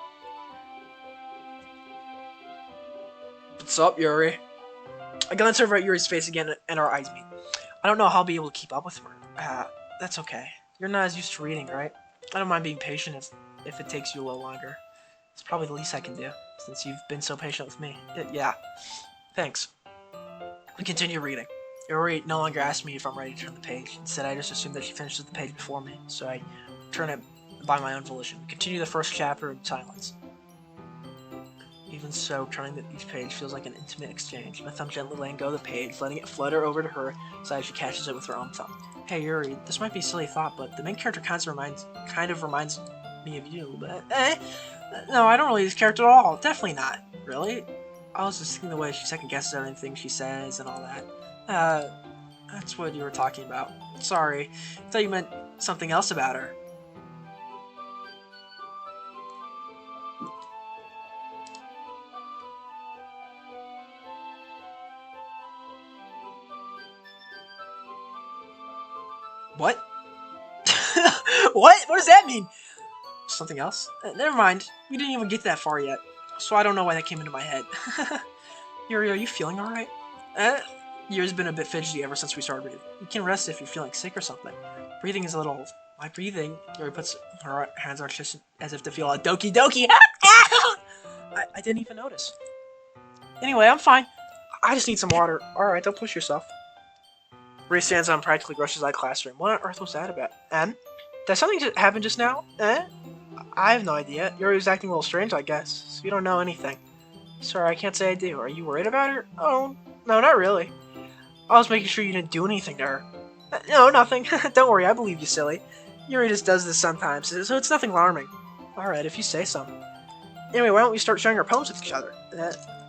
What's up, Yuri? I glance over at Yuri's face again, and our eyes meet. I don't know how I'll be able to keep up with her. That's okay. You're not as used to reading, right? I don't mind being patient if it takes you a little longer. It's probably the least I can do, since you've been so patient with me. Yeah. Thanks. We continue reading. Yuri no longer asks me if I'm ready to turn the page. Instead, I just assume that she finishes the page before me, so I turn it by my own volition. We continue the first chapter in silence. Even so, turning each page feels like an intimate exchange. My thumb gently letting go of the page, letting it flutter over to her side as she catches it with her own thumb. Hey Yuri, this might be a silly thought, but the main character kind of reminds me of you, but no, I don't really use character at all. Definitely not. Really? I was just thinking the way she second guesses everything she says and all that. That's what you were talking about. Sorry. I thought you meant something else about her. What? What? What does that mean? Something else? Never mind. We didn't even get that far yet. So I don't know why that came into my head. Yuri, are you feeling alright? Yuri's been a bit fidgety ever since we started reading. You can rest if you're feeling sick or something. Breathing is a little... My breathing? Yuri puts her hands on her chest as if to feel a doki doki. I didn't even notice. Anyway, I'm fine. I just need some water. Alright, don't push yourself. Ray stands up and practically rushes out of the classroom. What on earth was that about? Did something happen just now? I have no idea. Yuri was acting a little strange, I guess. So you don't know anything. Sorry, I can't say I do. Are you worried about her? Oh, no, not really. I was making sure you didn't do anything to her. No, nothing. Don't worry, I believe you, silly. Yuri just does this sometimes, so it's nothing alarming. Alright, if you say so. Anyway, why don't we start sharing our poems with each other?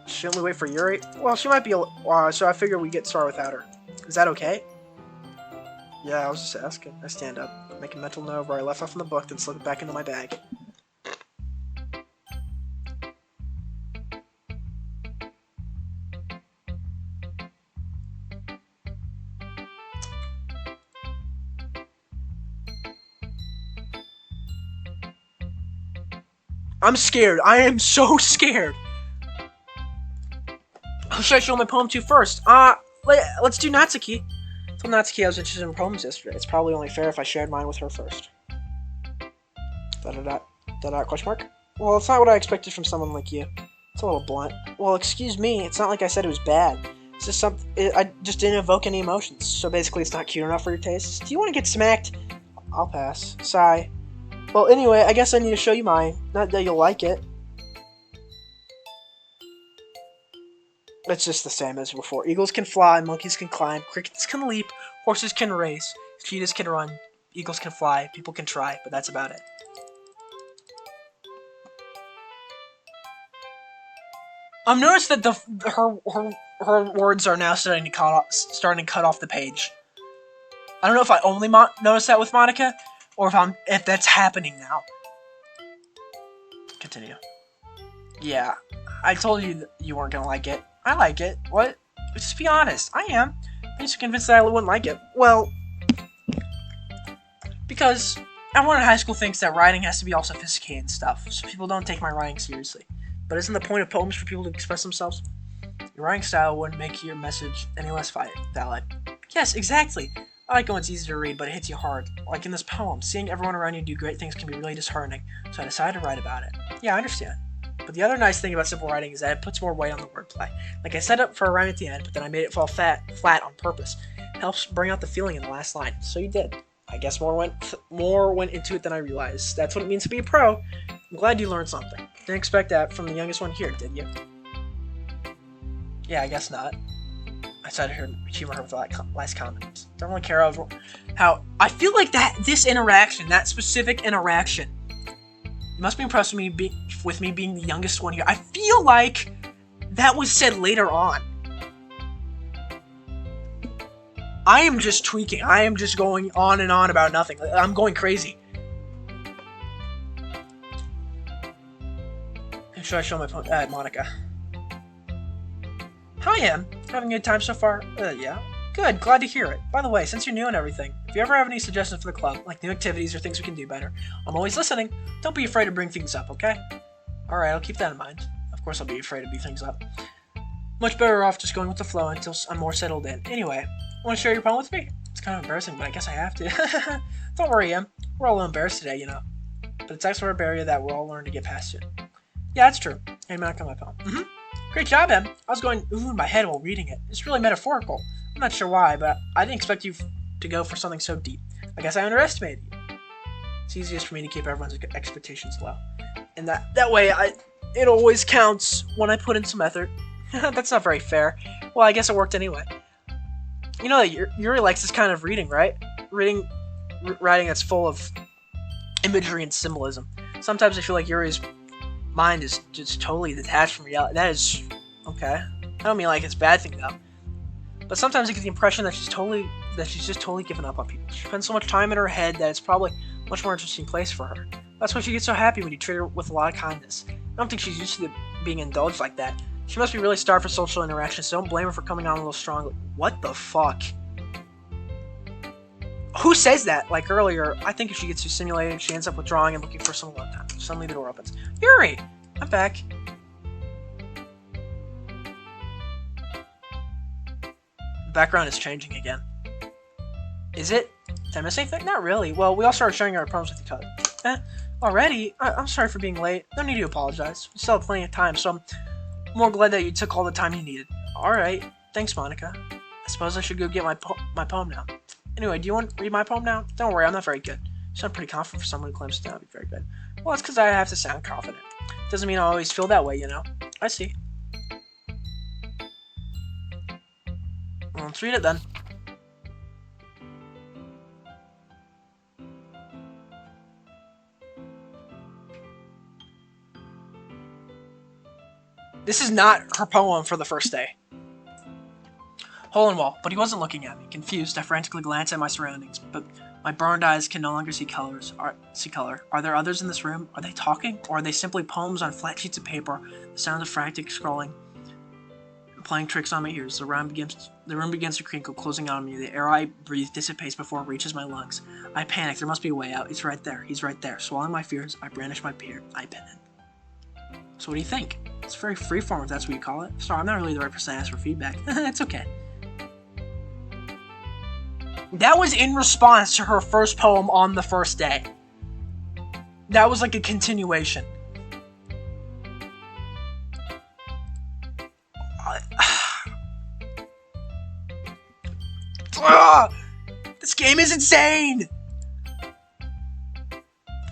Shouldn't we wait for Yuri? Well, she might be so I figure we get started without her. Is that okay? Yeah, I was just asking. I stand up, make a mental note where I left off in the book, then slip it back into my bag. I'm scared. I am so scared. Who should I show my poem to first? Let's do Natsuki. I told Natsuki I was interested in poems yesterday. It's probably only fair if I shared mine with her first. Question mark? Well, it's not what I expected from someone like you. It's a little blunt. Well, excuse me. It's not like I said it was bad. It's just I just didn't evoke any emotions. So basically, it's not cute enough for your taste. Do you want to get smacked? I'll pass. Sigh. Well, anyway, I guess I need to show you mine. Not that you'll like it. It's just the same as before. Eagles can fly, monkeys can climb, crickets can leap, horses can race, cheetahs can run, eagles can fly, people can try, but that's about it. I've noticed that her words are now starting to cut off the page. I don't know if I only noticed that with Monica, or if that's happening now. Continue. Yeah, I told you that you weren't gonna like it. I like it. What? Just be honest. I am. I'm just convinced that I wouldn't like it. Well, because everyone in high school thinks that writing has to be all sophisticated and stuff, so people don't take my writing seriously. But isn't the point of poems for people to express themselves? Your writing style wouldn't make your message any less valid. Yes, exactly. I like when it's easy to read, but it hits you hard. Like in this poem, seeing everyone around you do great things can be really disheartening, so I decided to write about it. Yeah, I understand. But the other nice thing about simple writing is that it puts more weight on the wordplay. Like I set up for a rhyme at the end, but then I made it fall flat on purpose. It helps bring out the feeling in the last line. So you did. I guess more went into it than I realized. That's what it means to be a pro. I'm glad you learned something. Didn't expect that from the youngest one here, did you? Yeah, I guess not. I tried to humor her with that last comment. Don't really care over how I feel like this interaction, that specific interaction. You must be impressed with me being the youngest one here. I feel like that was said later on. I am just tweaking. I am just going on and on about nothing. I'm going crazy. Should I show my Monica? Hi, Em. Having a good time so far? Yeah. Good, glad to hear it. By the way, since you're new and everything, if you ever have any suggestions for the club, like new activities or things we can do better, I'm always listening. Don't be afraid to bring things up, okay? Alright, I'll keep that in mind. Of course I'll be afraid to beat things up. Much better off just going with the flow until I'm more settled in. Anyway, want to share your poem with me? It's kind of embarrassing, but I guess I have to. Don't worry, Em. We're all a little embarrassed today, you know. But it's actually a barrier that we'll all learn to get past it. Yeah, that's true. Hey, man, on my poem. Great job, Em. I was going ooh in my head while reading it. It's really metaphorical. I'm not sure why, but I didn't expect you to go for something so deep. I guess I underestimated you. It's easiest for me to keep everyone's expectations low. And that way, it always counts when I put in some effort. That's not very fair. Well, I guess it worked anyway. You know that Yuri likes this kind of reading, right? Writing that's full of imagery and symbolism. Sometimes I feel like Yuri's mind is just totally detached from reality. That is okay. I don't mean like it's a bad thing though. But sometimes I get the impression that she's just totally given up on people. She spends so much time in her head that it's probably a much more interesting place for her. That's why she gets so happy when you treat her with a lot of kindness. I don't think she's used to being indulged like that. She must be really starved for social interaction, so don't blame her for coming on a little strong. What the fuck? Who says that? Like earlier, I think if she gets too stimulated, she ends up withdrawing and looking for some alone time. Suddenly the door opens. Yuri! I'm back. The background is changing again. Is it? Did I miss anything? Not really. Well, we all started sharing our problems with each other. Already? I'm sorry for being late. No need to apologize. We still have plenty of time, so I'm more glad that you took all the time you needed. Alright. Thanks, Monica. I suppose I should go get my poem now. Anyway, do you want to read my poem now? Don't worry, I'm not very good. You sound pretty confident for someone who claims to not be very good. Well, it's because I have to sound confident. Doesn't mean I always feel that way, you know? I see. Well, let's read it then. This is not her poem for the first day. Hole in wall, but he wasn't looking at me. Confused, I frantically glanced at my surroundings, but my burned eyes can no longer see color. Are there others in this room? Are they talking? Or are they simply poems on flat sheets of paper? The sound of frantic scrolling, playing tricks on my ears. The room begins to crinkle, closing on me. The air I breathe dissipates before it reaches my lungs. I panic. There must be a way out. It's right there. He's right there. Swallowing my fears, I brandish my beard. I pen it. So what do you think? It's very freeform if that's what you call it. Sorry, I'm not really the right person to ask for feedback. It's okay. That was in response to her first poem on the first day. That was like a continuation. This game is insane!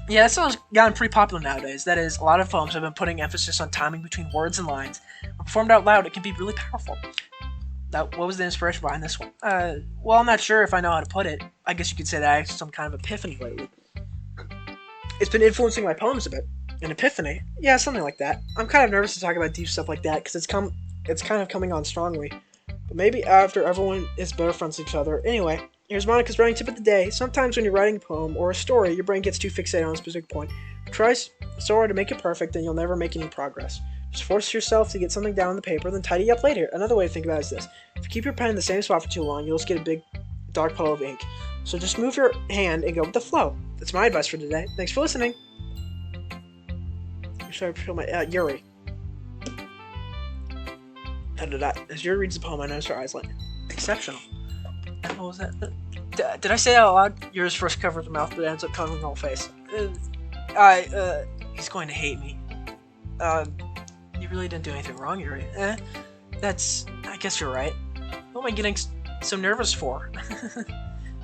Yeah, that song's gotten pretty popular nowadays. That is, a lot of poems have been putting emphasis on timing between words and lines. When performed out loud, it can be really powerful. What was the inspiration behind this one? Well, I'm not sure if I know how to put it. I guess you could say that I had some kind of epiphany lately. It's been influencing my poems a bit. An epiphany? Yeah, something like that. I'm kind of nervous to talk about deep stuff like that, because it's kind of coming on strongly. But maybe after everyone is better friends with each other. Anyway, here's Monica's writing tip of the day. Sometimes when you're writing a poem or a story, your brain gets too fixated on a specific point. Try so hard to make it perfect, and you'll never make any progress. Just force yourself to get something down on the paper, then tidy up later. Another way to think about it is this. If you keep your pen in the same spot for too long, you'll just get a big, dark puddle of ink. So just move your hand and go with the flow. That's my advice for today. Thanks for listening. I'm sorry for my, Yuri. As Yuri reads the poem, I notice her eyes light. Exceptional. What was that? Did I say that out loud? Yours first covers the mouth, but ends up covering the whole face. He's going to hate me. You really didn't do anything wrong, Yuri. I guess you're right. What am I getting so nervous for?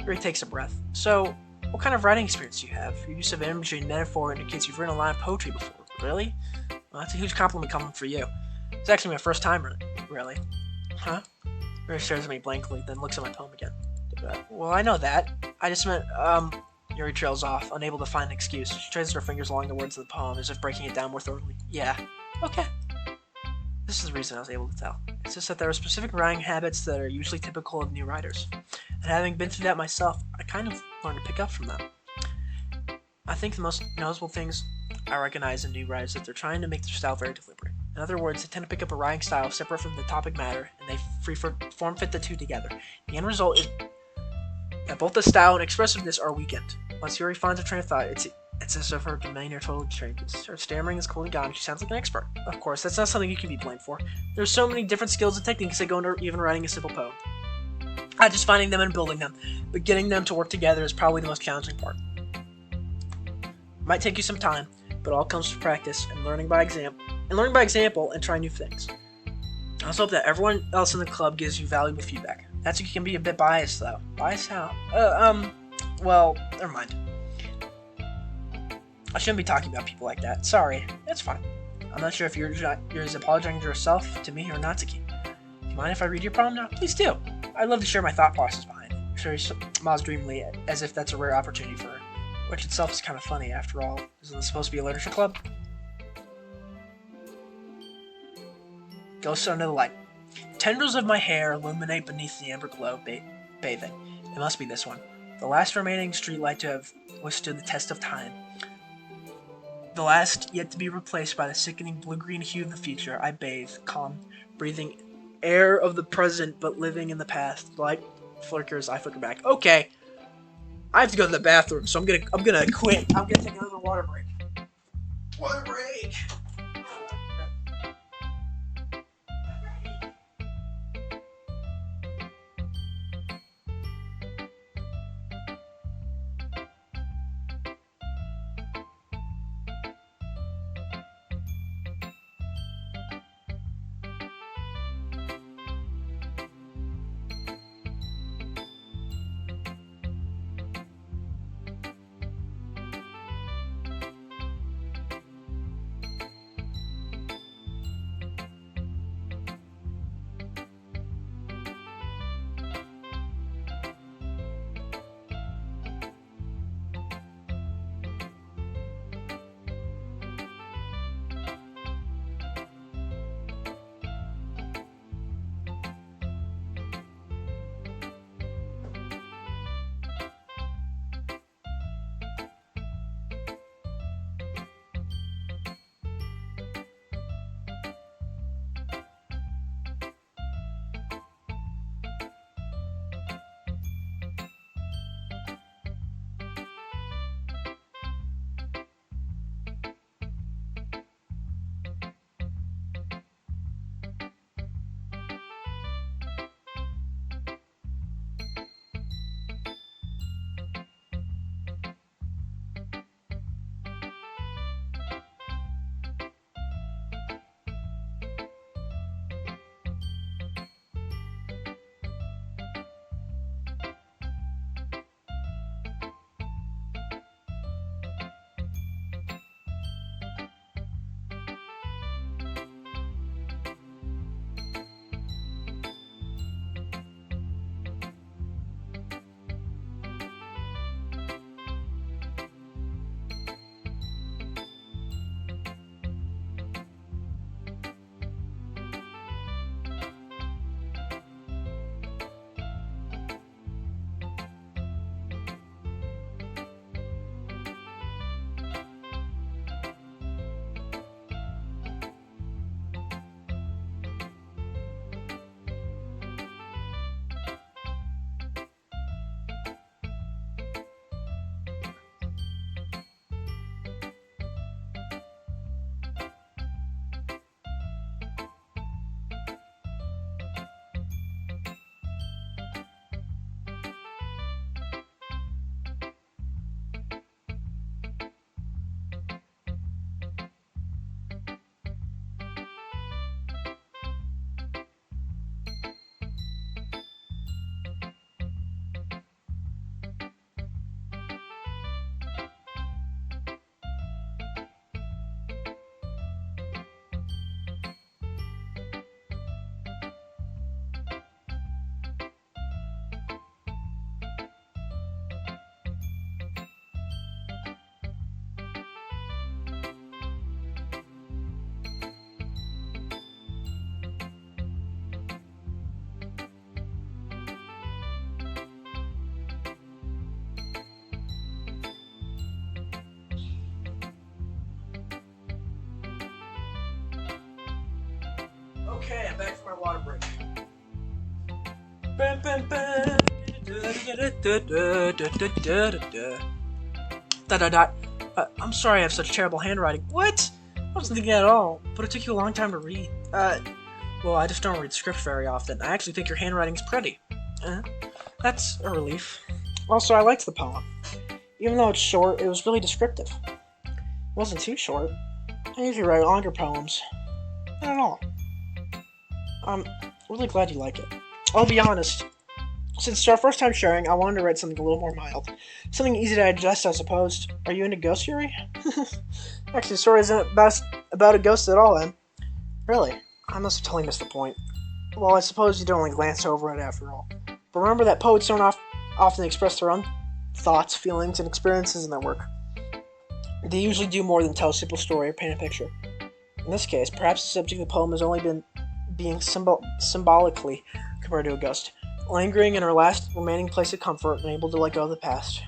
Yuri takes a breath. So, what kind of writing experience do you have? Your use of imagery and metaphor indicates you've written a line of poetry before. Really? Well, that's a huge compliment coming from you. It's actually my first time, really. Huh? Yuri stares at me blankly, then looks at my poem again. Well, I know that. I just meant, Yuri trails off, unable to find an excuse. She traces her fingers along the words of the poem, as if breaking it down more thoroughly. Yeah. Okay. This is the reason I was able to tell. It's just that there are specific writing habits that are usually typical of new writers. And having been through that myself, I kind of learned to pick up from them. I think the most noticeable things I recognize in new writers is that they're trying to make their style very deliberate. In other words, they tend to pick up a writing style separate from the topic matter, and they form fit the two together. The end result is that both the style and expressiveness are weakened. Once Yuri finds a train of thought, it's as if her demeanor totally changes. Her stammering is coolly gone. She sounds like an expert. Of course, that's not something you can be blamed for. There's so many different skills and techniques that go into even writing a simple poem. Not just finding them and building them, but getting them to work together is probably the most challenging part. It might take you some time, but it all comes from practice and learning by example and trying new things. I also hope that everyone else in the club gives you valuable feedback. That's you can be a bit biased though. Biased how? Well, never mind. I shouldn't be talking about people like that. Sorry. It's fine. I'm not sure if you're apologizing to yourself, to me, or Natsuki. Do you mind if I read your poem now? Please do. I'd love to share my thought process behind it. Sherry smiles dreamily, as if that's a rare opportunity for her. Which itself is kind of funny, after all. Isn't this supposed to be a literature club? Ghosts under the light. Tendrils of my hair illuminate beneath the amber glow, bathing. It must be this one. The last remaining streetlight to have withstood the test of time. The last yet to be replaced by the sickening blue-green hue of the future. I bathe, calm, breathing air of the present, but living in the past. The light flickers, I flicker back. Okay, I have to go to the bathroom, so I'm gonna quit. I'm gonna take another water break. Water break. I'm sorry I have such terrible handwriting. What? I wasn't thinking at all, but it took you a long time to read. Well, I just don't read script very often. I actually think your handwriting's pretty. That's a relief. Also, I liked the poem. Even though it's short, it was really descriptive. It wasn't too short. I usually write longer poems. Not at all. I'm really glad you like it. I'll be honest. Since it's our first time sharing, I wanted to write something a little more mild. Something easy to digest, I suppose. Are you into ghost theory? Actually, the story isn't about a ghost at all, then. Really? I must have totally missed the point. Well, I suppose you don't only glance over it after all. But remember that poets don't often express their own thoughts, feelings, and experiences in their work. They usually do more than tell a simple story or paint a picture. In this case, perhaps the subject of the poem has only been being symbolically compared to a ghost, lingering in her last remaining place of comfort and able to let go of the past.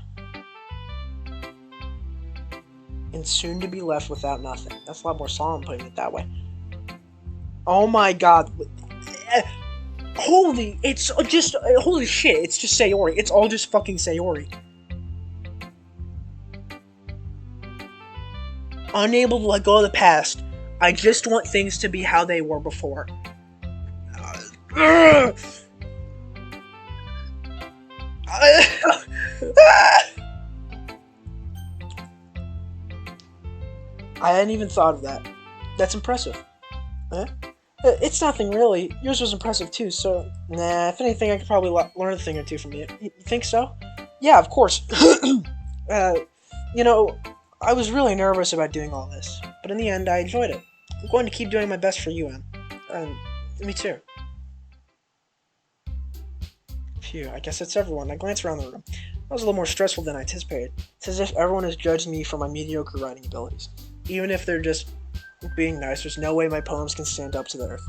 And soon to be left without nothing. That's a lot more solemn putting it that way. Oh my god. Holy shit, it's just Sayori. It's all just fucking Sayori. Unable to let go of the past. I just want things to be how they were before. I hadn't even thought of that. That's impressive. It's nothing really. Yours was impressive too, so nah, if anything, I could probably learn a thing or two from you. You think so? Yeah, of course. You know, I was really nervous about doing all this, but in the end, I enjoyed it. I'm going to keep doing my best for you, Em. Me too. Phew, I guess that's everyone. I glanced around the room. That was a little more stressful than I anticipated. It's as if everyone is judging me for my mediocre writing abilities. Even if they're just being nice, there's no way my poems can stand up to the earth.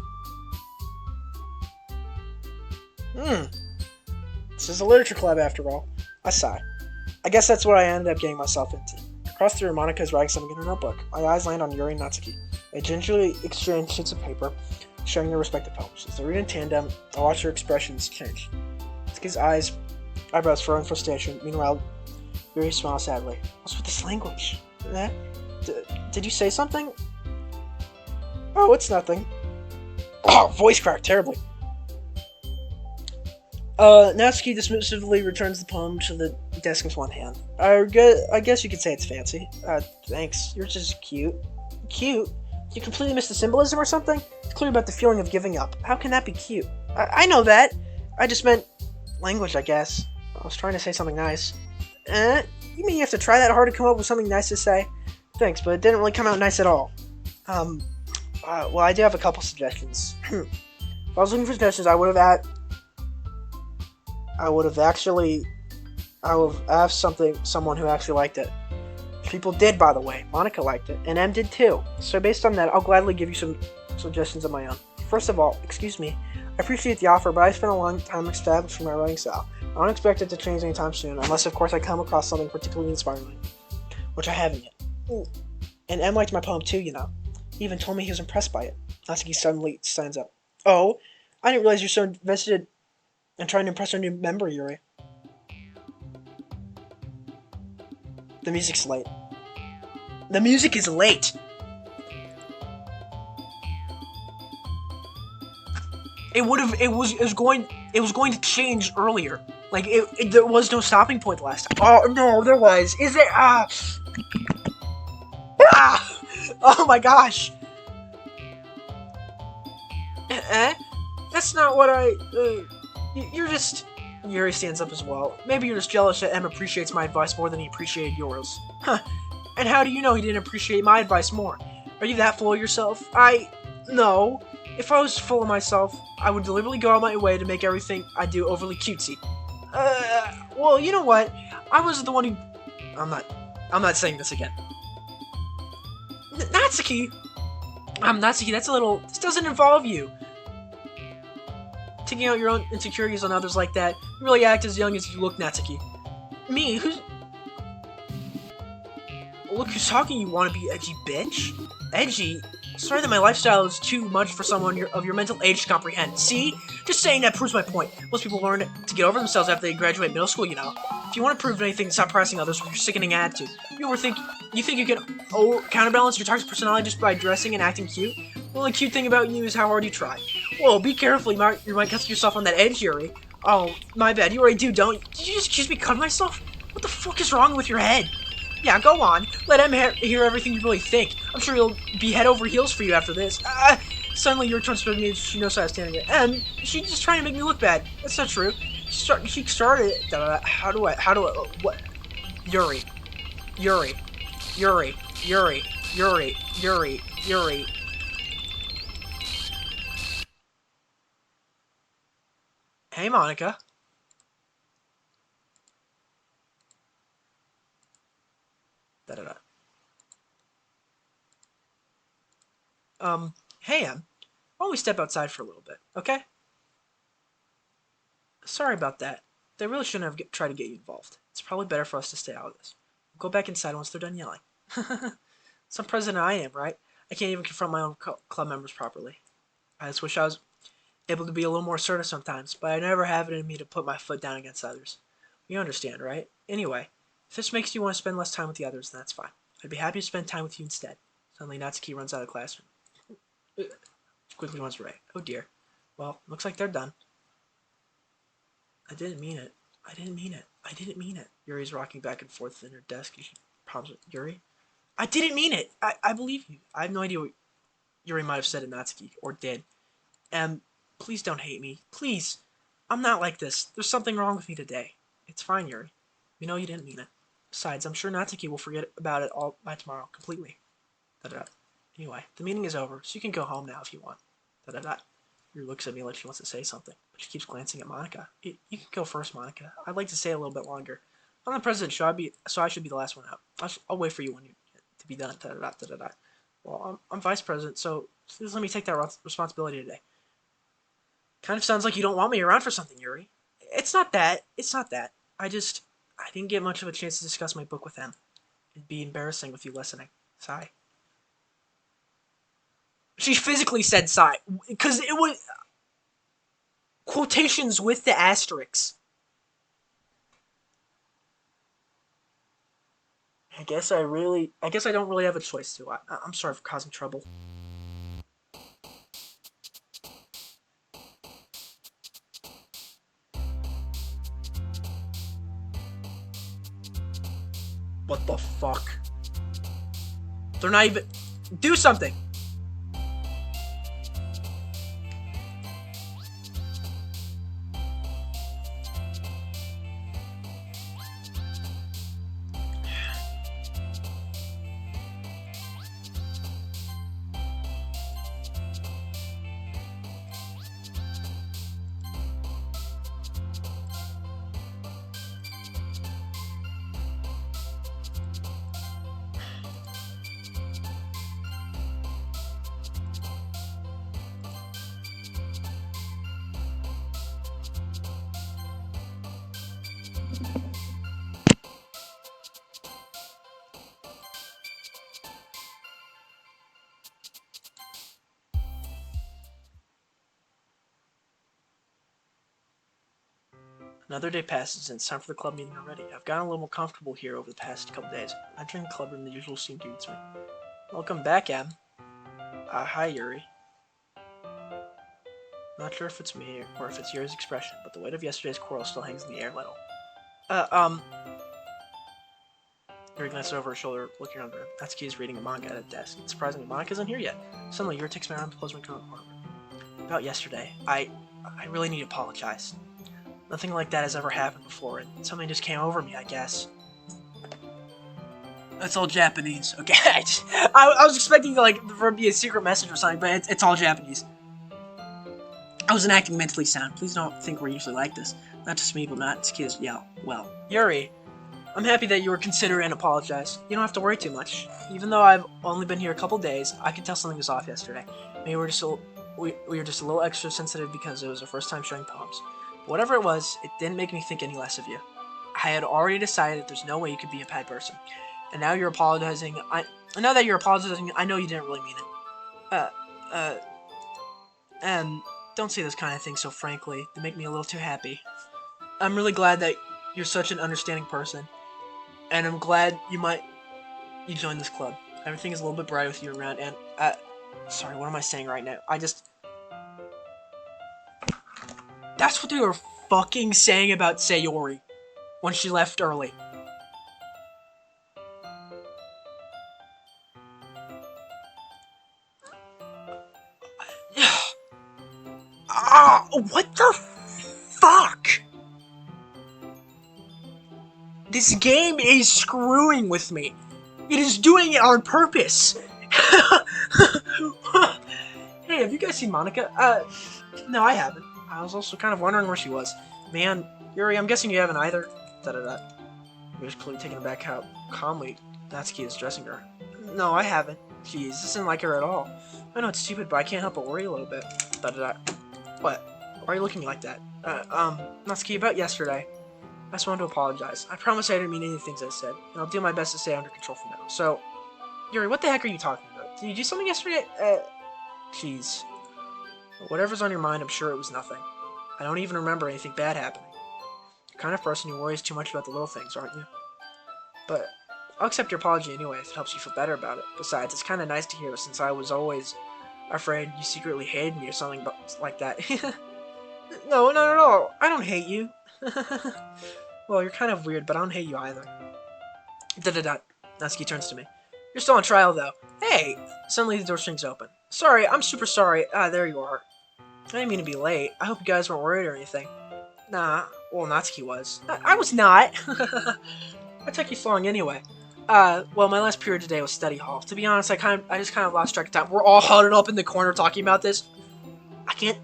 This is a literature club after all. I sigh. I guess that's what I ended up getting myself into. Across the room, Monika is writing something in her notebook. My eyes land on Yuri and Natsuki. They gingerly exchange sheets of paper, sharing their respective poems. As they read in tandem, I watch their expressions change. Natsuki's eyebrows furrow in frustration. Meanwhile, Yuri smiles sadly. What's with this language? Did you say something? Oh, it's nothing. Oh, voice cracked terribly. Natsuki dismissively returns the poem to the desk with one hand. I guess you could say it's fancy. Thanks. You're just cute. Cute? You completely missed the symbolism or something? It's clear about the feeling of giving up. How can that be cute? I know that. I just meant language, I guess. I was trying to say something nice. You mean you have to try that hard to come up with something nice to say? Thanks, but it didn't really come out nice at all. Well, I do have a couple suggestions. If I was looking for suggestions, I would have asked someone who actually liked it. People did, by the way. Monika liked it, and Em did too. So based on that, I'll gladly give you some suggestions of my own. First of all, excuse me, I appreciate the offer, but I spent a long time establishing my writing style. I don't expect it to change anytime soon, unless of course I come across something particularly inspiring, which I haven't yet. And Em liked my poem too, you know. He even told me he was impressed by it. Natsuki suddenly stands up. Oh, I didn't realize you're so invested in trying to impress our new member, Yuri. The music's late. The music is late. It was going to change earlier. Like there was no stopping point last time. Oh no, there was. Is there? Oh my gosh. That's not what I. You're just. Yuri stands up as well. Maybe you're just jealous that Em appreciates my advice more than he appreciated yours. Huh. And how do you know he didn't appreciate my advice more? Are you that full of yourself? No. If I was full of myself, I would deliberately go out my way to make everything I do overly cutesy. Well, you know what? I was the one who... I'm not saying this again. Natsuki! Natsuki, that's a little... This doesn't involve you. Taking out your own insecurities on others like that, you really act as young as you look, Natsuki. Me? Who's... Look who's talking, you wanna be edgy bitch. Edgy? Sorry that my lifestyle is too much for someone of your mental age to comprehend. See? Just saying that proves my point. Most people learn to get over themselves after they graduate middle school, you know. If you want to prove anything, stop harassing others with your sickening attitude. You think you can counterbalance your toxic personality just by dressing and acting cute? Well, the cute thing about you is how hard you try. Whoa, be careful, you might cut yourself on that edge, Yuri. Oh, my bad, you already do, don't you? Did you just accuse me of cutting myself? What the fuck is wrong with your head? Yeah, go on. Let him hear everything you really think. I'm sure he'll be head over heels for you after this. Suddenly your turn to me. She knows how to stand it. And she's just trying to make me look bad. That's not true. She started. How do I? What? Yuri. Yuri. Yuri. Yuri. Yuri. Yuri. Yuri. Hey, Monica. Da da da. Hey, Em. Why don't we step outside for a little bit, okay? Sorry about that. They really shouldn't have tried to get you involved. It's probably better for us to stay out of this. We'll go back inside once they're done yelling. Some president I am, right? I can't even confront my own club members properly. I just wish I was able to be a little more assertive sometimes, but I never have it in me to put my foot down against others. You understand, right? Anyway, if this makes you want to spend less time with the others, then that's fine. I'd be happy to spend time with you instead. Suddenly, Natsuki runs out of the classroom. She quickly runs away. Oh dear. Well, looks like they're done. I didn't mean it. I didn't mean it. I didn't mean it. Yuri's rocking back and forth in her desk. She problems with Yuri. I didn't mean it. I believe you. I have no idea what Yuri might have said to Natsuki, or did. Please don't hate me. Please. I'm not like this. There's something wrong with me today. It's fine, Yuri. We know you didn't mean it. Besides, I'm sure Natsuki will forget about it all by tomorrow, completely. Da-da-da. Anyway, the meeting is over, so you can go home now if you want. Da-da-da. Yuri looks at me like she wants to say something, but she keeps glancing at Monica. You can go first, Monica. I'd like to stay a little bit longer. I'm the president, so I should be the last one out. I'll wait for you when you to be done. Da-da-da, da-da-da. Well, I'm vice president, so please let me take that responsibility today. Kind of sounds like you don't want me around for something, Yuri. It's not that. It's not that. I didn't get much of a chance to discuss my book with them. It'd be embarrassing with you listening. Sigh. She physically said sigh. Because it was quotations with the asterisks. I guess I don't really have a choice to. I'm sorry for causing trouble. What the fuck? They're not even... Do something! Another day passes and it's time for the club meeting already. I've gotten a little more comfortable here over the past couple days. Entering the club room, the usual scene greets me. Welcome back, Em. Hi, Yuri. Not sure if it's me or if it's Yuri's expression, but the weight of yesterday's quarrel still hangs in the air a little. Yuri glances over her shoulder, looking around the room. Natsuki is reading a manga at a desk. It's surprising that Monika's isn't here yet. Suddenly, Yuri takes me around to close my corner. About yesterday, I really need to apologize. Nothing like that has ever happened before, and something just came over me, I guess. It's all Japanese. Okay, I was expecting to, like, there to be a secret message or something, but it's all Japanese. I wasn't acting mentally sound. Please don't think we're usually like this. Not just me, but Natsuki as well. Yuri, I'm happy that you were considerate and apologized. You don't have to worry too much. Even though I've only been here a couple days, I can tell something was off yesterday. Maybe we were just a little extra sensitive because it was our first time showing poems. But whatever it was, it didn't make me think any less of you. I had already decided that there's no way you could be a bad person. And now you're apologizing. I know that you're apologizing. I know you didn't really mean it. Uh, uh, and don't say those kind of things so frankly. They make me a little too happy. I'm really glad that you're such an understanding person, and I'm glad you joined this club. Everything is a little bit brighter with you around, and sorry, what am I saying right now? That's what they were fucking saying about Sayori when she left early. Ah, what the fuck? This game is screwing with me. It is doing it on purpose. Hey, have you guys seen Monica? No, I haven't. I was also kind of wondering where she was. Man, Yuri, I'm guessing you haven't either. Da da da. You're just clearly taken aback how calmly Natsuki is dressing her. No, I haven't. Jeez, this isn't like her at all. I know it's stupid, but I can't help but worry a little bit. Da da da. What? Why are you looking like that? Natsuki, about yesterday. I just wanted to apologize. I promise I didn't mean any of the things I said, and I'll do my best to stay under control from now. So, Yuri, what the heck are you talking about? Did you do something yesterday? Jeez. Whatever's on your mind, I'm sure it was nothing. I don't even remember anything bad happening. You're the kind of person who worries too much about the little things, aren't you? But I'll accept your apology anyway if it helps you feel better about it. Besides, it's kind of nice to hear since I was always afraid you secretly hated me or something like that. No, not at all. I don't hate you. Well, you're kind of weird, but I don't hate you either. Da-da-da. Natsuki turns to me. You're still on trial, though. Hey! Suddenly the door swings open. Sorry, I'm super sorry. There you are. I didn't mean to be late. I hope you guys weren't worried or anything. Nah, well, Natsuki was. I was not! I took you so long anyway. Well, my last period today was study hall. To be honest, I just kind of lost track of time. We're all huddled up in the corner talking about this. I can't...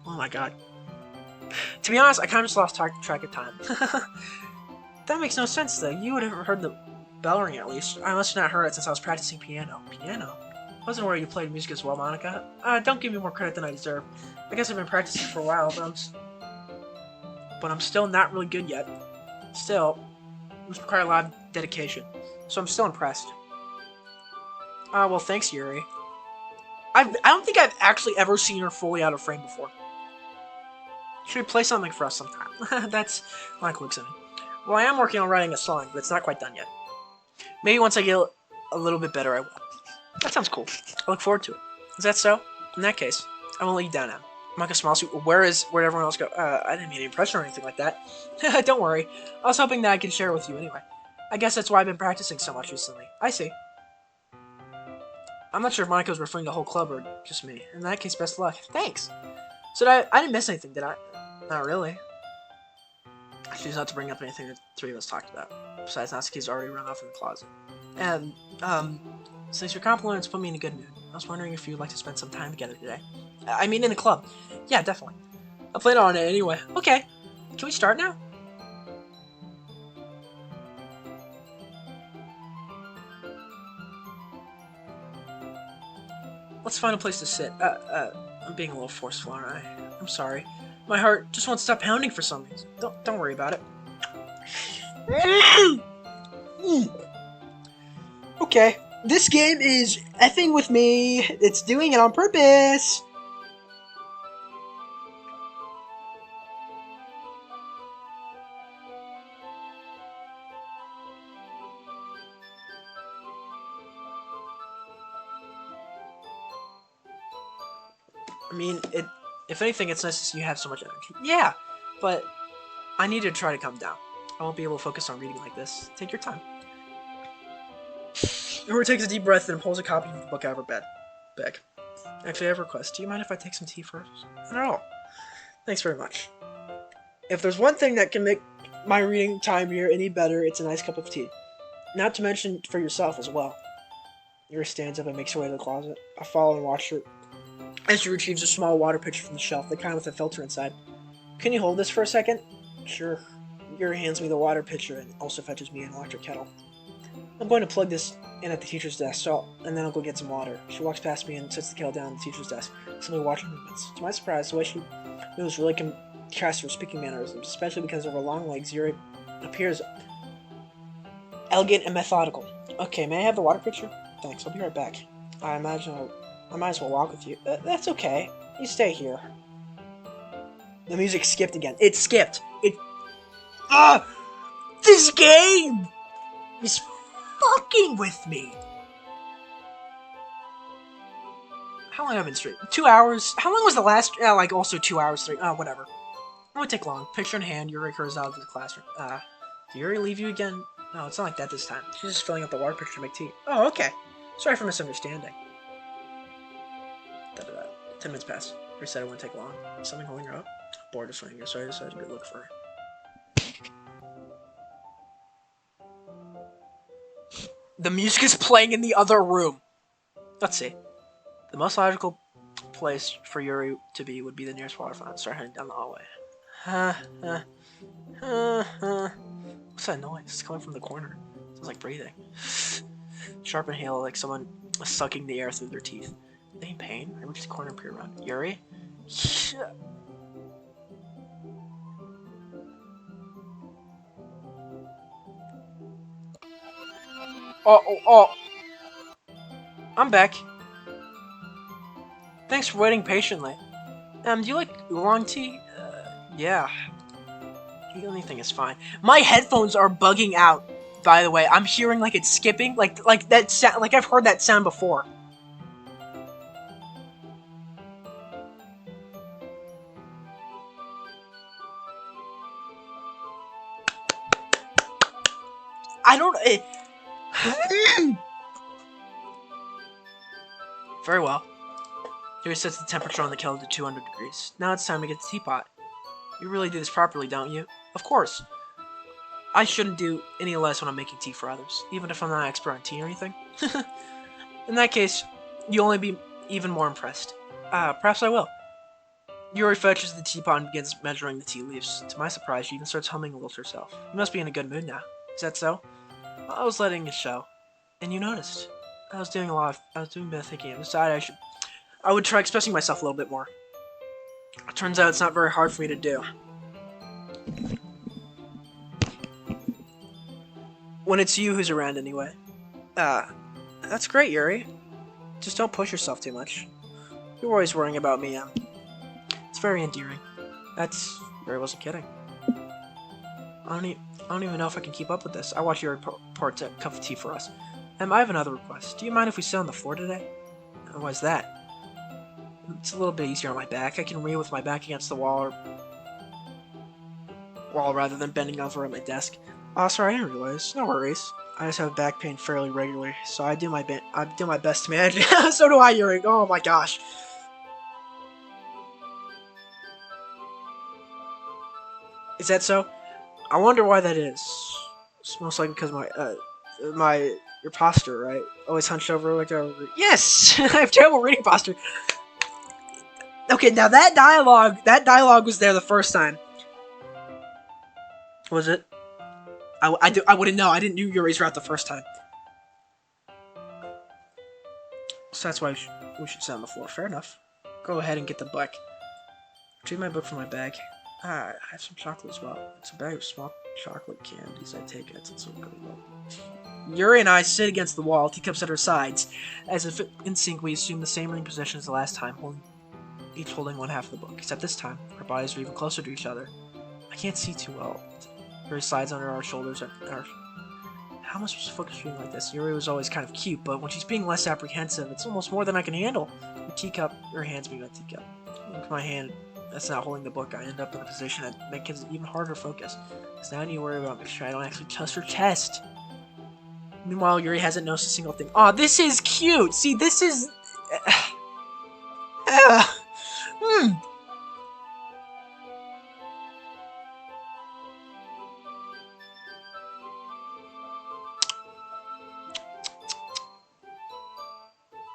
Oh my god. To be honest, I kind of just lost track of time. That makes no sense, though. You would have heard the bell ring at least. I must have not heard it since I was practicing piano. Piano? I wasn't aware you played music as well, Monica. Don't give me more credit than I deserve. I guess I've been practicing for a while, but I'm still not really good yet. Still, it would require a lot of dedication, so I'm still impressed. Well, thanks, Yuri. I don't think I've actually ever seen her fully out of frame before. Should we play something for us sometime? That's Mike looks at me. Well, I am working on writing a song, but it's not quite done yet. Maybe once I get a little bit better, I will. That sounds cool. I look forward to it. Is that so? In that case, I won't let you down now. Micah smiles. Where'd everyone else go? I didn't mean any impression or anything like that. Don't worry. I was hoping that I could share it with you anyway. I guess that's why I've been practicing so much recently. I see. I'm not sure if Micah was referring to the whole club or just me. In that case, best of luck. Thanks. So I didn't miss anything, did I? Not really. I choose not to bring up anything the three of us talked about. Besides, Natsuki's already run off in the closet. And, since your compliments put me in a good mood, I was wondering if you'd like to spend some time together today. I mean, in the club. Yeah, definitely. I plan on it anyway. Okay. Can we start now? Let's find a place to sit. I'm being a little forceful, aren't I? I'm sorry. My heart just won't stop pounding for some reason. Don't worry about it. Okay. This game is effing with me. It's doing it on purpose. I mean, if anything, it's nice to see you have so much energy. Yeah, but I need to try to calm down. I won't be able to focus on reading like this. Take your time. Aurora takes a deep breath and pulls a copy of the book out of her bag. Actually, I have a request. Do you mind if I take some tea first? Not at all. Thanks very much. If there's one thing that can make my reading time here any better, it's a nice cup of tea. Not to mention for yourself as well. Yuri stands up and makes her way to the closet. I follow and watch her as she retrieves a small water pitcher from the shelf, the kind with a filter inside. Can you hold this for a second? Sure. Yuri hands me the water pitcher and also fetches me an electric kettle. I'm going to plug this in at the teacher's desk, and then I'll go get some water. She walks past me and sets the kettle down on the teacher's desk, simply watching movements. To my surprise, the way she moves really contrasts her speaking mannerisms, especially because of her long legs. Yuri appears elegant and methodical. Okay, may I have the water pitcher? Thanks, I'll be right back. I imagine I might as well walk with you. That's okay. You stay here. The music skipped again. It skipped. It. Ah! This game is fucking with me. How long have I been streaming? 2 hours? How long was the last? Like also 2 hours, three. Whatever. It won't take long. Picture in hand, Yuri curls out of the classroom. Did Yuri leave you again? No, it's not like that this time. She's just filling up the water pitcher to make tea. Oh, okay. Sorry for misunderstanding. 10 minutes passed. Yuri said it wouldn't take long. Something holding her up? Bored of swinging her, so I decided to go look for her. The music is playing in the other room. Let's see. The most logical place for Yuri to be would be the nearest water fountain. Start heading down the hallway. What's that noise? It's coming from the corner. It sounds like breathing. Sharp inhale, like someone sucking the air through their teeth. Are they in pain? I reach the corner and peer around. Yuri? Oh. I'm back. Thanks for waiting patiently. Do you like oolong tea? Yeah. Anything is fine. My headphones are bugging out. By the way, I'm hearing like it's skipping, like that sound, like I've heard that sound before. I don't. Very well. Here sets the temperature on the kettle to 200 degrees. Now it's time to get the teapot. You really do this properly, don't you? Of course. I shouldn't do any less when I'm making tea for others, even if I'm not an expert on tea or anything. In that case, you'll only be even more impressed. Perhaps I will. Yuri fetches the teapot and begins measuring the tea leaves. To my surprise, she even starts humming a little to herself. You must be in a good mood now. Is that so? I was letting it show. And you noticed. I was doing a bit of thinking. I decided I would try expressing myself a little bit more. It turns out it's not very hard for me to do. When it's you who's around anyway. That's great, Yuri. Just don't push yourself too much. You're always worrying about me, It's very endearing. Yuri wasn't kidding. I don't even know if I can keep up with this. I watch Yuri pour a cup of tea for us. I have another request. Do you mind if we sit on the floor today? Why's that? It's a little bit easier on my back. I can read with my back against the wall rather than bending over at my desk. Oh, sorry, I didn't realize. No worries. I just have back pain fairly regularly, so I do my best to manage it. So do I, Yuri. Oh my gosh. Is that so? I wonder why that is. It's most likely because your posture, right? Always hunched over like a... Yes! I have terrible reading posture. Okay, now that dialogue was there the first time. Was it? I wouldn't know. I didn't do Yuri's route the first time. So that's why we should sit on the floor. Fair enough. Go ahead and get the book. Retrieve my book from my bag. I have some chocolate as well. It's a bag of small chocolate candies. I take it. It's so good. Yuri and I sit against the wall, teacups at our sides. As if in sync, we assume the same reading position as the last time, each holding one half of the book. Except this time, our bodies are even closer to each other. I can't see too well. Yuri slides under our shoulders. How am I supposed to focus reading like this? Yuri was always kind of cute, but when she's being less apprehensive, it's almost more than I can handle. Her hands me with teacup. Look at my hand. That's not holding the book. I end up in a position that makes it even harder to focus. Because now I need to worry about making sure I don't actually touch her chest. Meanwhile, Yuri hasn't noticed a single thing. Aw, this is cute! See, this is...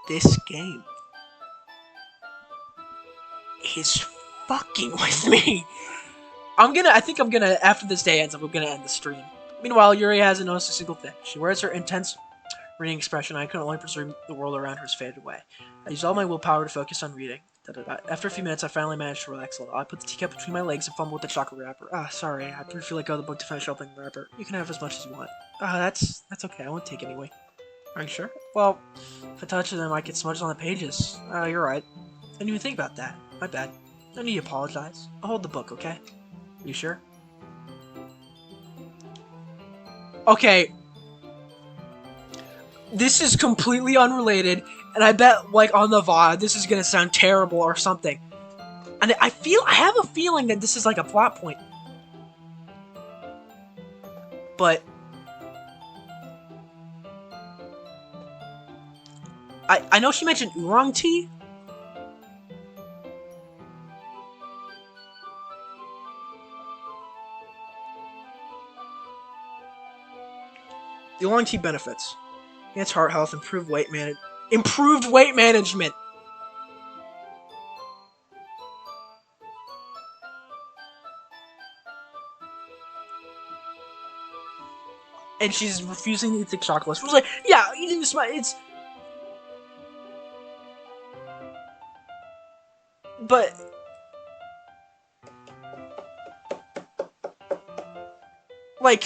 This game is fucking with me. I think I'm gonna, after this day ends, I'm gonna end the stream. Meanwhile, Yuri hasn't noticed a single thing. She wears her intense reading expression. I can only presume the world around her has faded away. I used all my willpower to focus on reading. After a few minutes, I finally managed to relax a little. I put the teacup between my legs and fumbled with the chocolate wrapper. Sorry. I briefly let go of the book to finish opening the wrapper. You can have as much as you want. That's okay. I won't take it anyway. Are you sure? Well, if I touch them, I get smudged on the pages. You're right. I didn't even think about that. My bad. No need to apologize. I'll hold the book, okay? You sure? Okay. This is completely unrelated, and I bet, like, on the VOD, this is gonna sound terrible or something. And I have a feeling that this is like a plot point. But I know she mentioned oolong tea. The oolong tea benefits: enhance heart health, improved weight management. And she's refusing to eat the chocolate. She was like, "Yeah, eating this, it's." But like,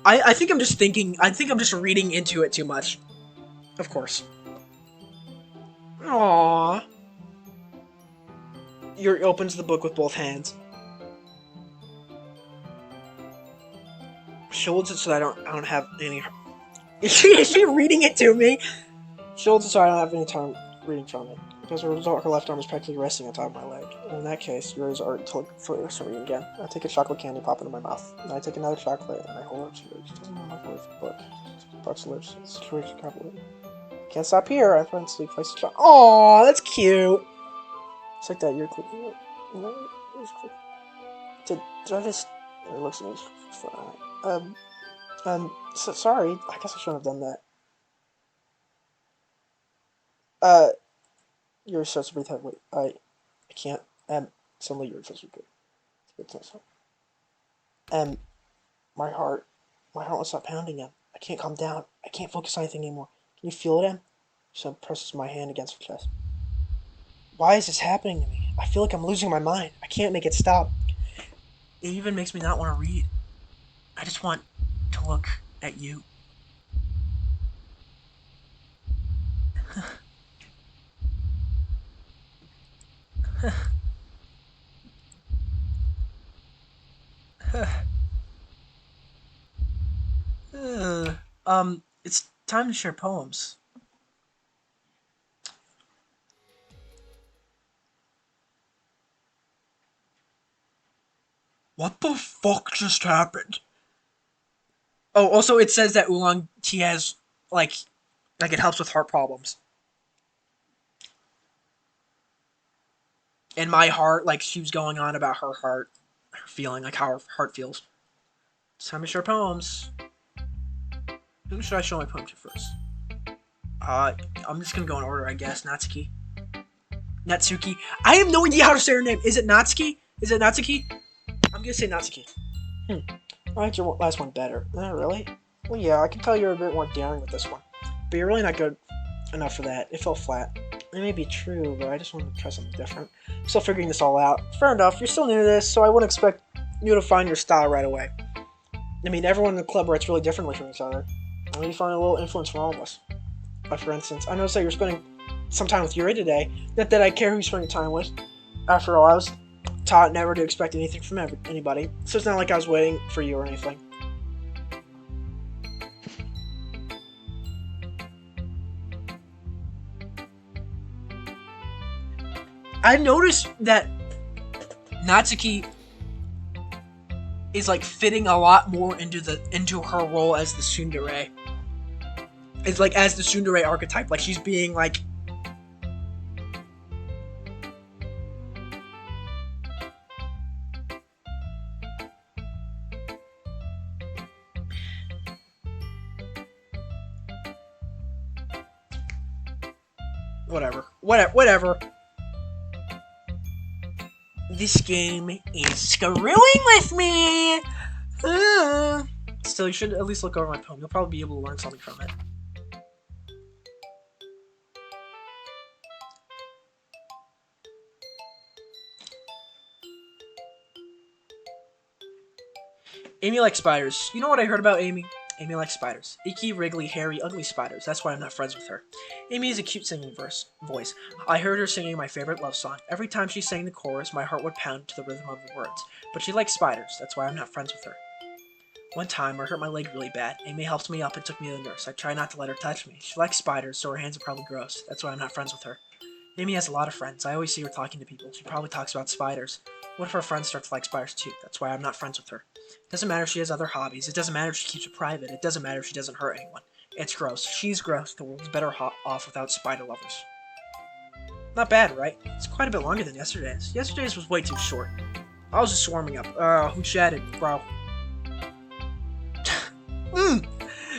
I think I'm just thinking. I think I'm just reading into it too much. Of course. Aww. Yuri opens the book with both hands. She holds it so I don't have any. Is she reading it to me? She holds it so I don't have any time reading from it. Because her left arm is practically resting on top of my leg. In that case, yours are until for reading again. I take a chocolate candy, pop it in my mouth. And I take another chocolate and I hold it to her book. Parts lips. It's terrific compliment. Can't stop here. I find sleep place to Aww, that's cute. It's like that. You're clicking. Did I just? It looks like so, sorry. I guess I shouldn't have done that. Uh, Yuri starts to breathe heavily. I can't. Suddenly Yuri feels good. It's myself. My heart, my heart won't stop pounding. I can't calm down. I can't focus on anything anymore. Can you feel it, Em? She presses my hand against her chest. Why is this happening to me? I feel like I'm losing my mind. I can't make it stop. It even makes me not want to read. I just want to look at you. It's time to share poems. What the fuck just happened? Oh, also it says that oolong tea has like it helps with heart problems. And my heart, like she was going on about her heart, her feeling, like how her heart feels. It's time to share poems. Who should I show my poem to first? Uh, I'm just gonna go in order, I guess. Natsuki. I have no idea how to say her name. Is it Natsuki? Is it Natsuki? I'm gonna say Natsuki. I like your last one better. Really? Well, yeah, I can tell you're a bit more daring with this one. But you're really not good enough for that. It fell flat. It may be true, but I just wanted to try something different. I'm still figuring this all out. Fair enough, you're still new to this, so I wouldn't expect you to find your style right away. I mean, everyone in the club writes really differently from each other. And we find a little influence from all of us. Like, for instance, I noticed that you're spending some time with Yuri today. Not that I care who you spend your time with. After all, I was taught never to expect anything from anybody, so it's not like I was waiting for you or anything. I noticed that Natsuki is like fitting a lot more into her role as the tsundere. It's like as the tsundere archetype, like she's being like whatever. This game is screwing with me. Still, you should at least look over my poem. You'll probably be able to learn something from it. Amy likes spiders. You know what I heard about Amy? Amy likes spiders. Icky, wriggly, hairy, ugly spiders. That's why I'm not friends with her. Amy has a cute singing voice. I heard her singing my favorite love song. Every time she sang the chorus, my heart would pound to the rhythm of the words. But she likes spiders. That's why I'm not friends with her. One time, I hurt my leg really bad. Amy helped me up and took me to the nurse. I try not to let her touch me. She likes spiders, so her hands are probably gross. That's why I'm not friends with her. Amy has a lot of friends. I always see her talking to people. She probably talks about spiders. What if her friends start to like spiders too? That's why I'm not friends with her. It doesn't matter if she has other hobbies. It doesn't matter if she keeps it private. It doesn't matter if she doesn't hurt anyone. It's gross. She's gross. The world's better off without spider lovers. Not bad, right? It's quite a bit longer than yesterday's. Yesterday's was way too short. I was just warming up. Who chatted, bro?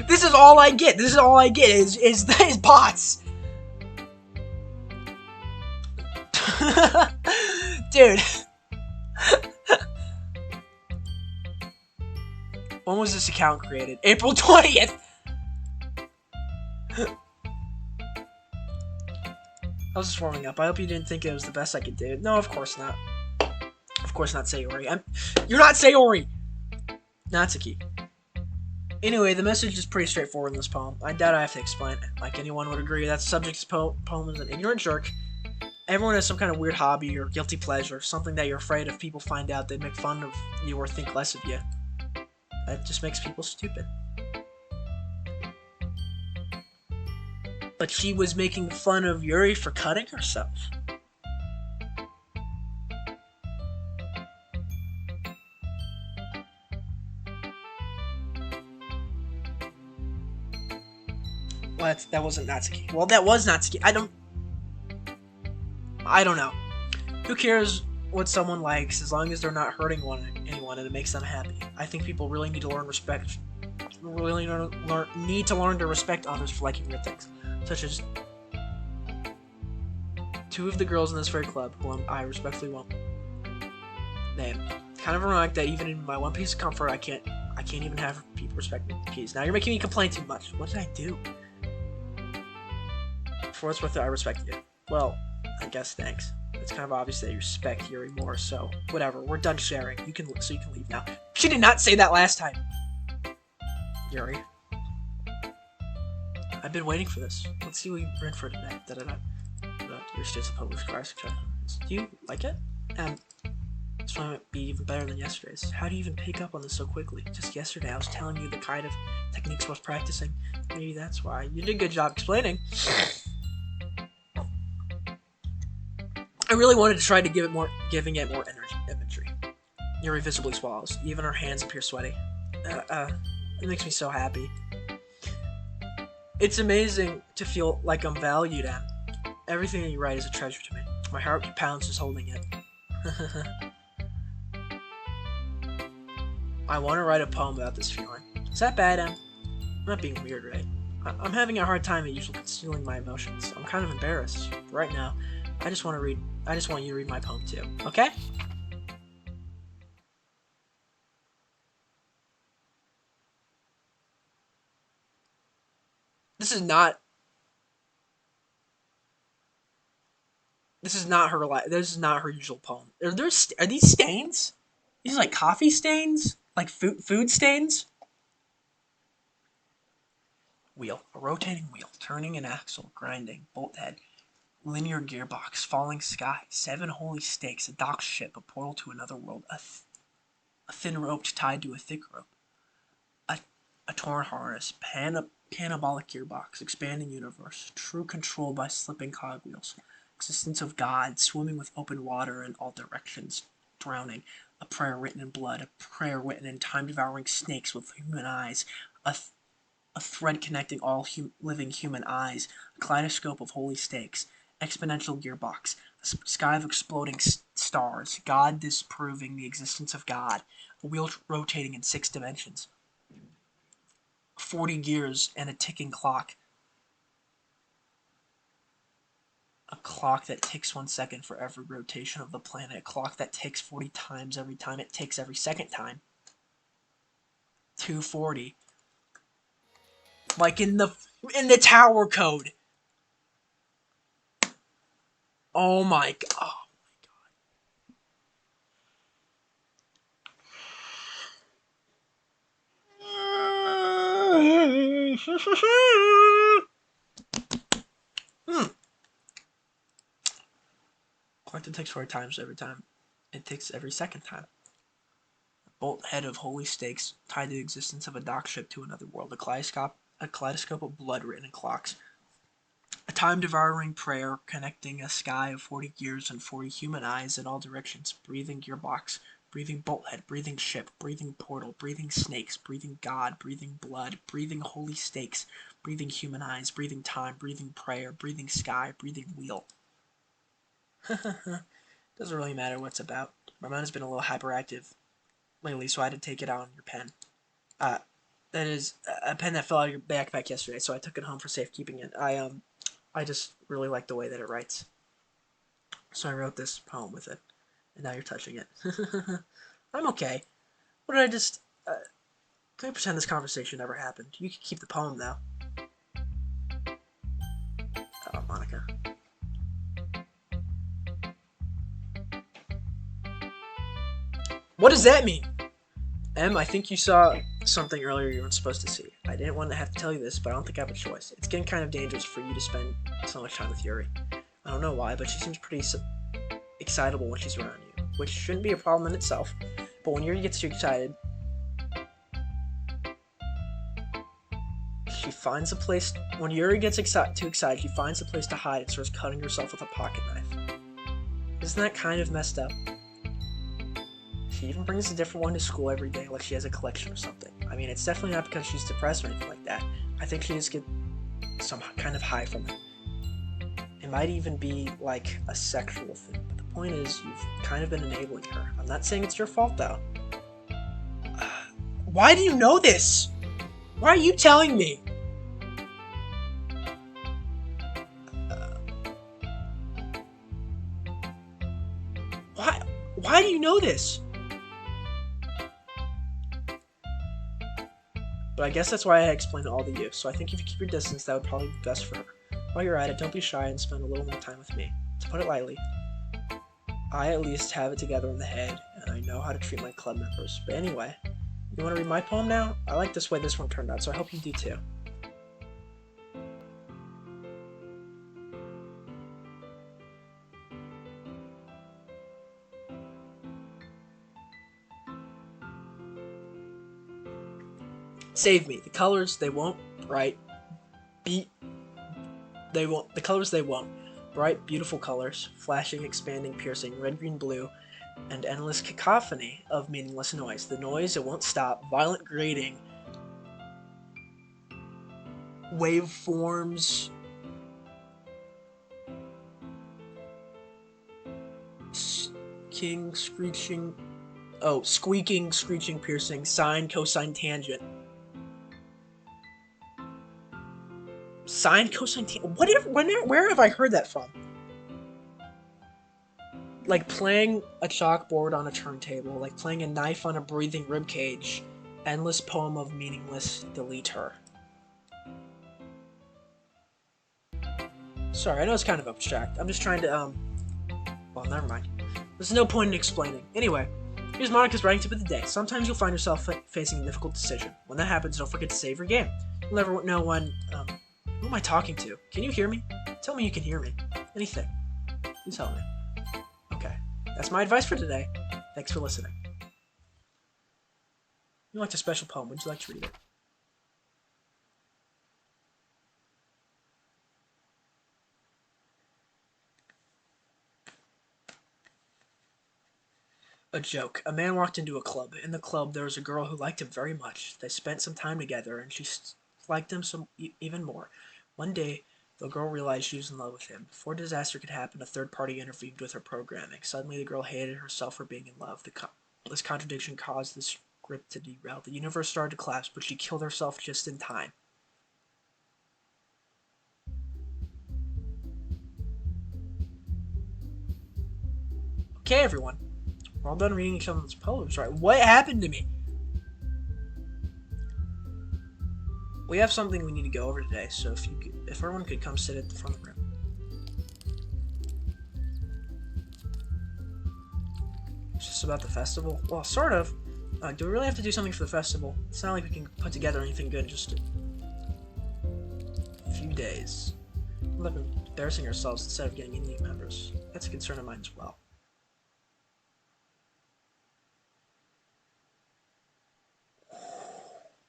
This is all I get. This is all I get is bots. Dude. When was this account created? April 20th! I was just warming up. I hope you didn't think it was the best I could do. No, of course not. Of course not, Sayori. You're not Sayori! Natsuki. Anyway, the message is pretty straightforward in this poem. I doubt I have to explain it. Like anyone would agree, that the subject's poem is an ignorant jerk. Everyone has some kind of weird hobby or guilty pleasure, something that you're afraid if people find out they'd make fun of you or think less of you. That just makes people stupid. But she was making fun of Yuri for cutting herself. Well, that wasn't Natsuki. Well, that was Natsuki. I don't know. Who cares what someone likes as long as they're not hurting anyone and it makes them happy? I think people really need to learn respect. Really need to learn to respect others for liking weird things, such as two of the girls in this very club, who I respectfully won't name. Kind of ironic that even in my one piece of comfort, I can't even have people respect me. Jeez, now you're making me complain too much. What did I do? For what's worth it, I respect you. Well, I guess thanks. It's kind of obvious that you respect Yuri more, so whatever. We're done sharing. You can leave now. She did not say that last time. Yuri, I've been waiting for this. Let's see what you're in for today. Your state's a public class. Do you like it? This one might be even better than yesterday's. How do you even pick up on this so quickly? Just yesterday, I was telling you the kind of techniques I was practicing. Maybe that's why. You did a good job explaining. I really wanted to try to giving it more imagery. Yuri visibly swallows. Even her hands appear sweaty. It makes me so happy. It's amazing to feel like I'm valued, and everything that you write is a treasure to me. My heart pounds just holding it. I want to write a poem about this feeling. Is that bad, Em? I'm not being weird, right? I'm having a hard time at usually concealing my emotions. I'm kind of embarrassed. Right now, I just want you to read my poem too, okay? This is not her usual poem. Are these stains? These are like coffee stains? Like food stains? Wheel. A rotating wheel. Turning an axle. Grinding. Bolt head. Linear gearbox. Falling sky. 7 holy stakes. A dock ship. A portal to another world. A thin rope tied to a thick rope. A torn harness. Parabolic gearbox. Expanding universe. True control by slipping cogwheels. Existence of God. Swimming with open water in all directions. Drowning. A prayer written in blood. A prayer written in time-devouring snakes with human eyes. A thread connecting all living human eyes, a kaleidoscope of holy stakes, exponential gearbox, a sky of exploding stars, God disproving the existence of God, a wheel rotating in 6 dimensions, 40 gears and a ticking clock, a clock that ticks 1 second for every rotation of the planet, a clock that ticks 40 times every time it ticks every second time, 240. Like in the tower code. Oh my god. Collected takes 4 times every time. It takes every second time. Bolt head of holy stakes tied the existence of a dock ship to another world. A kaleidoscope of blood written in clocks. A time-devouring prayer connecting a sky of 40 gears and 40 human eyes in all directions. Breathing gearbox, breathing bolthead, breathing ship, breathing portal, breathing snakes, breathing God, breathing blood, breathing holy stakes, breathing human eyes, breathing time, breathing prayer, breathing sky, breathing wheel. Doesn't really matter what it's about. My mind has been a little hyperactive lately, so I had to take it out on your pen. Uh, that is a pen that fell out of your backpack yesterday, so I took it home for safekeeping it. I just really like the way that it writes, so I wrote this poem with it, and now you're touching it. I'm okay. What did I just? Can we pretend this conversation never happened? You can keep the poem though. Oh, Monica. What does that mean? Em, I think you saw something earlier you weren't supposed to see. I didn't want to have to tell you this, but I don't think I have a choice. It's getting kind of dangerous for you to spend so much time with Yuri. I don't know why, but she seems pretty excitable when she's around you, which shouldn't be a problem in itself. But when Yuri gets too excited, she finds a place. When Yuri gets too excited, she finds a place to hide and starts cutting herself with a pocket knife. Isn't that kind of messed up? She even brings a different one to school every day, like she has a collection or something. I mean, it's definitely not because she's depressed or anything like that. I think she just gets some kind of high from it. It might even be like a sexual thing, but the point is, you've kind of been enabling her. I'm not saying it's your fault, though. Why do you know this? Why are you telling me? Why do you know this? But I guess that's why I explained it all to you, so I think if you keep your distance, that would probably be best for her. While you're at it, don't be shy and spend a little more time with me. To put it lightly, I at least have it together in the head, and I know how to treat my club members. But anyway, you want to read my poem now? I like this way this one turned out, so I hope you do too. Save me. The colors, they won't. Bright. They won't. The colors, they won't. Bright, beautiful colors. Flashing, expanding, piercing. Red, green, blue. And endless cacophony of meaningless noise. The noise, it won't stop. Violent grating. Waveforms. Screeching. Oh, squeaking, screeching, piercing. Sine, cosine, tangent. Sine, cosine, where have I heard that from? Like playing a chalkboard on a turntable, like playing a knife on a breathing ribcage. Endless poem of meaningless, delete her. Sorry, I know it's kind of abstract. I'm just trying to, well, never mind. There's no point in explaining. Anyway, here's Monica's writing tip of the day. Sometimes you'll find yourself facing a difficult decision. When that happens, don't forget to save your game. You'll never know when, who am I talking to? Can you hear me? Tell me you can hear me. Anything. You tell me. Okay. That's my advice for today. Thanks for listening. You liked a special poem. Would you like to read it? A joke. A man walked into a club. In the club, there was a girl who liked him very much. They spent some time together, and she liked him even more. One day, the girl realized she was in love with him. Before disaster could happen, a third party intervened with her programming. Suddenly, the girl hated herself for being in love. This contradiction caused the script to derail. The universe started to collapse, but she killed herself just in time. Okay, everyone. We're all done reading each other's poems, right? What happened to me? We have something we need to go over today, so if everyone could come sit at the front of the room. It's just about the festival? Well, sort of. Do we really have to do something for the festival? It's not like we can put together anything good just to... few days. We'll have been embarrassing ourselves instead of getting any members. That's a concern of mine as well.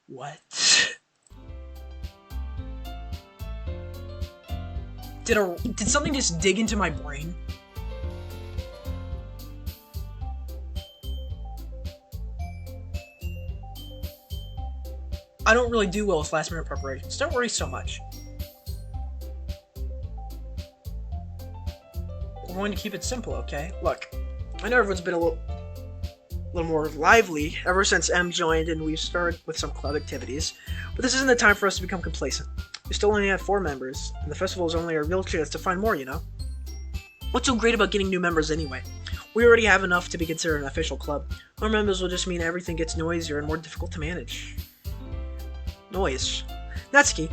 What? Did something just dig into my brain? I don't really do well with last minute preparations. Don't worry so much. We're going to keep it simple, okay? Look, I know everyone's been a little more lively ever since M joined and we've started with some club activities, but this isn't the time for us to become complacent. We still only have 4 members, and the festival is only our real chance to find more, you know? What's so great about getting new members anyway? We already have enough to be considered an official club. More members will just mean everything gets noisier and more difficult to manage. Noise. Natsuki,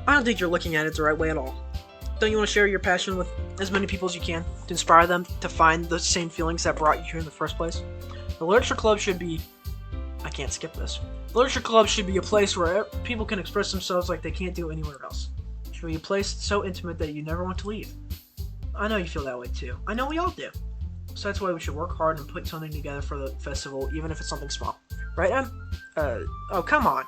I don't think you're looking at it the right way at all. Don't you want to share your passion with as many people as you can, to inspire them to find the same feelings that brought you here in the first place? The Literature Club should be... I can't skip this. The Literature Club should be a place where people can express themselves like they can't do anywhere else. It should be a place so intimate that you never want to leave. I know you feel that way too. I know we all do. So that's why we should work hard and put something together for the festival, even if it's something small. Right, Em? Oh, come on.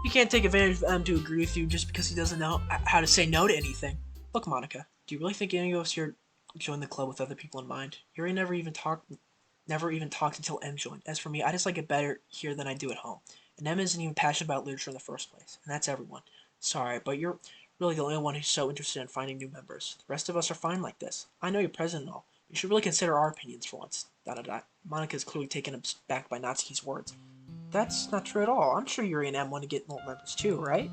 You can't take advantage of M to agree with you just because he doesn't know how to say no to anything. Look, Monica, do you really think any of us here joined the club with other people in mind? Yuri never even talked until M joined. As for me, I just like it better here than I do at home. And M isn't even passionate about literature in the first place. And that's everyone. Sorry, but you're really the only one who's so interested in finding new members. The rest of us are fine like this. I know you're present and all. You should really consider our opinions for once. ... Monica's clearly taken aback by Natsuki's words. That's not true at all. I'm sure Yuri and M want to get more members too, right? ...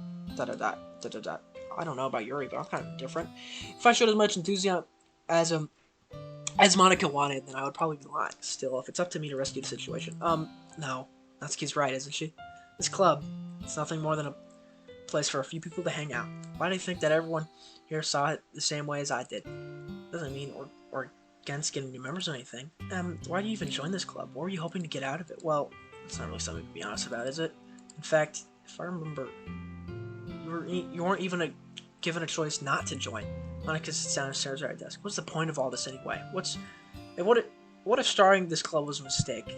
I don't know about Yuri, but I'm kind of indifferent. If I showed as much enthusiasm as Monica wanted, then I would probably be lying. Still, if it's up to me to rescue the situation. No. Natsuki's right, isn't she? This club, it's nothing more than a place for a few people to hang out. Why do you think that everyone here saw it the same way as I did? Doesn't mean or against getting new members or anything. Why do you even join this club? What were you hoping to get out of it? Well, it's not really something to be honest about, is it? In fact, if I remember, you weren't even given a choice not to join. Monica sits down and stares at her desk. What's the point of all this anyway? What if starting this club was a mistake?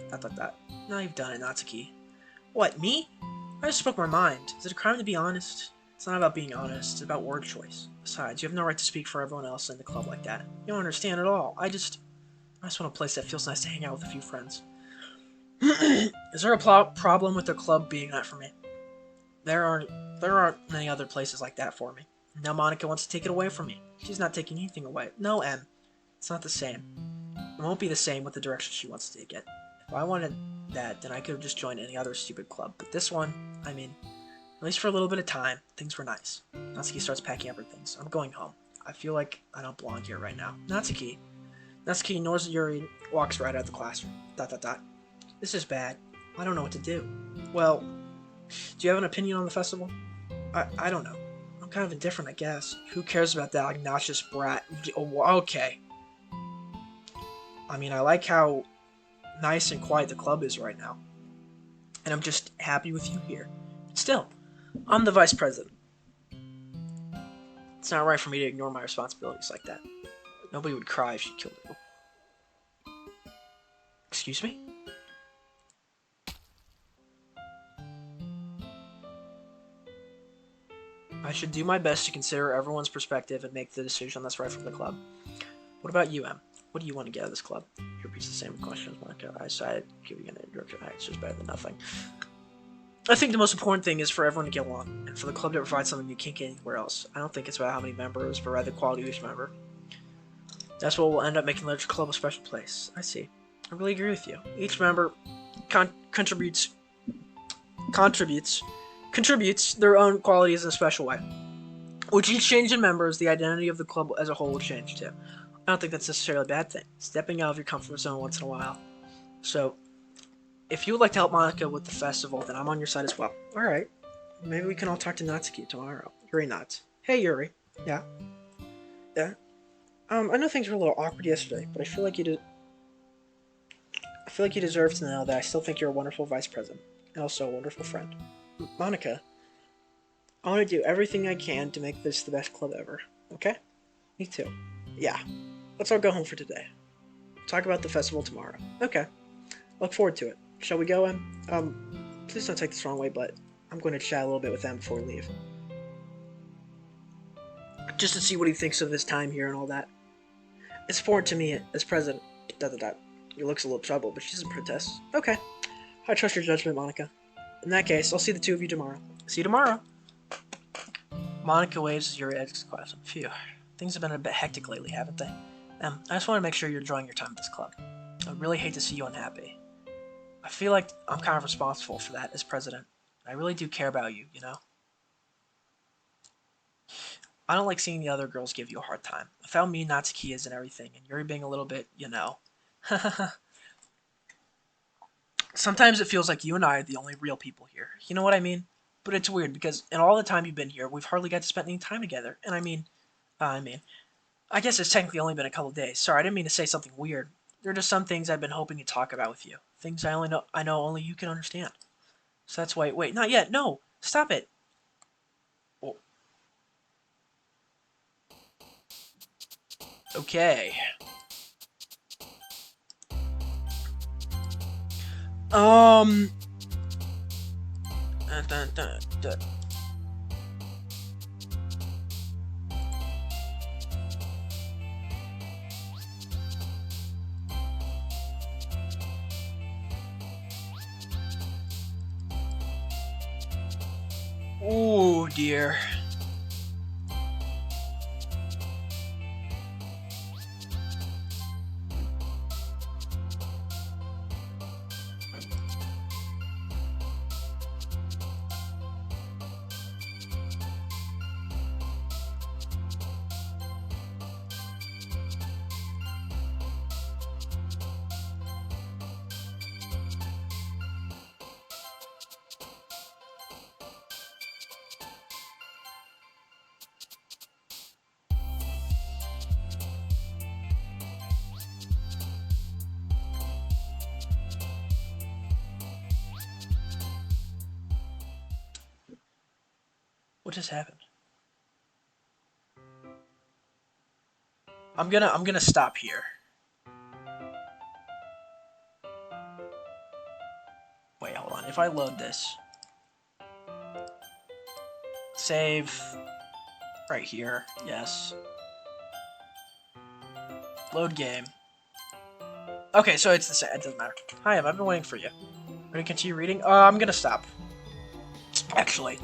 Now you've done it, Natsuki. What, me? I just spoke my mind. Is it a crime to be honest? It's not about being honest, it's about word choice. Besides, you have no right to speak for everyone else in the club like that. You don't understand at all. I just want a place that feels nice to hang out with a few friends. Is there a problem with the club being that for me? There aren't many other places like that for me. Now Monica wants to take it away from me. She's not taking anything away. No, Em. It's not the same. It won't be the same with the direction she wants to take it. If I wanted that, then I could have just joined any other stupid club. But this one, I mean, at least for a little bit of time, things were nice. Natsuki starts packing up her things. I'm going home. I feel like I don't belong here right now. Natsuki ignores Yuri and walks right out of the classroom. ... This is bad. I don't know what to do. Well, do you have an opinion on the festival? I don't know. I'm kind of indifferent, I guess. Who cares about that obnoxious brat? Oh, okay. I mean, I like how nice and quiet the club is right now. And I'm just happy with you here. But still, I'm the vice president. It's not right for me to ignore my responsibilities like that. Nobody would cry if she killed her. Excuse me? I should do my best to consider everyone's perspective and make the decision that's right for the club. What about you, Em? What do you want to get out of this club? He repeats the same question as Monica. I decided giving an introduction. It's just better than nothing. I think the most important thing is for everyone to get along, and for the club to provide something you can't get anywhere else. I don't think it's about how many members, but rather the quality of each member. That's what will end up making the Literature Club a special place. I see. I really agree with you. Each member contributes their own qualities in a special way. With each change in members, the identity of the club as a whole will change too. I don't think that's necessarily a bad thing. Stepping out of your comfort zone once in a while. So, if you would like to help Monica with the festival, then I'm on your side as well. Alright. Maybe we can all talk to Natsuki tomorrow. Yuri nods. Hey, Yuri. Yeah? Yeah? I know things were a little awkward yesterday, but I feel like you deserve to know that I still think you're a wonderful vice president, and also a wonderful friend. Monica, I want to do everything I can to make this the best club ever. Okay? Me too. Yeah. Let's all go home for today. Talk about the festival tomorrow. Okay. Look forward to it. Shall we go, Em? Please don't take this the wrong way, but I'm going to chat a little bit with Em before we leave. Just to see what he thinks of his time here and all that. It's important to me as president. He looks a little troubled, but she doesn't protest. Okay. I trust your judgment, Monica. In that case, I'll see the two of you tomorrow. See you tomorrow. Monica waves as Yuri exits the classroom. Phew. Things have been a bit hectic lately, haven't they? I just want to make sure you're enjoying your time at this club. I really hate to see you unhappy. I feel like I'm kind of responsible for that as president. I really do care about you, you know? I don't like seeing the other girls give you a hard time. I found me Natsuki's and everything, and Yuri being a little bit, you know. Sometimes it feels like you and I are the only real people here. You know what I mean? But it's weird because in all the time you've been here, we've hardly got to spend any time together. And I guess it's technically only been a couple days. Sorry, I didn't mean to say something weird. There are just some things I've been hoping to talk about with you. Things I know only you can understand. So that's why. Wait, not yet. No, stop it. Oh, okay. Um. Dun, dun, dun. Oh dear. What just happened? I'm gonna stop here. Wait, hold on. If I load this, save right here. Yes. Load game. Okay, so it's the same. It doesn't matter. Hi, I've been waiting for you. Ready to continue reading? I'm gonna stop. Actually,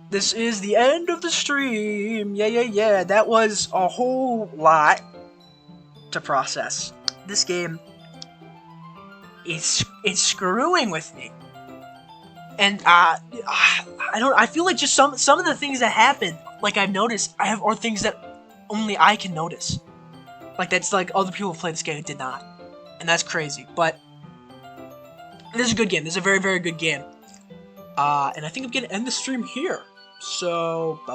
this is the end of the stream. Yeah. That was a whole lot to process. This game is it's screwing with me, and I don't. I feel like just some of the things that happen, like I've noticed, are things that only I can notice. Like that's like other people who played this game did not, and that's crazy. But this is a good game. This is a very good game. And I think I'm gonna end the stream here. So. Bye.